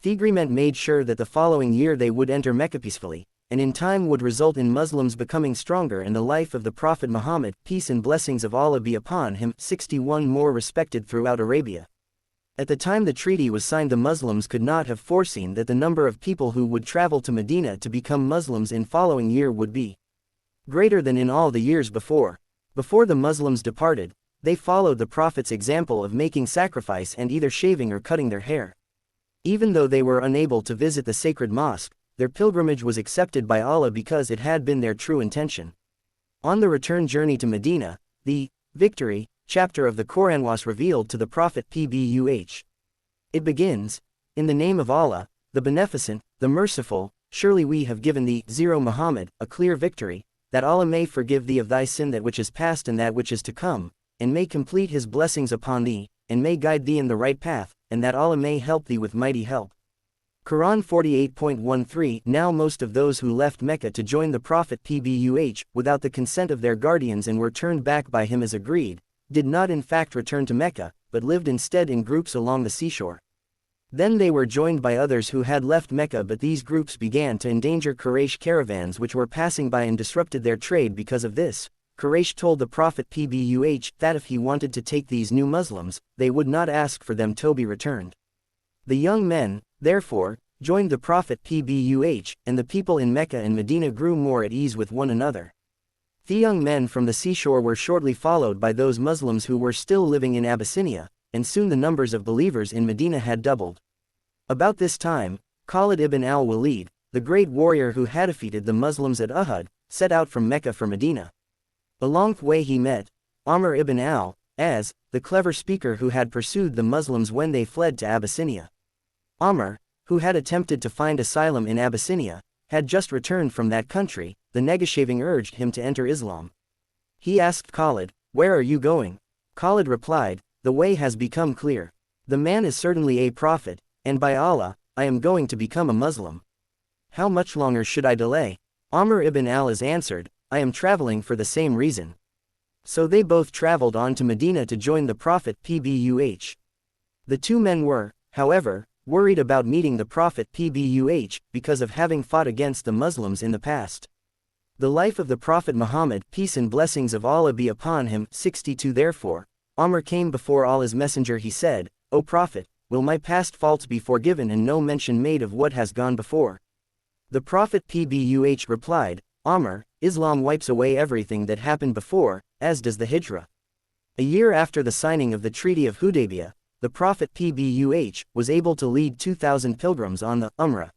The agreement made sure that the following year they would enter Mecca peacefully, and in time would result in Muslims becoming stronger and the life of the Prophet Muhammad, peace and blessings of Allah be upon him, 61 more respected throughout Arabia. At the time the treaty was signed, the Muslims could not have foreseen that the number of people who would travel to Medina to become Muslims in following year would be greater than in all the years before. Before the Muslims departed, they followed the Prophet's example of making sacrifice and either shaving or cutting their hair. Even though they were unable to visit the sacred mosque, their pilgrimage was accepted by Allah because it had been their true intention. On the return journey to Medina, the victory chapter of the Quran was revealed to the Prophet PBUH. It begins, "In the name of Allah, the Beneficent, the Merciful, surely we have given thee, 0 Muhammad, a clear victory, that Allah may forgive thee of thy sin that which is past and that which is to come, and may complete his blessings upon thee, and may guide thee in the right path, and that Allah may help thee with mighty help." Quran 48.13. Now most of those who left Mecca to join the Prophet PBUH, without the consent of their guardians and were turned back by him as agreed, did not in fact return to Mecca, but lived instead in groups along the seashore. Then they were joined by others who had left Mecca, but these groups began to endanger Quraysh caravans which were passing by and disrupted their trade. Because of this, Quraysh told the Prophet PBUH that if he wanted to take these new Muslims, they would not ask for them to be returned. The young men, therefore, joined the Prophet PBUH, and the people in Mecca and Medina grew more at ease with one another. The young men from the seashore were shortly followed by those Muslims who were still living in Abyssinia, and soon the numbers of believers in Medina had doubled. About this time, Khalid ibn al-Walid, the great warrior who had defeated the Muslims at Uhud, set out from Mecca for Medina. Along the way he met Amr ibn al-As, the clever speaker who had pursued the Muslims when they fled to Abyssinia. Amr, who had attempted to find asylum in Abyssinia, had just returned from that country. The Negashaving urged him to enter Islam. He asked Khalid, "Where are you going?" Khalid replied, "The way has become clear. The man is certainly a prophet, and by Allah, I am going to become a Muslim. How much longer should I delay?" Amr ibn al-As answered, "I am traveling for the same reason." So they both traveled on to Medina to join the Prophet PBUH. The two men were, however, worried about meeting the Prophet PBUH because of having fought against the Muslims in the past. The life of the Prophet Muhammad, peace and blessings of Allah be upon him, 62. Therefore, Amr came before Allah's messenger. He said, "O Prophet, will my past faults be forgiven and no mention made of what has gone before?" The Prophet PBUH replied, "Amr, Islam wipes away everything that happened before, as does the Hijrah." A year after the signing of the Treaty of Hudaybiyah, the Prophet PBUH was able to lead 2,000 pilgrims on the Umrah.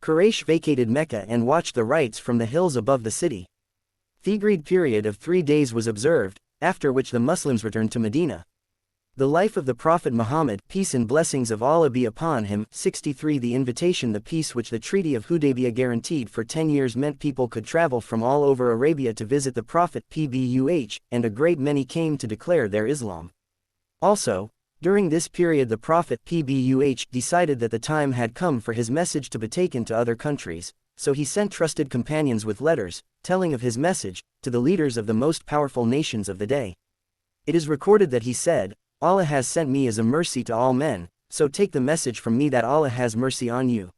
Quraysh vacated Mecca and watched the rites from the hills above the city. The agreed period of 3 days was observed, after which the Muslims returned to Medina. The life of the Prophet Muhammad, peace and blessings of Allah be upon him, 63. The invitation, the peace which the Treaty of Hudaybiyah guaranteed for 10 years meant people could travel from all over Arabia to visit the Prophet PBUH, and a great many came to declare their Islam. Also, during this period the Prophet PBUH decided that the time had come for his message to be taken to other countries, so he sent trusted companions with letters, telling of his message, to the leaders of the most powerful nations of the day. It is recorded that he said, "Allah has sent me as a mercy to all men, so take the message from me that Allah has mercy on you."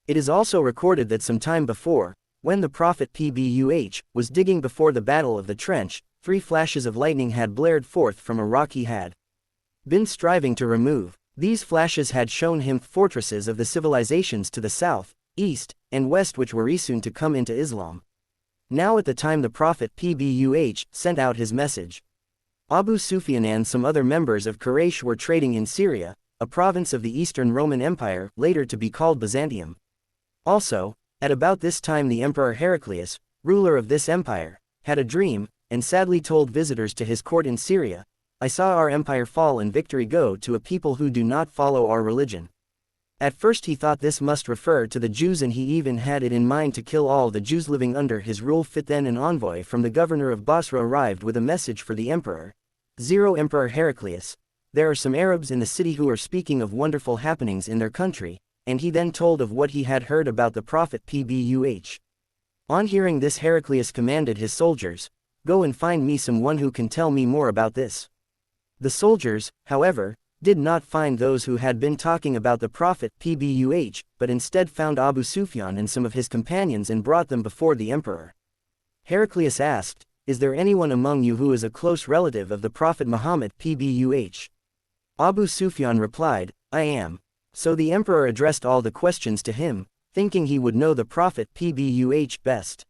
It is also recorded that some time before, when the Prophet PBUH was digging before the Battle of the Trench, 3 flashes of lightning had blared forth from a rock he had been striving to remove. These flashes had shown him fortresses of the civilizations to the south, east, and west which were soon to come into Islam. Now at the time the Prophet PBUH sent out his message, Abu Sufyan and some other members of Quraysh were trading in Syria, a province of the Eastern Roman Empire, later to be called Byzantium. Also, at about this time the Emperor Heraclius, ruler of this empire, had a dream, and sadly told visitors to his court in Syria, "I saw our empire fall and victory go to a people who do not follow our religion." At first he thought this must refer to the Jews, and he even had it in mind to kill all the Jews living under his rule. Then an envoy from the governor of Basra arrived with a message for the emperor. Emperor Heraclius, there are some Arabs in the city who are speaking of wonderful happenings in their country, and he then told of what he had heard about the Prophet PBUH. On hearing this, Heraclius commanded his soldiers, "Go and find me someone who can tell me more about this." The soldiers, however, did not find those who had been talking about the Prophet PBUH, but instead found Abu Sufyan and some of his companions and brought them before the emperor. Heraclius asked, "Is there anyone among you who is a close relative of the Prophet Muhammad PBUH?" Abu Sufyan replied, "I am." So the emperor addressed all the questions to him, thinking he would know the Prophet PBUH best.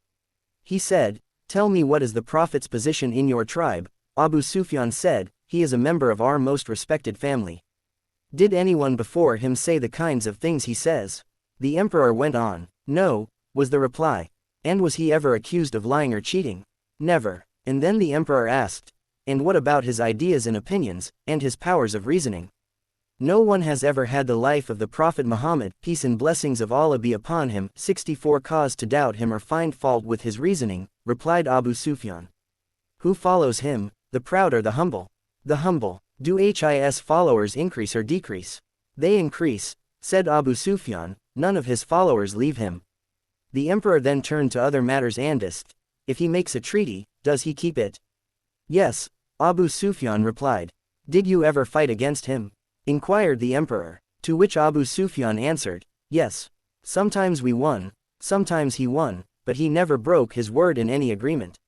He said, "Tell me, what is the Prophet's position in your tribe?" Abu Sufyan said, "He is a member of our most respected family." "Did anyone before him say the kinds of things he says?" The emperor went on. "No," was the reply. "And was he ever accused of lying or cheating?" "Never." And then the emperor asked, "And what about his ideas and opinions, and his powers of reasoning?" "No one has ever had the life of the Prophet Muhammad, peace and blessings of Allah be upon him, 64 cause to doubt him or find fault with his reasoning," replied Abu Sufyan. "Who follows him, the proud or the humble?" "The humble." "Do his followers increase or decrease?" "They increase," said Abu Sufyan. "None of his followers leave him." The emperor then turned to other matters and asked, "If he makes a treaty, does he keep it?" "Yes," Abu Sufyan replied. "Did you ever fight against him?" inquired the emperor. To which Abu Sufyan answered, yes. Sometimes we won, sometimes he won, but he never broke his word in any agreement.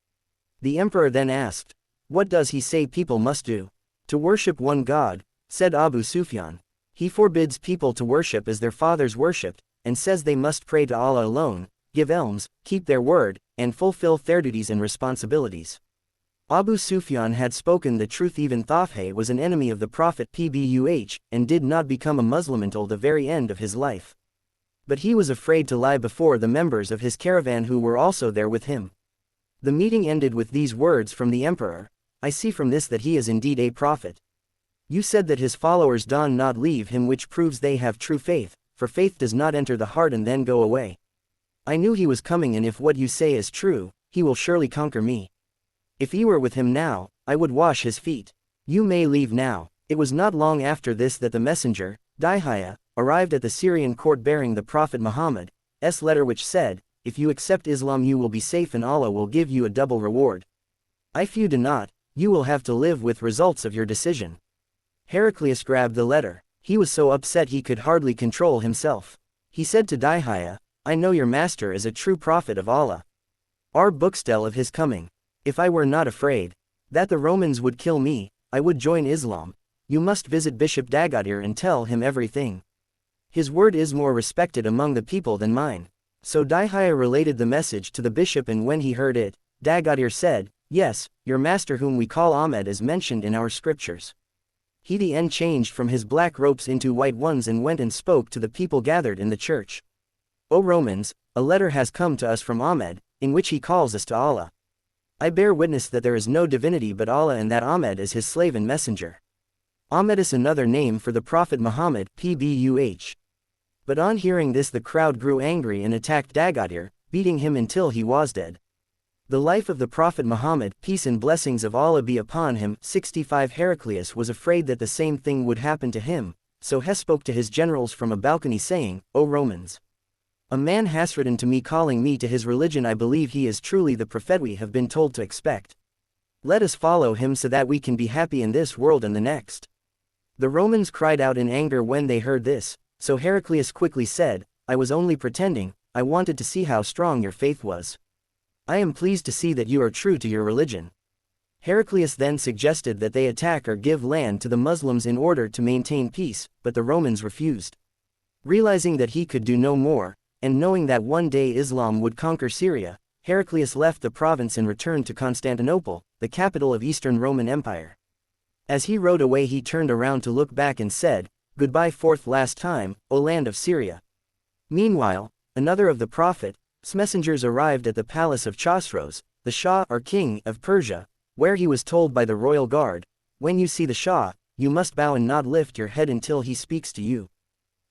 The emperor then asked, what does he say people must do? To worship one God, said Abu Sufyan. He forbids people to worship as their fathers worshipped, and says they must pray to Allah alone, give alms, keep their word, and fulfill their duties and responsibilities. Abu Sufyan had spoken the truth. Even Thafhe was an enemy of the Prophet PBUH, and did not become a Muslim until the very end of his life. But he was afraid to lie before the members of his caravan who were also there with him. The meeting ended with these words from the emperor, I see from this that he is indeed a prophet. You said that his followers do not leave him, which proves they have true faith, for faith does not enter the heart and then go away. I knew he was coming, and if what you say is true, he will surely conquer me. If he were with him now, I would wash his feet. You may leave now. It was not long after this that the messenger, Dihaya, arrived at the Syrian court bearing the Prophet Muhammad's letter, which said, if you accept Islam you will be safe and Allah will give you a double reward. If you do not, you will have to live with results of your decision. Heraclius grabbed the letter. He was so upset he could hardly control himself. He said to Dihaya, I know your master is a true prophet of Allah. Our books tell of his coming. If I were not afraid that the Romans would kill me, I would join Islam. You must visit Bishop Dagadir and tell him everything. His word is more respected among the people than mine. So Dihaya related the message to the bishop, and when he heard it, Dagadir said, yes, your master whom we call Ahmed is mentioned in our scriptures. He then changed from his black robes into white ones and went and spoke to the people gathered in the church. O Romans, a letter has come to us from Ahmed, in which he calls us to Allah. I bear witness that there is no divinity but Allah, and that Ahmed is his slave and messenger. Ahmed is another name for the Prophet Muhammad, PBUH. But on hearing this the crowd grew angry and attacked Dagadir, beating him until he was dead. The life of the Prophet Muhammad, peace and blessings of Allah be upon him, 65. Heraclius was afraid that the same thing would happen to him, so he spoke to his generals from a balcony saying, O Romans! A man has written to me calling me to his religion. I believe he is truly the prophet we have been told to expect. Let us follow him so that we can be happy in this world and the next. The Romans cried out in anger when they heard this, so Heraclius quickly said, I was only pretending, I wanted to see how strong your faith was. I am pleased to see that you are true to your religion. Heraclius then suggested that they attack or give land to the Muslims in order to maintain peace, but the Romans refused. Realizing that he could do no more, and knowing that one day Islam would conquer Syria, Heraclius left the province and returned to Constantinople, the capital of Eastern Roman Empire. As he rode away he turned around to look back and said, Goodbye fourth last time, O land of Syria. Meanwhile, another of the Prophet's messengers arrived at the palace of Chosroes, the Shah or king of Persia, where he was told by the royal guard, when you see the Shah, you must bow and not lift your head until he speaks to you.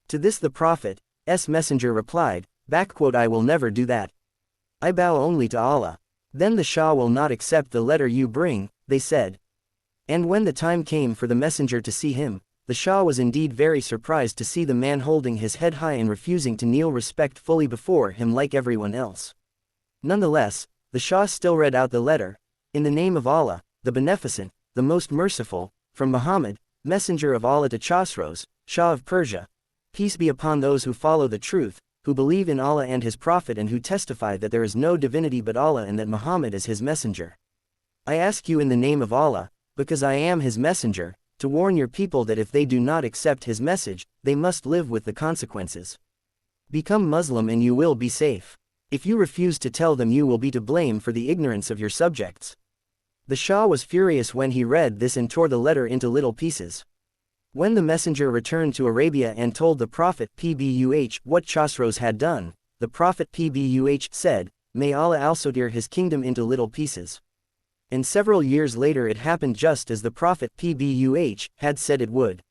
To this the Prophet's messenger replied, I will never do that. I bow only to Allah. Then the Shah will not accept the letter you bring, they said. And when the time came for the messenger to see him, the Shah was indeed very surprised to see the man holding his head high and refusing to kneel respectfully before him like everyone else. Nonetheless, the Shah still read out the letter, in the name of Allah, the Beneficent, the Most Merciful, from Muhammad, Messenger of Allah to Chosroes, Shah of Persia. Peace be upon those who follow the truth, who believe in Allah and His Prophet, and who testify that there is no divinity but Allah and that Muhammad is His messenger. I ask you in the name of Allah, because I am His messenger, to warn your people that if they do not accept His message, they must live with the consequences. Become Muslim and you will be safe. If you refuse to tell them, you will be to blame for the ignorance of your subjects. The Shah was furious when he read this and tore the letter into little pieces. When the messenger returned to Arabia and told the Prophet PBUH what Chosroes had done, the Prophet PBUH said, May Allah also tear his kingdom into little pieces. And several years later it happened just as the Prophet PBUH had said it would.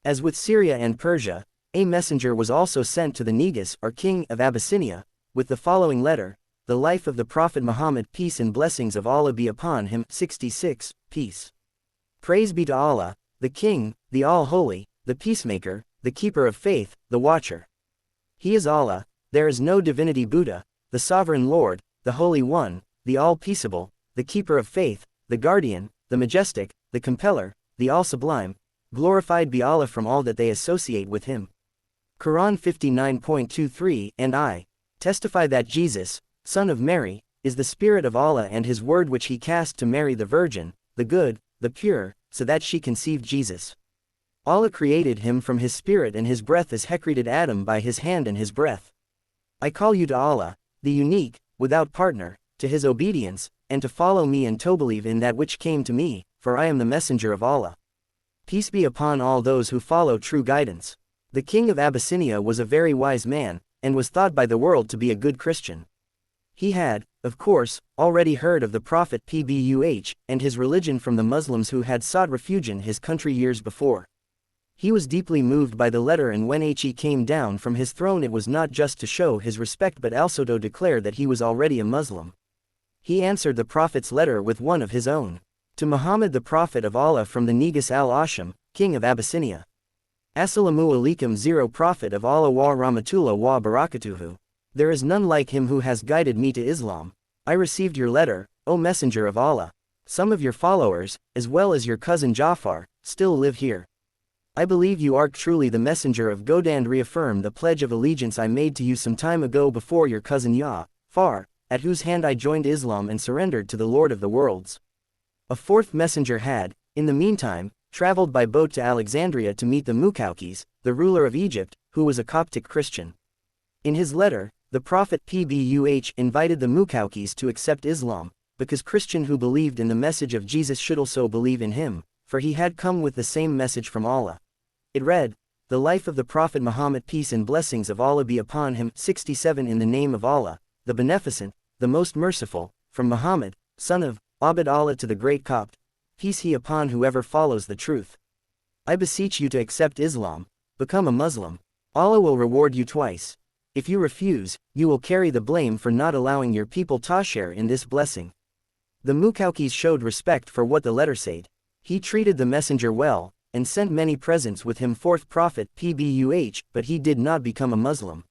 As with Syria and Persia, a messenger was also sent to the Negus or king of Abyssinia, with the following letter, The life of the Prophet Muhammad, peace and blessings of Allah be upon him, 66, peace. Praise be to Allah, the King, the All-Holy, the Peacemaker, the Keeper of Faith, the Watcher. He is Allah, there is no divinity Buddha, the Sovereign Lord, the Holy One, the All-Peaceable, the Keeper of Faith, the Guardian, the Majestic, the Compeller, the All-Sublime, glorified be Allah from all that they associate with him. Quran 59.23, and I testify that Jesus, son of Mary, is the Spirit of Allah and his word which he cast to Mary the Virgin, the good, the pure, so that she conceived Jesus. Allah created him from his spirit and his breath as he created Adam by his hand and his breath. I call you to Allah, the unique, without partner, to his obedience, and to follow me and to believe in that which came to me, for I am the messenger of Allah. Peace be upon all those who follow true guidance. The king of Abyssinia was a very wise man, and was thought by the world to be a good Christian. He had, of course, already heard of the Prophet PBUH, and his religion from the Muslims who had sought refuge in his country years before. He was deeply moved by the letter, and when he came down from his throne it was not just to show his respect but also to declare that he was already a Muslim. He answered the Prophet's letter with one of his own. To Muhammad the Prophet of Allah from the Negus al-Asham, king of Abyssinia. Assalamu alaikum, 0 Prophet of Allah wa rahmatullah wa barakatuhu. There is none like him who has guided me to Islam. I received your letter, O Messenger of Allah. Some of your followers, as well as your cousin Ja'far, still live here. I believe you are truly the messenger of God and reaffirm the pledge of allegiance I made to you some time ago before your cousin Ja'far, at whose hand I joined Islam and surrendered to the Lord of the worlds. A fourth messenger had, in the meantime, traveled by boat to Alexandria to meet the Mukaukis, the ruler of Egypt, who was a Coptic Christian. In his letter, the Prophet PBUH invited the Mukaukis to accept Islam, because Christian who believed in the message of Jesus should also believe in him, for he had come with the same message from Allah. It read, The life of the Prophet Muhammad, peace and blessings of Allah be upon him. 67 In the name of Allah, the Beneficent, the Most Merciful, from Muhammad, son of Abd Allah to the great Copt, peace he upon whoever follows the truth. I beseech you to accept Islam, become a Muslim. Allah will reward you twice. If you refuse, you will carry the blame for not allowing your people to share in this blessing. The Mukaukis showed respect for what the letter said. He treated the messenger well, and sent many presents with him. Fourth Prophet PBUH, but he did not become a Muslim.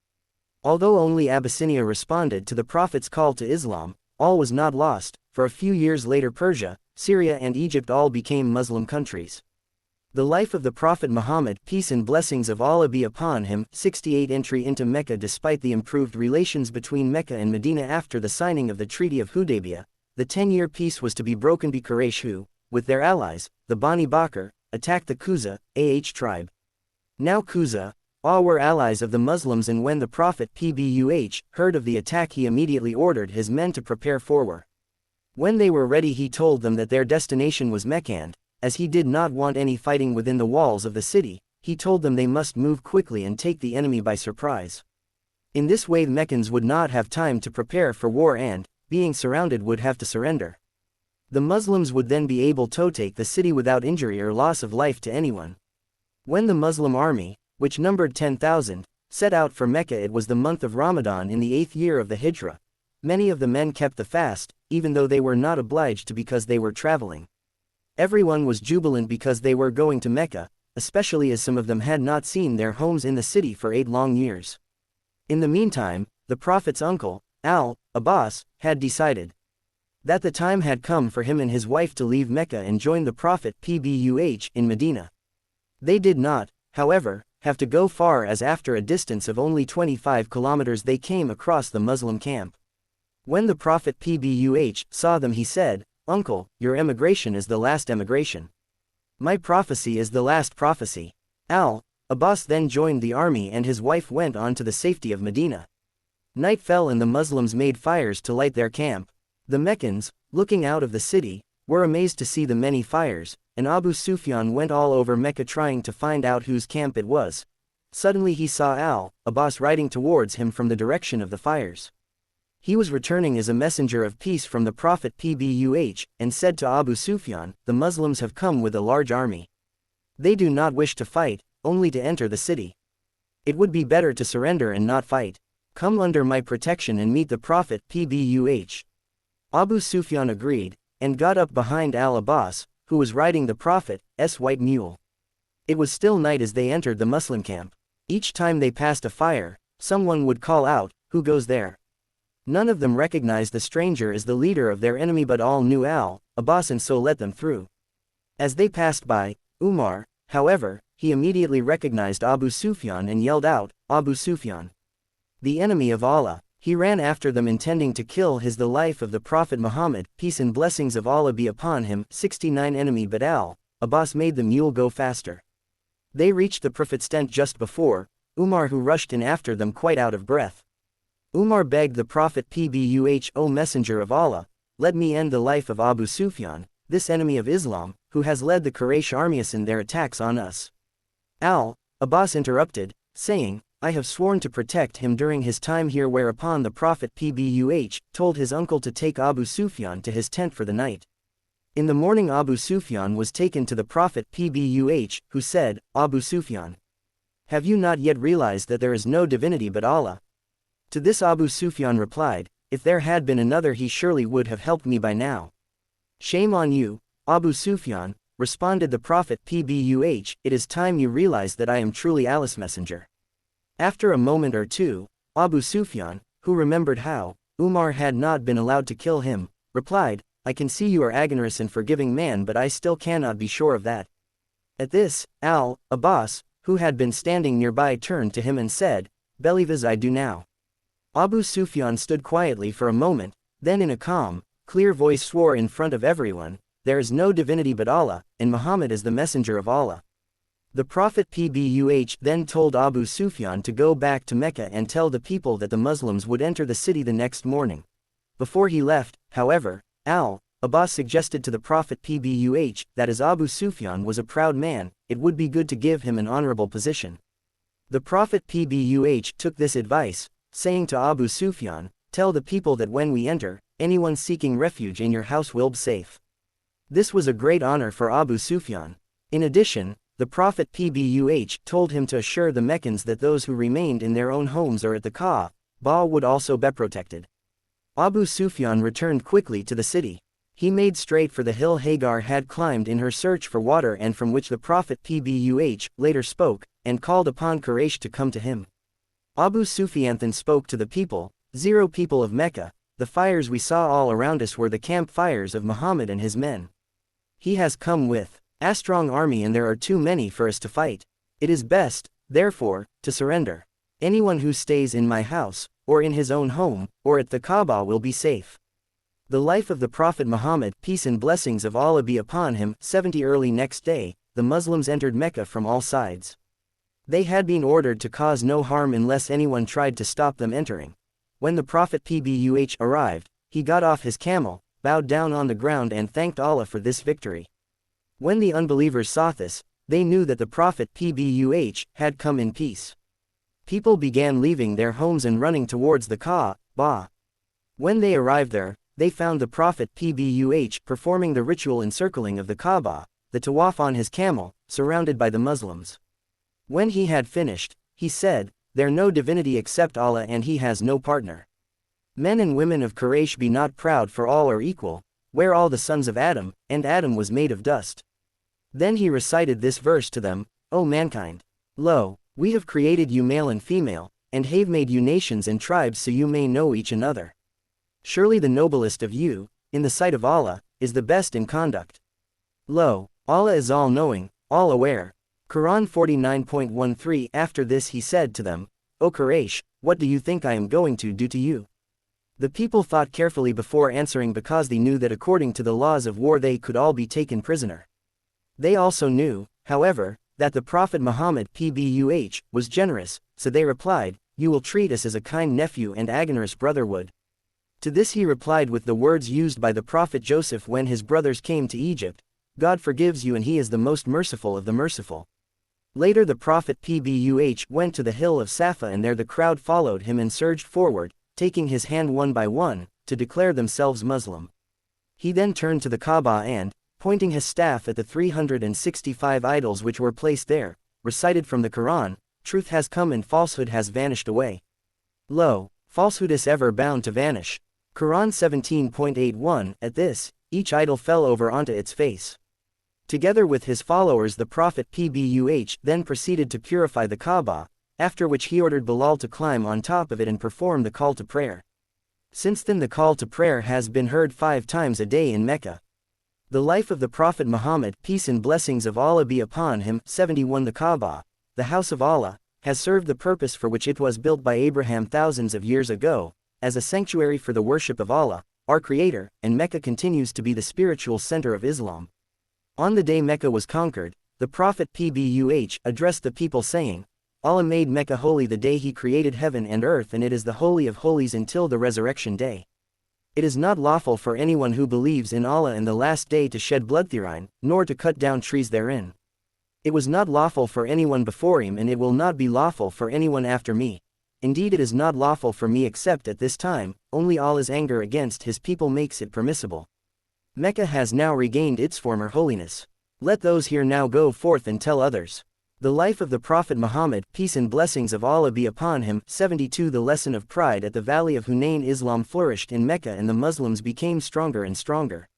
Although only Abyssinia responded to the Prophet's call to Islam, all was not lost, for a few years later Persia, Syria and Egypt all became Muslim countries. The life of the Prophet Muhammad, peace and blessings of Allah be upon him. 68 Entry into Mecca. Despite the improved relations between Mecca and Medina after the signing of the Treaty of Hudaybiyah, the 10-year peace was to be broken by Quraysh who, with their allies, the Bani Bakr, attacked the Quza tribe. Now Quza were allies of the Muslims, and when the Prophet PBUH heard of the attack he immediately ordered his men to prepare for war. When they were ready he told them that their destination was Mecca and, as he did not want any fighting within the walls of the city, he told them they must move quickly and take the enemy by surprise. In this way the Meccans would not have time to prepare for war and, being surrounded, would have to surrender. The Muslims would then be able to take the city without injury or loss of life to anyone. When the Muslim army, which numbered 10,000, set out for Mecca, it was the month of Ramadan in the 8th year of the Hijrah. Many of the men kept the fast, even though they were not obliged to because they were traveling. Everyone was jubilant because they were going to Mecca, especially as some of them had not seen their homes in the city for 8 long years. In the meantime, the Prophet's uncle, Al-Abbas, had decided that the time had come for him and his wife to leave Mecca and join the Prophet PBUH in Medina. They did not, however, have to go far, as after a distance of only 25 kilometers they came across the Muslim camp. When the Prophet PBUH saw them he said, Uncle, your emigration is the last emigration. My prophecy is the last prophecy. Al-Abbas then joined the army and his wife went on to the safety of Medina. Night fell and the Muslims made fires to light their camp. The Meccans, looking out of the city, were amazed to see the many fires, and Abu Sufyan went all over Mecca trying to find out whose camp it was. Suddenly he saw Al-Abbas riding towards him from the direction of the fires. He was returning as a messenger of peace from the Prophet PBUH, and said to Abu Sufyan, The Muslims have come with a large army. They do not wish to fight, only to enter the city. It would be better to surrender and not fight. Come under my protection and meet the Prophet PBUH. Abu Sufyan agreed, and got up behind Al-Abbas, who was riding the Prophet's white mule. It was still night as they entered the Muslim camp. Each time they passed a fire, someone would call out, Who goes there? None of them recognized the stranger as the leader of their enemy, but all knew Al-Abbas and so let them through. As they passed by, Umar, However, he immediately recognized Abu Sufyan and yelled out, "Abu Sufyan, the enemy of Allah." He ran after them intending to kill his the life of the Prophet Muhammad, peace and blessings of Allah be upon him. 69 Enemy but Abbas made the mule go faster. They reached the Prophet's tent just before Umar, who rushed in after them quite out of breath. Umar begged the Prophet PBUH, "O Messenger of Allah, let me end the life of Abu Sufyan, this enemy of Islam, who has led the Quraysh armies in their attacks on us." Abbas interrupted, saying, "I have sworn to protect him during his time here," whereupon the Prophet PBUH told his uncle to take Abu Sufyan to his tent for the night. In the morning Abu Sufyan was taken to the Prophet PBUH, who said, "Abu Sufyan, have you not yet realized that there is no divinity but Allah?" To this Abu Sufyan replied, "If there had been another he surely would have helped me by now." "Shame on you, Abu Sufyan," responded the Prophet PBUH, "it is time you realize that I am truly Allah's messenger." After a moment or two, Abu Sufyan, who remembered how Umar had not been allowed to kill him, replied, "I can see you are agonerous and forgiving man, but I still cannot be sure of that." At this, Abbas, who had been standing nearby, turned to him and said, "Believe as I do now." Abu Sufyan stood quietly for a moment, then in a calm, clear voice swore in front of everyone, "There is no divinity but Allah, and Muhammad is the messenger of Allah." The Prophet PBUH then told Abu Sufyan to go back to Mecca and tell the people that the Muslims would enter the city the next morning. Before he left, however, Abbas suggested to the Prophet PBUH that as Abu Sufyan was a proud man, it would be good to give him an honorable position. The Prophet PBUH took this advice, saying to Abu Sufyan, "Tell the people that when we enter, anyone seeking refuge in your house will be safe." This was a great honor for Abu Sufyan. In addition, the Prophet PBUH told him to assure the Meccans that those who remained in their own homes or at the Kaaba would also be protected. Abu Sufyan returned quickly to the city. He made straight for the hill Hagar had climbed in her search for water and from which the Prophet PBUH later spoke, and called upon Quraysh to come to him. Abu Sufyan then spoke to the people, "Zero people of Mecca, the fires we saw all around us were the campfires of Muhammad and his men. He has come with a strong army and there are too many for us to fight. It is best, therefore, to surrender. Anyone who stays in my house, or in his own home, or at the Kaaba will be safe." The life of the Prophet Muhammad, peace and blessings of Allah be upon him. 70 Early next day, the Muslims entered Mecca from all sides. They had been ordered to cause no harm unless anyone tried to stop them entering. When the Prophet PBUH arrived, he got off his camel, bowed down on the ground and thanked Allah for this victory. When the unbelievers saw this, they knew that the Prophet PBUH had come in peace. People began leaving their homes and running towards the Kaaba. When they arrived there, they found the Prophet PBUH performing the ritual encircling of the Kaaba, the tawaf on his camel, surrounded by the Muslims. When he had finished, he said, "There no divinity except Allah and he has no partner. Men and women of Quraysh, be not proud, for all are equal, where all the sons of Adam, and Adam was made of dust." Then he recited this verse to them, "O mankind, lo, we have created you male and female, and have made you nations and tribes so you may know each another. Surely the noblest of you, in the sight of Allah, is the best in conduct. Lo, Allah is all-knowing, all-aware." Quran 49.13. After this he said to them, "O Quraysh, what do you think I am going to do to you?" The people thought carefully before answering because they knew that according to the laws of war they could all be taken prisoner. They also knew, however, that the Prophet Muhammad PBUH was generous, so they replied, "You will treat us as a kind nephew and agonerous brother would." To this he replied with the words used by the Prophet Joseph when his brothers came to Egypt, "God forgives you and he is the most merciful of the merciful." Later the Prophet PBUH went to the hill of Safa and there the crowd followed him and surged forward, taking his hand one by one, to declare themselves Muslim. He then turned to the Kaaba and, pointing his staff at the 365 idols which were placed there, recited from the Quran, "Truth has come and falsehood has vanished away. Lo, falsehood is ever bound to vanish." Quran 17.81. At this, each idol fell over onto its face. Together with his followers the Prophet PBUH then proceeded to purify the Kaaba, after which he ordered Bilal to climb on top of it and perform the call to prayer. Since then the call to prayer has been heard 5 times a day in Mecca. The life of the Prophet Muhammad, peace and blessings of Allah be upon him. 71 The Kaaba, the house of Allah, has served the purpose for which it was built by Abraham thousands of years ago, as a sanctuary for the worship of Allah, our Creator, and Mecca continues to be the spiritual center of Islam. On the day Mecca was conquered, the Prophet PBUH addressed the people saying, Allah made Mecca holy the day He created heaven and earth, and it is the Holy of Holies until the resurrection day. It is not lawful for anyone who believes in Allah and the last day to shed blood therein, nor to cut down trees therein. It was not lawful for anyone before him, and it will not be lawful for anyone after me. Indeed, it is not lawful for me except at this time, only Allah's anger against His people makes it permissible. Mecca has now regained its former holiness. Let those here now go forth and tell others. The life of the Prophet Muhammad, peace and blessings of Allah be upon him. 72 The lesson of pride. At the valley of Hunain, Islam flourished in Mecca and the Muslims became stronger and stronger.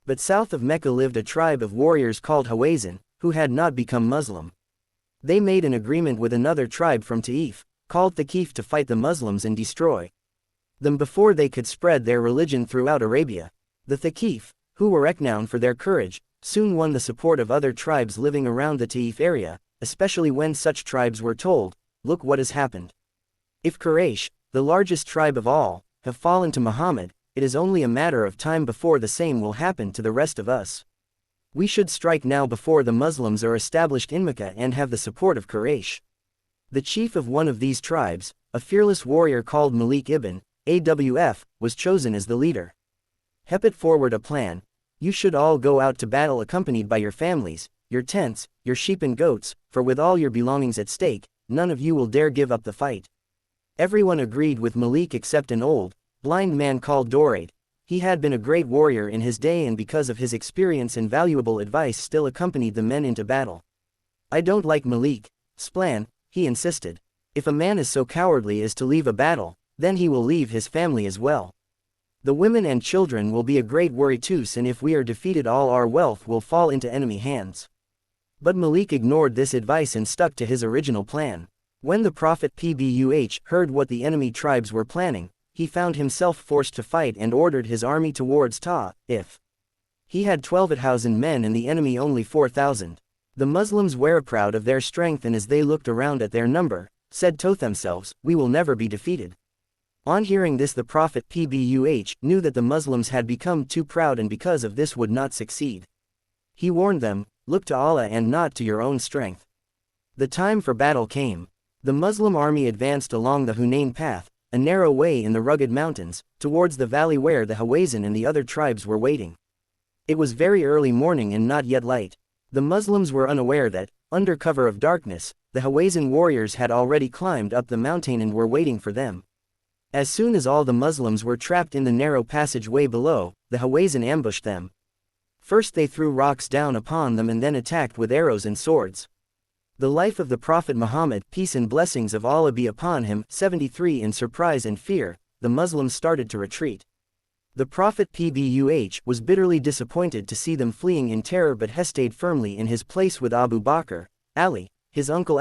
But south of Mecca lived a tribe of warriors called Hawazin, who had not become Muslim. They made an agreement with another tribe from Taif, called Thaqif, to fight the Muslims and destroy them before they could spread their religion throughout Arabia. The Thaqif, who were renowned for their courage, soon won the support of other tribes living around the Taif area, especially when such tribes were told, look what has happened. If Quraysh, the largest tribe of all, have fallen to Muhammad, it is only a matter of time before the same will happen to the rest of us. We should strike now before the Muslims are established in Mecca and have the support of Quraysh. The chief of one of these tribes, a fearless warrior called Malik ibn Awf, was chosen as the leader. He put forward a plan: you should all go out to battle accompanied by your families, your tents, your sheep and goats, for with all your belongings at stake, none of you will dare give up the fight. Everyone agreed with Malik except an old, blind man called Doraid. He had been a great warrior in his day and because of his experience and valuable advice still accompanied the men into battle. I don't like Malik's plan, he insisted. If a man is so cowardly as to leave a battle, then he will leave his family as well. The women and children will be a great worry to us, and if we are defeated all our wealth will fall into enemy hands. But Malik ignored this advice and stuck to his original plan. When the Prophet PBUH heard what the enemy tribes were planning, he found himself forced to fight and ordered his army towards Ta'if. He had 12,000 men and the enemy only 4,000. The Muslims were proud of their strength, and as they looked around at their number, said to themselves, we will never be defeated. On hearing this, the Prophet PBUH knew that the Muslims had become too proud and because of this would not succeed. He warned them, look to Allah and not to your own strength. The time for battle came. The Muslim army advanced along the Hunain path, a narrow way in the rugged mountains, towards the valley where the Hawazin and the other tribes were waiting. It was very early morning and not yet light. The Muslims were unaware that, under cover of darkness, the Hawazin warriors had already climbed up the mountain and were waiting for them. As soon as all the Muslims were trapped in the narrow passageway below, the Hawazin ambushed them. First they threw rocks down upon them and then attacked with arrows and swords. The life of the Prophet Muhammad, peace and blessings of Allah be upon him. 73 In surprise and fear, the Muslims started to retreat. The Prophet PBUH was bitterly disappointed to see them fleeing in terror, but he stayed firmly in his place with Abu Bakr, Ali, his uncle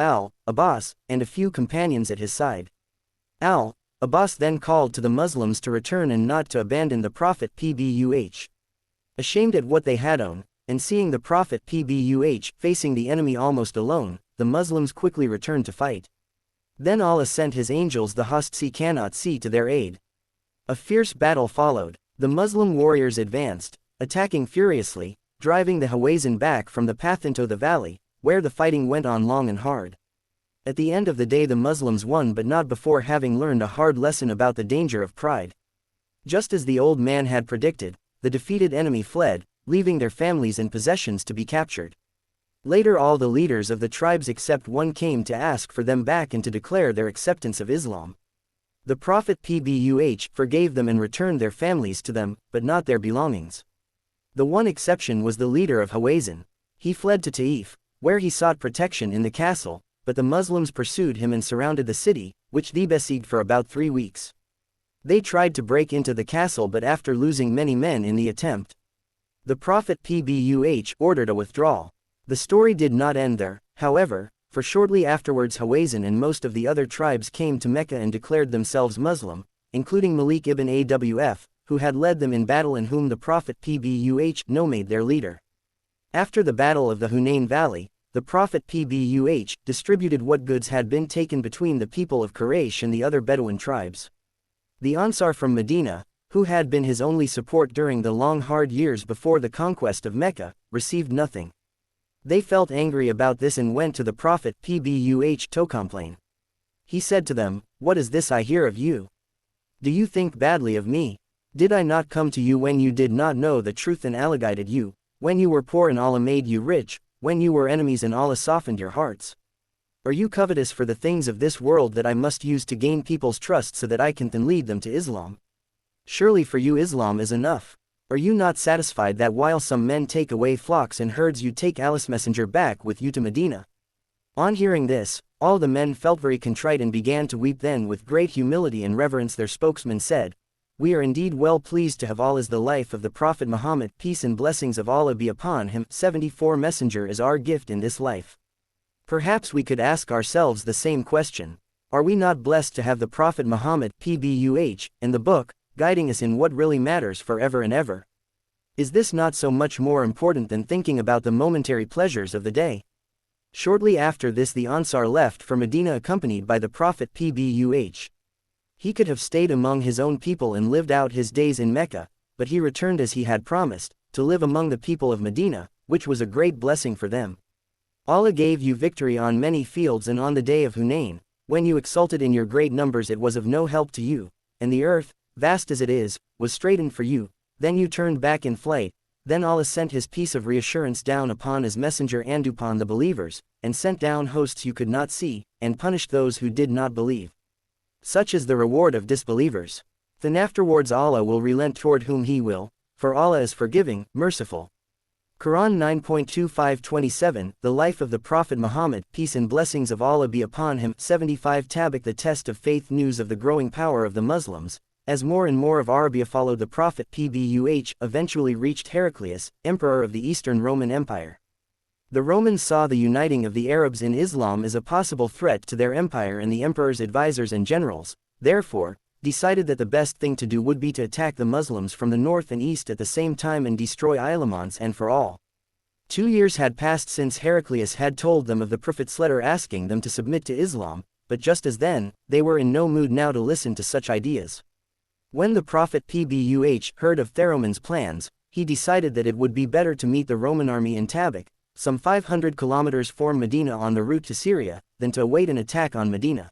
Abbas, and a few companions at his side. Abbas then called to the Muslims to return and not to abandon the Prophet PBUH. Ashamed at what they had done, and seeing the Prophet PBUH facing the enemy almost alone, the Muslims quickly returned to fight. Then Allah sent His angels, the host sea cannot see, to their aid. A fierce battle followed. The Muslim warriors advanced, attacking furiously, driving the Hawazin back from the path into the valley, where the fighting went on long and hard. At the end of the day the Muslims won, but not before having learned a hard lesson about the danger of pride. Just as the old man had predicted, the defeated enemy fled, leaving their families and possessions to be captured. Later all the leaders of the tribes except one came to ask for them back and to declare their acceptance of Islam. The Prophet PBUH forgave them and returned their families to them, but not their belongings. The one exception was the leader of Hawazin. He fled to Taif, where he sought protection in the castle, but the Muslims pursued him and surrounded the city, which they besieged for about 3 weeks. They tried to break into the castle, but after losing many men in the attempt, the Prophet PBUH ordered a withdrawal. The story did not end there, however, for shortly afterwards Hawazin and most of the other tribes came to Mecca and declared themselves Muslim, including Malik ibn Awf, who had led them in battle and whom the Prophet PBUH made their leader. After the Battle of the Hunain Valley, the Prophet PBUH distributed what goods had been taken between the people of Quraysh and the other Bedouin tribes. The Ansar from Medina, who had been his only support during the long hard years before the conquest of Mecca, received nothing. They felt angry about this and went to the Prophet PBUH to complain. He said to them, "What is this I hear of you? Do you think badly of me? Did I not come to you when you did not know the truth and Allah guided you, when you were poor and Allah made you rich, when you were enemies and Allah softened your hearts? Are you covetous for the things of this world that I must use to gain people's trust so that I can then lead them to Islam? Surely for you Islam is enough. Are you not satisfied that while some men take away flocks and herds you take Allah's messenger back with you to Medina?" On hearing this, all the men felt very contrite and began to weep. Then with great humility and reverence their spokesman said, "We are indeed well pleased to have all as the life of the Prophet Muhammad, peace and blessings of Allah be upon him, 74 messenger as our gift in this life." Perhaps we could ask ourselves the same question. Are we not blessed to have the Prophet Muhammad PBUH and the book guiding us in what really matters forever and ever? Is this not so much more important than thinking about the momentary pleasures of the day? Shortly after this the Ansar left for Medina accompanied by the Prophet PBUH. He could have stayed among his own people and lived out his days in Mecca, but he returned as he had promised, to live among the people of Medina, which was a great blessing for them. Allah gave you victory on many fields, and on the day of Hunain, when you exulted in your great numbers it was of no help to you, and the earth, vast as it is, was straitened for you. Then you turned back in flight. Then Allah sent his peace of reassurance down upon his messenger and upon the believers, and sent down hosts you could not see, and punished those who did not believe. Such is the reward of disbelievers. Then afterwards Allah will relent toward whom He will, for Allah is forgiving, merciful. Quran 9.25-27, The Life of the Prophet Muhammad, peace and blessings of Allah be upon him. 75 Tabak The Test of Faith. News of the growing power of the Muslims, as more and more of Arabia followed the Prophet PBUH, eventually reached Heraclius, emperor of the Eastern Roman Empire. The Romans saw the uniting of the Arabs in Islam as a possible threat to their empire, and the emperor's advisors and generals, therefore, decided that the best thing to do would be to attack the Muslims from the north and east at the same time and destroy Islam once and for all. 2 years had passed since Heraclius had told them of the Prophet's letter asking them to submit to Islam, but just as then, they were in no mood now to listen to such ideas. When the Prophet PBUH heard of Theroman's plans, he decided that it would be better to meet the Roman army in Tabak, some 500 kilometers from Medina on the route to Syria, than to await an attack on Medina.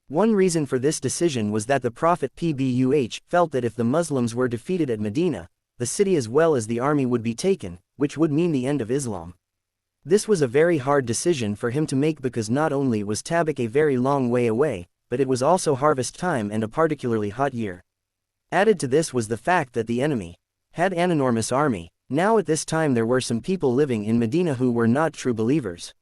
One reason for this decision was that the Prophet PBUH felt that if the Muslims were defeated at Medina, the city as well as the army would be taken, which would mean the end of Islam. This was a very hard decision for him to make because not only was Tabak a very long way away, but it was also harvest time and a particularly hot year. Added to this was the fact that the enemy had an enormous army. Now at this time there were some people living in Medina who were not true believers.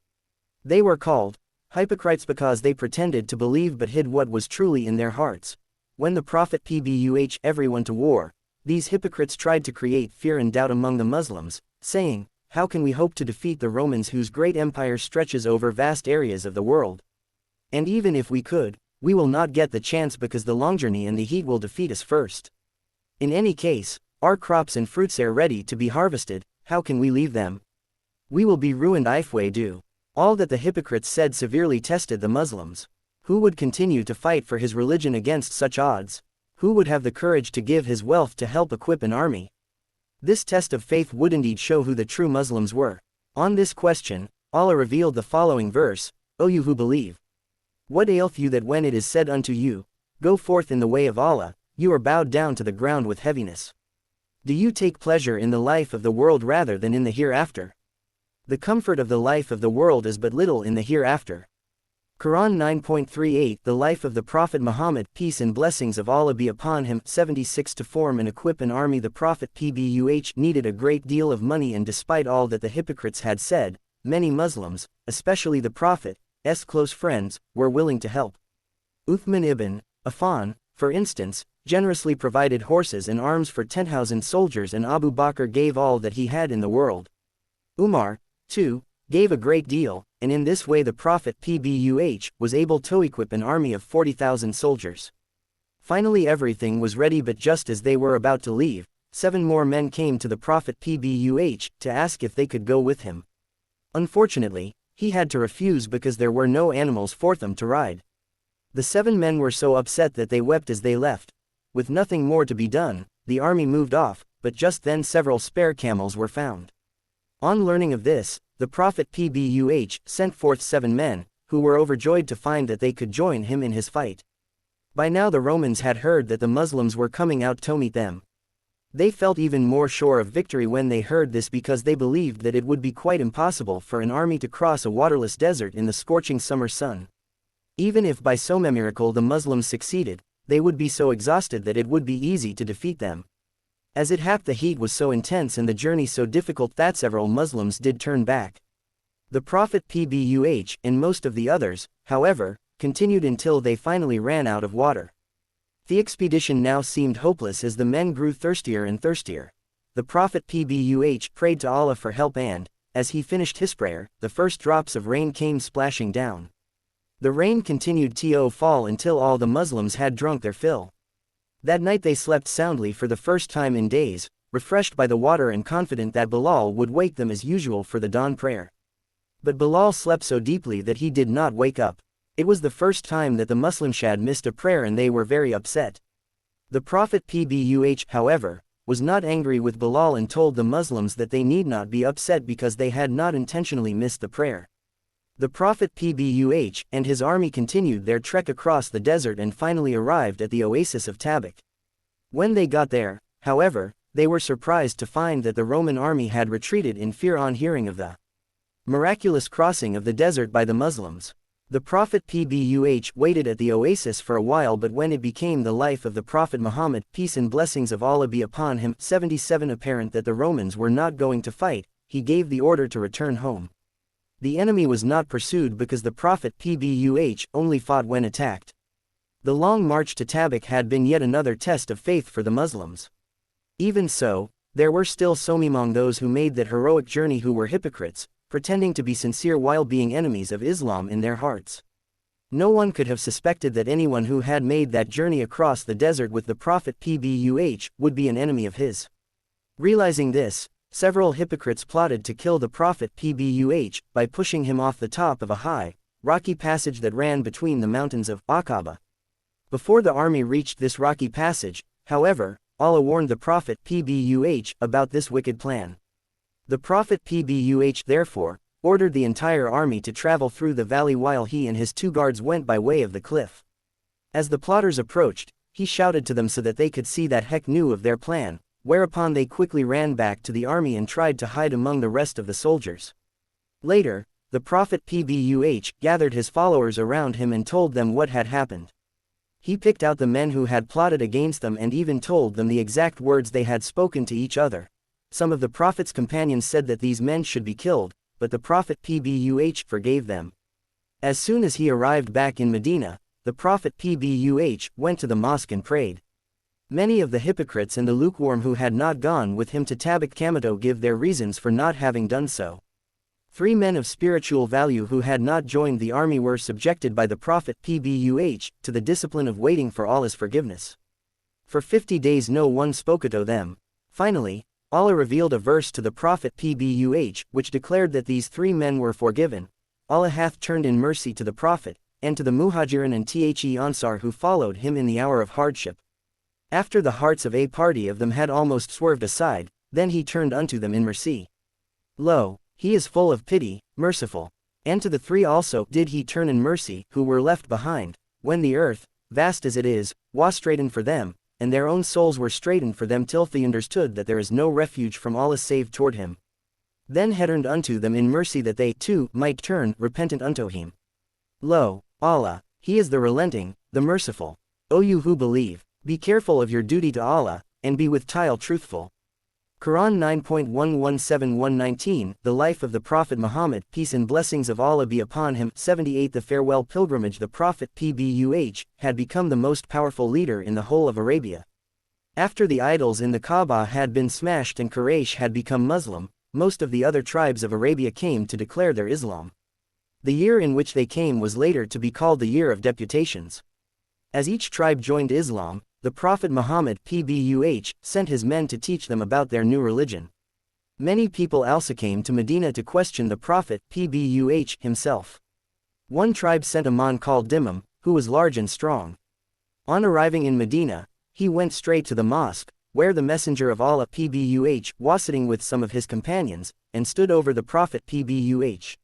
They were called hypocrites because they pretended to believe but hid what was truly in their hearts. When the Prophet PBUH everyone to war, these hypocrites tried to create fear and doubt among the Muslims, saying, "How can we hope to defeat the Romans whose great empire stretches over vast areas of the world? And even if we could, we will not get the chance because the long journey and the heat will defeat us first. In any case, our crops and fruits are ready to be harvested, how can we leave them? We will be ruined if we do." All that the hypocrites said severely tested the Muslims. Who would continue to fight for his religion against such odds? Who would have the courage to give his wealth to help equip an army? This test of faith would indeed show who the true Muslims were. On this question, Allah revealed the following verse, "O you who believe! What aileth you that when it is said unto you, Go forth in the way of Allah, you are bowed down to the ground with heaviness? Do you take pleasure in the life of the world rather than in the hereafter? The comfort of the life of the world is but little in the hereafter." Quran 9.38 The Life of the Prophet Muhammad, peace and blessings of Allah be upon him. 76 To form and equip an army the Prophet PBUH needed a great deal of money, and despite all that the hypocrites had said, many Muslims, especially the Prophet's close friends, were willing to help. Uthman ibn Affan, for instance, generously provided horses and arms for 10,000 soldiers, and Abu Bakr gave all that he had in the world. Umar, too, gave a great deal, and in this way the Prophet PBUH was able to equip an army of 40,000 soldiers. Finally everything was ready, but just as they were about to leave, 7 more men came to the Prophet PBUH to ask if they could go with him. Unfortunately, he had to refuse because there were no animals for them to ride. The 7 men were so upset that they wept as they left. With nothing more to be done, the army moved off, but just then several spare camels were found. On learning of this, the Prophet PBUH sent forth 7 men, who were overjoyed to find that they could join him in his fight. By now the Romans had heard that the Muslims were coming out to meet them. They felt even more sure of victory when they heard this, because they believed that it would be quite impossible for an army to cross a waterless desert in the scorching summer sun. Even if by some miracle the Muslims succeeded, they would be so exhausted that it would be easy to defeat them. As it happened, the heat was so intense and the journey so difficult that several Muslims did turn back. The Prophet PBUH and most of the others, however, continued until they finally ran out of water. The expedition now seemed hopeless as the men grew thirstier and thirstier. The Prophet PBUH prayed to Allah for help, and, as he finished his prayer, the first drops of rain came splashing down. The rain continued to fall until all the Muslims had drunk their fill. That night they slept soundly for the first time in days, refreshed by the water and confident that Bilal would wake them as usual for the dawn prayer. But Bilal slept so deeply that he did not wake up. It was the first time that the Muslims had missed a prayer and they were very upset. The Prophet PBUH, however, was not angry with Bilal and told the Muslims that they need not be upset because they had not intentionally missed the prayer. The Prophet PBUH and his army continued their trek across the desert and finally arrived at the oasis of Tabuk. When they got there, however, they were surprised to find that the Roman army had retreated in fear on hearing of the miraculous crossing of the desert by the Muslims. The Prophet PBUH waited at the oasis for a while, but when it became the life of the Prophet Muhammad, peace and blessings of Allah be upon him, 77 apparent that the Romans were not going to fight, he gave the order to return home. The enemy was not pursued because the Prophet PBUH only fought when attacked. The long march to Tabuk had been yet another test of faith for the Muslims. Even so, there were still some among those who made that heroic journey who were hypocrites, pretending to be sincere while being enemies of Islam in their hearts. No one could have suspected that anyone who had made that journey across the desert with the Prophet PBUH would be an enemy of his. Realizing this, several hypocrites plotted to kill the Prophet PBUH by pushing him off the top of a high, rocky passage that ran between the mountains of Aqaba. Before the army reached this rocky passage, however, Allah warned the Prophet PBUH about this wicked plan. The Prophet PBUH therefore ordered the entire army to travel through the valley while he and his 2 guards went by way of the cliff. As the plotters approached, he shouted to them so that they could see that Heck knew of their plan, whereupon they quickly ran back to the army and tried to hide among the rest of the soldiers. Later, the Prophet PBUH gathered his followers around him and told them what had happened. He picked out the men who had plotted against them and even told them the exact words they had spoken to each other. Some of the Prophet's companions said that these men should be killed, but the Prophet PBUH forgave them. As soon as he arrived back in Medina, the Prophet PBUH went to the mosque and prayed. Many of the hypocrites and the lukewarm who had not gone with him to Tabuk Kamado give their reasons for not having done so. 3 men of spiritual value who had not joined the army were subjected by the Prophet PBUH to the discipline of waiting for Allah's forgiveness. For 50 days no one spoke to them. Finally, Allah revealed a verse to the Prophet PBUH which declared that these 3 men were forgiven. Allah hath turned in mercy to the Prophet, and to the Muhajirin and The Ansar who followed him in the hour of hardship. After the hearts of a party of them had almost swerved aside, then he turned unto them in mercy. Lo, he is full of pity, merciful. And to the 3 also did he turn in mercy who were left behind, when the earth, vast as it is, was straitened for them, and their own souls were straitened for them till they understood that there is no refuge from Allah save toward him. Then he turned unto them in mercy that they too might turn repentant unto him. Lo, Allah, he is the relenting, the merciful. O you who believe, be careful of your duty to Allah, and be with tile truthful. Quran 9.117-119 The life of the Prophet Muhammad, peace and blessings of Allah be upon him. 78 The farewell pilgrimage. The Prophet PBUH had become the most powerful leader in the whole of Arabia. After the idols in the Kaaba had been smashed and Quraysh had become Muslim, most of the other tribes of Arabia came to declare their Islam. The year in which they came was later to be called the year of deputations. As each tribe joined Islam, the Prophet Muhammad PBUH sent his men to teach them about their new religion. Many people also came to Medina to question the Prophet PBUH himself. One tribe sent a man called Dimam, who was large and strong. On arriving in Medina, he went straight to the mosque, where the Messenger of Allah PBUH was sitting with some of his companions, and stood over the Prophet PBUH.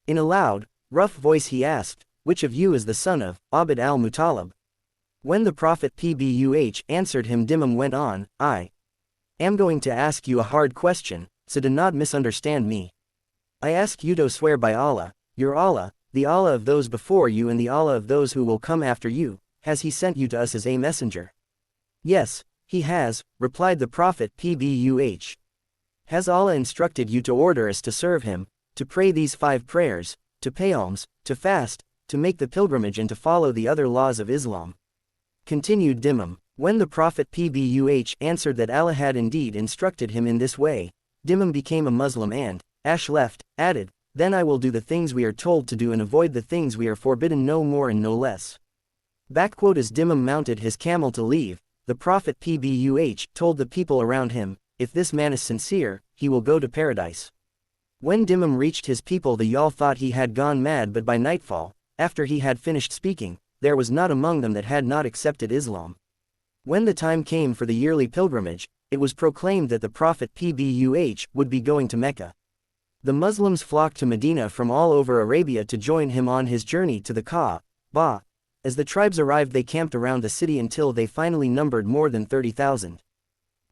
In a loud, rough voice he asked, "Which of you is the son of Abd al-Muttalib?" When the Prophet PBUH answered him, Dimam went on, "I am going to ask you a hard question, so do not misunderstand me. I ask you to swear by Allah, your Allah, the Allah of those before you and the Allah of those who will come after you, has he sent you to us as a messenger?" "Yes, he has," replied the Prophet PBUH. "Has Allah instructed you to order us to serve him, to pray these 5 prayers, to pay alms, to fast, to make the pilgrimage and to follow the other laws of Islam?" Continued Dimam. When the Prophet PBUH answered that Allah had indeed instructed him in this way, Dimam became a Muslim and, Ashleft, added, "Then I will do the things we are told to do and avoid the things we are forbidden, no more and no less." As Dimam mounted his camel to leave, the Prophet PBUH told the people around him, "If this man is sincere, he will go to paradise." When Dimam reached his people, the y'all thought he had gone mad, but by nightfall, after he had finished speaking, there was not among them that had not accepted Islam. When the time came for the yearly pilgrimage, it was proclaimed that the Prophet PBUH would be going to Mecca. The Muslims flocked to Medina from all over Arabia to join him on his journey to the Kaaba. As the tribes arrived, they camped around the city until they finally numbered more than 30,000.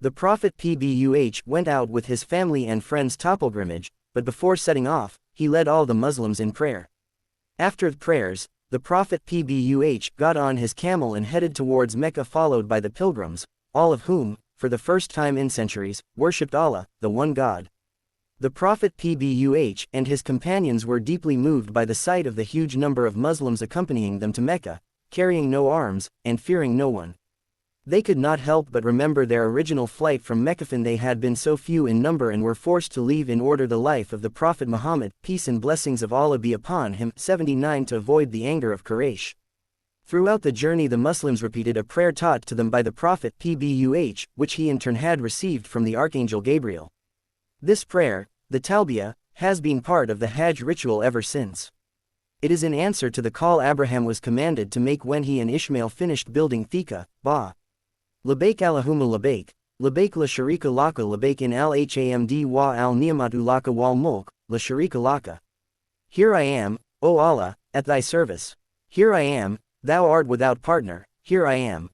The Prophet PBUH went out with his family and friends to pilgrimage, but before setting off, he led all the Muslims in prayer. After the prayers, the Prophet PBUH got on his camel and headed towards Mecca, followed by the pilgrims, all of whom, for the first time in centuries, worshipped Allah, the one God. The Prophet PBUH and his companions were deeply moved by the sight of the huge number of Muslims accompanying them to Mecca, carrying no arms, and fearing no one. They could not help but remember their original flight from Mecca. They had been so few in number and were forced to leave in order the life of the Prophet Muhammad, peace and blessings of Allah be upon him, 79 to avoid the anger of Quraysh. Throughout the journey the Muslims repeated a prayer taught to them by the Prophet PBUH, which he in turn had received from the Archangel Gabriel. This prayer, the Talbiyah, has been part of the Hajj ritual ever since. It is in answer to the call Abraham was commanded to make when he and Ishmael finished building Thika. Labaik Allahumma labaik, labaik la sharika laka labaik in al-hamd wa al-ni'matu laka wal mulk, la sharika laka. Here I am, O Allah, at thy service. Here I am, thou art without partner, here I am.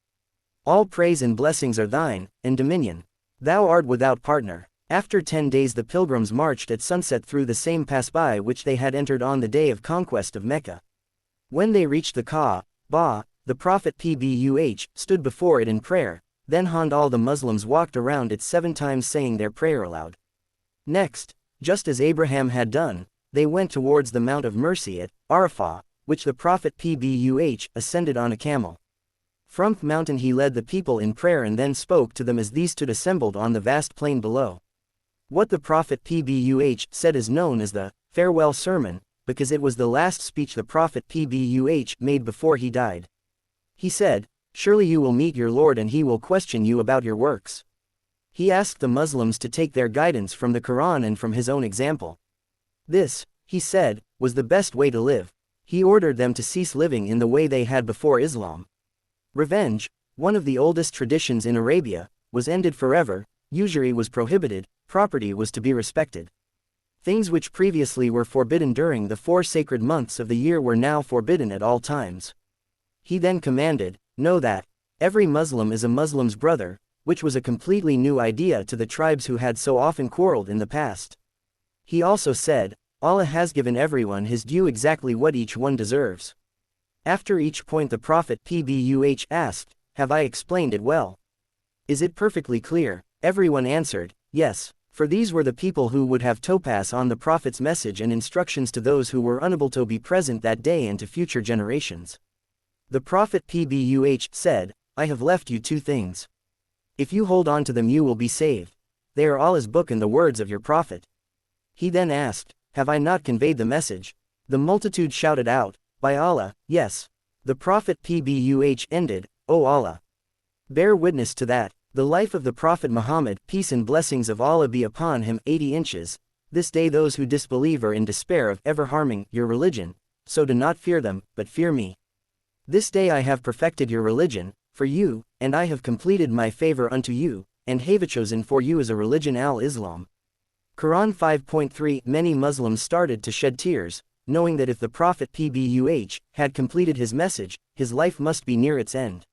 All praise and blessings are thine, and dominion. Thou art without partner. After 10 days the pilgrims marched at sunset through the same pass by which they had entered on the day of conquest of Mecca. When they reached the Kaaba, the Prophet PBUH stood before it in prayer, then all the Muslims walked around it 7 times saying their prayer aloud. Next, just as Abraham had done, they went towards the Mount of Mercy at Arafah, which the Prophet PBUH ascended on a camel. From the mountain he led the people in prayer and then spoke to them as these stood assembled on the vast plain below. What the Prophet PBUH said is known as the farewell sermon, because it was the last speech the Prophet PBUH made before he died. He said, "Surely you will meet your Lord and he will question you about your works." He asked the Muslims to take their guidance from the Quran and from his own example. This, he said, was the best way to live. He ordered them to cease living in the way they had before Islam. Revenge, one of the oldest traditions in Arabia, was ended forever, usury was prohibited, property was to be respected. Things which previously were forbidden during the 4 sacred months of the year were now forbidden at all times. He then commanded, "Know that every Muslim is a Muslim's brother," which was a completely new idea to the tribes who had so often quarreled in the past. He also said, "Allah has given everyone his due, exactly what each one deserves." After each point the Prophet PBUH asked, "Have I explained it well? Is it perfectly clear?" Everyone answered, "Yes," for these were the people who would have to pass on the Prophet's message and instructions to those who were unable to be present that day and to future generations. The Prophet PBUH said, "I have left you 2 things. If you hold on to them you will be saved. They are Allah's book and the words of your Prophet." He then asked, "Have I not conveyed the message?" The multitude shouted out, "By Allah, yes." The Prophet PBUH ended, O Allah. Bear witness to that. The life of the Prophet Muhammad, peace and blessings of Allah be upon him, 80 inches. This day those who disbelieve are in despair of ever harming your religion, so do not fear them, but fear me. This day I have perfected your religion, for you, and I have completed my favor unto you, and have chosen for you as a religion al-Islam. Quran 5.3 Many Muslims started to shed tears, knowing that if the Prophet PBUH had completed his message, his life must be near its end.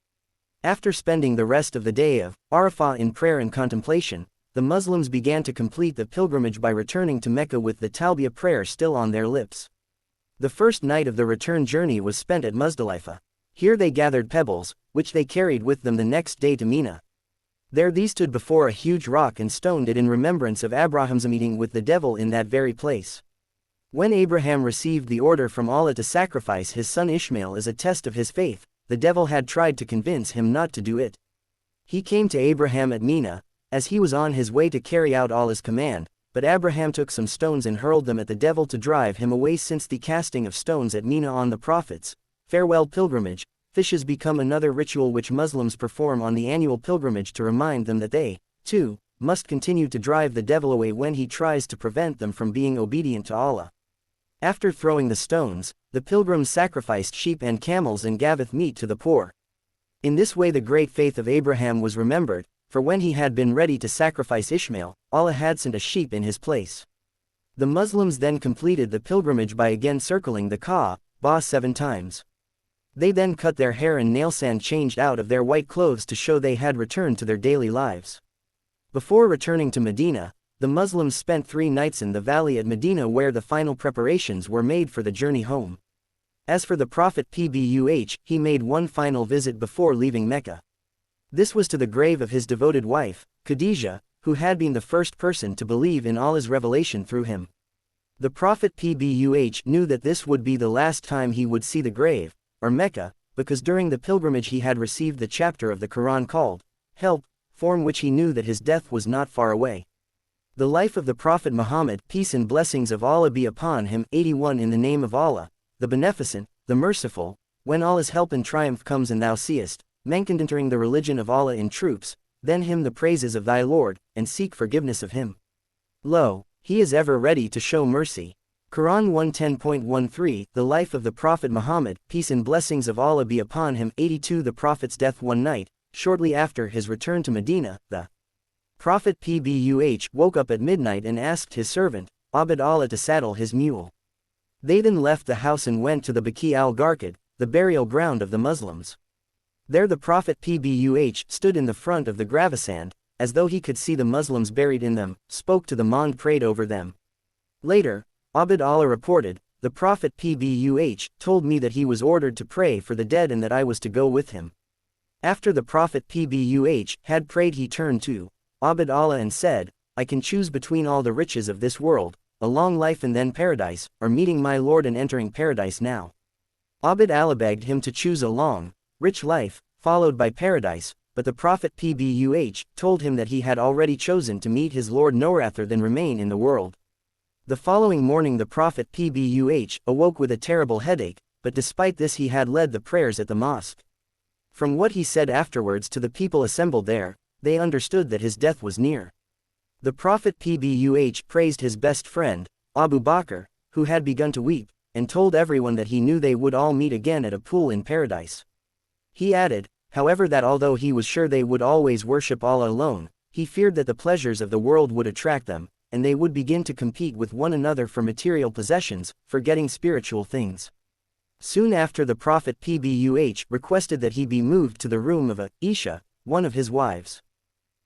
After spending the rest of the day of Arafah in prayer and contemplation, the Muslims began to complete the pilgrimage by returning to Mecca with the Talbiyah prayer still on their lips. The first night of the return journey was spent at Muzdalifah. Here they gathered pebbles, which they carried with them the next day to Mina. There these stood before a huge rock and stoned it in remembrance of Abraham's meeting with the devil in that very place. When Abraham received the order from Allah to sacrifice his son Ishmael as a test of his faith, the devil had tried to convince him not to do it. He came to Abraham at Mina, as he was on his way to carry out Allah's command, but Abraham took some stones and hurled them at the devil to drive him away. Since the casting of stones at Mina on the Prophet's farewell pilgrimage, fishes become another ritual which Muslims perform on the annual pilgrimage to remind them that they, too, must continue to drive the devil away when he tries to prevent them from being obedient to Allah. After throwing the stones, the pilgrims sacrificed sheep and camels and gaveth meat to the poor. In this way the great faith of Abraham was remembered, for when he had been ready to sacrifice Ishmael, Allah had sent a sheep in his place. The Muslims then completed the pilgrimage by again circling the Kaaba 7 times. They then cut their hair and nails and changed out of their white clothes to show they had returned to their daily lives. Before returning to Medina, the Muslims spent 3 nights in the valley at Medina where the final preparations were made for the journey home. As for the Prophet PBUH, he made one final visit before leaving Mecca. This was to the grave of his devoted wife, Khadijah, who had been the first person to believe in Allah's revelation through him. The Prophet PBUH knew that this would be the last time he would see the grave, or Mecca, because during the pilgrimage he had received the chapter of the Quran called Help, from which he knew that his death was not far away. The life of the Prophet Muhammad, peace and blessings of Allah be upon him, 81 In the name of Allah, the Beneficent, the Merciful, when Allah's help and triumph comes and thou seest mankind entering the religion of Allah in troops, then him the praises of thy Lord, and seek forgiveness of him. Lo, he is ever ready to show mercy. Quran 110.13 The life of the Prophet Muhammad, peace and blessings of Allah be upon him, 82 The Prophet's death one night, shortly after his return to Medina, the Prophet PBUH woke up at midnight and asked his servant, Abd Allah, to saddle his mule. They then left the house and went to the Baqi al-Gharqad, the burial ground of the Muslims. There the Prophet PBUH stood in the front of the gravesand, as though he could see the Muslims buried in them, spoke to them and prayed over them. Later, Abd Allah reported, the Prophet PBUH told me that he was ordered to pray for the dead and that I was to go with him. After the Prophet PBUH had prayed he turned to Abd Allah and said, I can choose between all the riches of this world, a long life and then paradise, or meeting my Lord and entering paradise now. Abd Allah begged him to choose a long, rich life, followed by paradise, but the Prophet PBUH told him that he had already chosen to meet his Lord no rather than remain in the world. The following morning the Prophet PBUH awoke with a terrible headache, but despite this he had led the prayers at the mosque. From what he said afterwards to the people assembled there, they understood that his death was near. The Prophet PBUH praised his best friend, Abu Bakr, who had begun to weep, and told everyone that he knew they would all meet again at a pool in paradise. He added, however, that although he was sure they would always worship Allah alone, he feared that the pleasures of the world would attract them, and they would begin to compete with one another for material possessions, forgetting spiritual things. Soon after the Prophet PBUH requested that he be moved to the room of Aisha, one of his wives.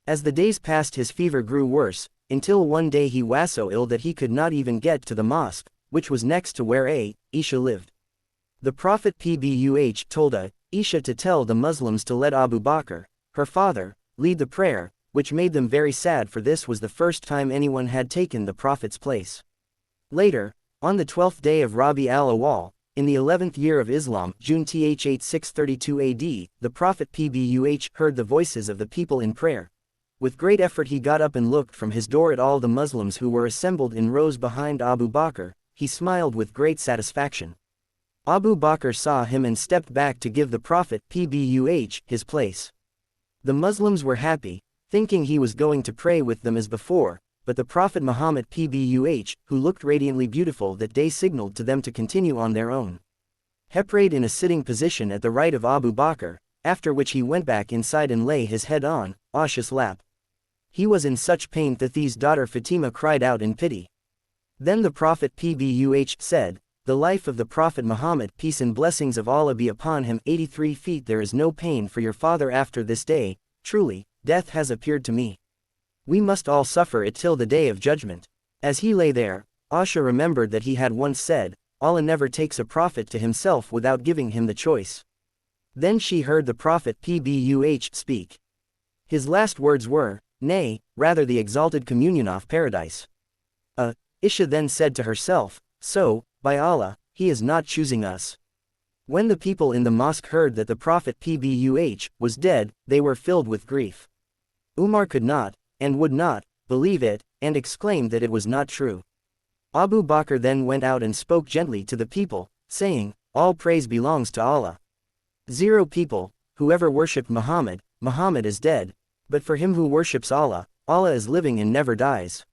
As the days passed his fever grew worse, until one day he was so ill that he could not even get to the mosque, which was next to where Aisha lived. The Prophet PBUH told Aisha to tell the Muslims to let Abu Bakr, her father, lead the prayer, which made them very sad, for this was the first time anyone had taken the Prophet's place. Later, on the 12th day of Rabi al-Awwal, in the 11th year of Islam, June 8632 AD, the Prophet PBUH heard the voices of the people in prayer. With great effort he got up and looked from his door at all the Muslims who were assembled in rows behind Abu Bakr. He smiled with great satisfaction. Abu Bakr saw him and stepped back to give the Prophet PBUH his place. The Muslims were happy, thinking he was going to pray with them as before, but the Prophet Muhammad PBUH, who looked radiantly beautiful that day, signaled to them to continue on their own. He prayed in a sitting position at the right of Abu Bakr, after which he went back inside and lay his head on Aisha's lap. He was in such pain that his daughter Fatima cried out in pity. Then the Prophet PBUH said, "The life of the Prophet Muhammad, peace and blessings of Allah be upon him, 83 feet. There is no pain for your father after this day. Truly, death has appeared to me. We must all suffer it till the day of judgment." As he lay there, Aisha remembered that he had once said, "Allah never takes a prophet to himself without giving him the choice." Then she heard the Prophet PBUH speak. His last words were, "Nay, rather the exalted communion of paradise." Aisha then said to herself, "So, by Allah, he is not choosing us." When the people in the mosque heard that the Prophet PBUH was dead, they were filled with grief. Umar could not, and would not, believe it, and exclaimed that it was not true. Abu Bakr then went out and spoke gently to the people, saying, "All praise belongs to Allah. 0 people, whoever worshipped Muhammad, Muhammad is dead, but for him who worships Allah, Allah is living and never dies."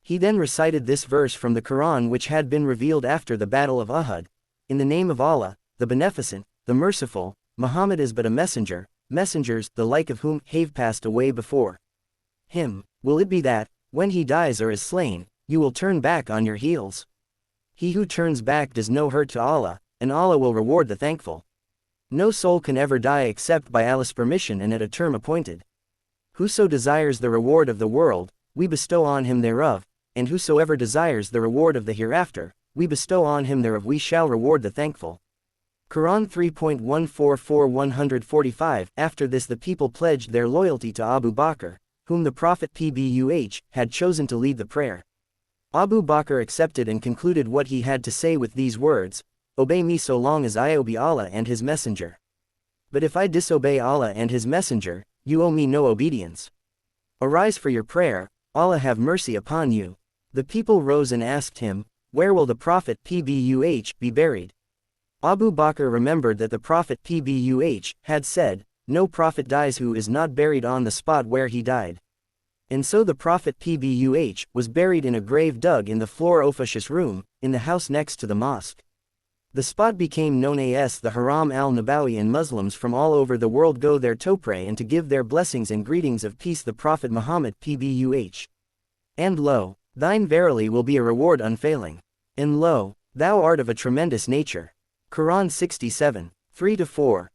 He then recited this verse from the Quran which had been revealed after the Battle of Uhud. "In the name of Allah, the Beneficent, the Merciful, Muhammad is but a messenger, messengers, the like of whom have passed away before him. Will it be that, when he dies or is slain, you will turn back on your heels? He who turns back does no hurt to Allah, and Allah will reward the thankful. No soul can ever die except by Allah's permission and at a term appointed. Whoso desires the reward of the world, we bestow on him thereof, and whosoever desires the reward of the hereafter, we bestow on him thereof. We shall reward the thankful." Quran 3.144-145. After this the people pledged their loyalty to Abu Bakr, whom the Prophet PBUH had chosen to lead the prayer. Abu Bakr accepted and concluded what he had to say with these words, "Obey me so long as I obey Allah and His Messenger. But if I disobey Allah and His Messenger, you owe me no obedience. Arise for your prayer, Allah have mercy upon you." The people rose and asked him, "Where will the Prophet PBUH be buried?" Abu Bakr remembered that the Prophet PBUH had said, "No prophet dies who is not buried on the spot where he died." And so the Prophet PBUH was buried in a grave dug in the floor of Aisha's room, in the house next to the mosque. The spot became known as the Haram al-Nabawi, and Muslims from all over the world go there to pray and to give their blessings and greetings of peace the Prophet Muhammad PBUH. And lo, thine verily will be a reward unfailing. And lo, thou art of a tremendous nature. Quran 67, 3-4.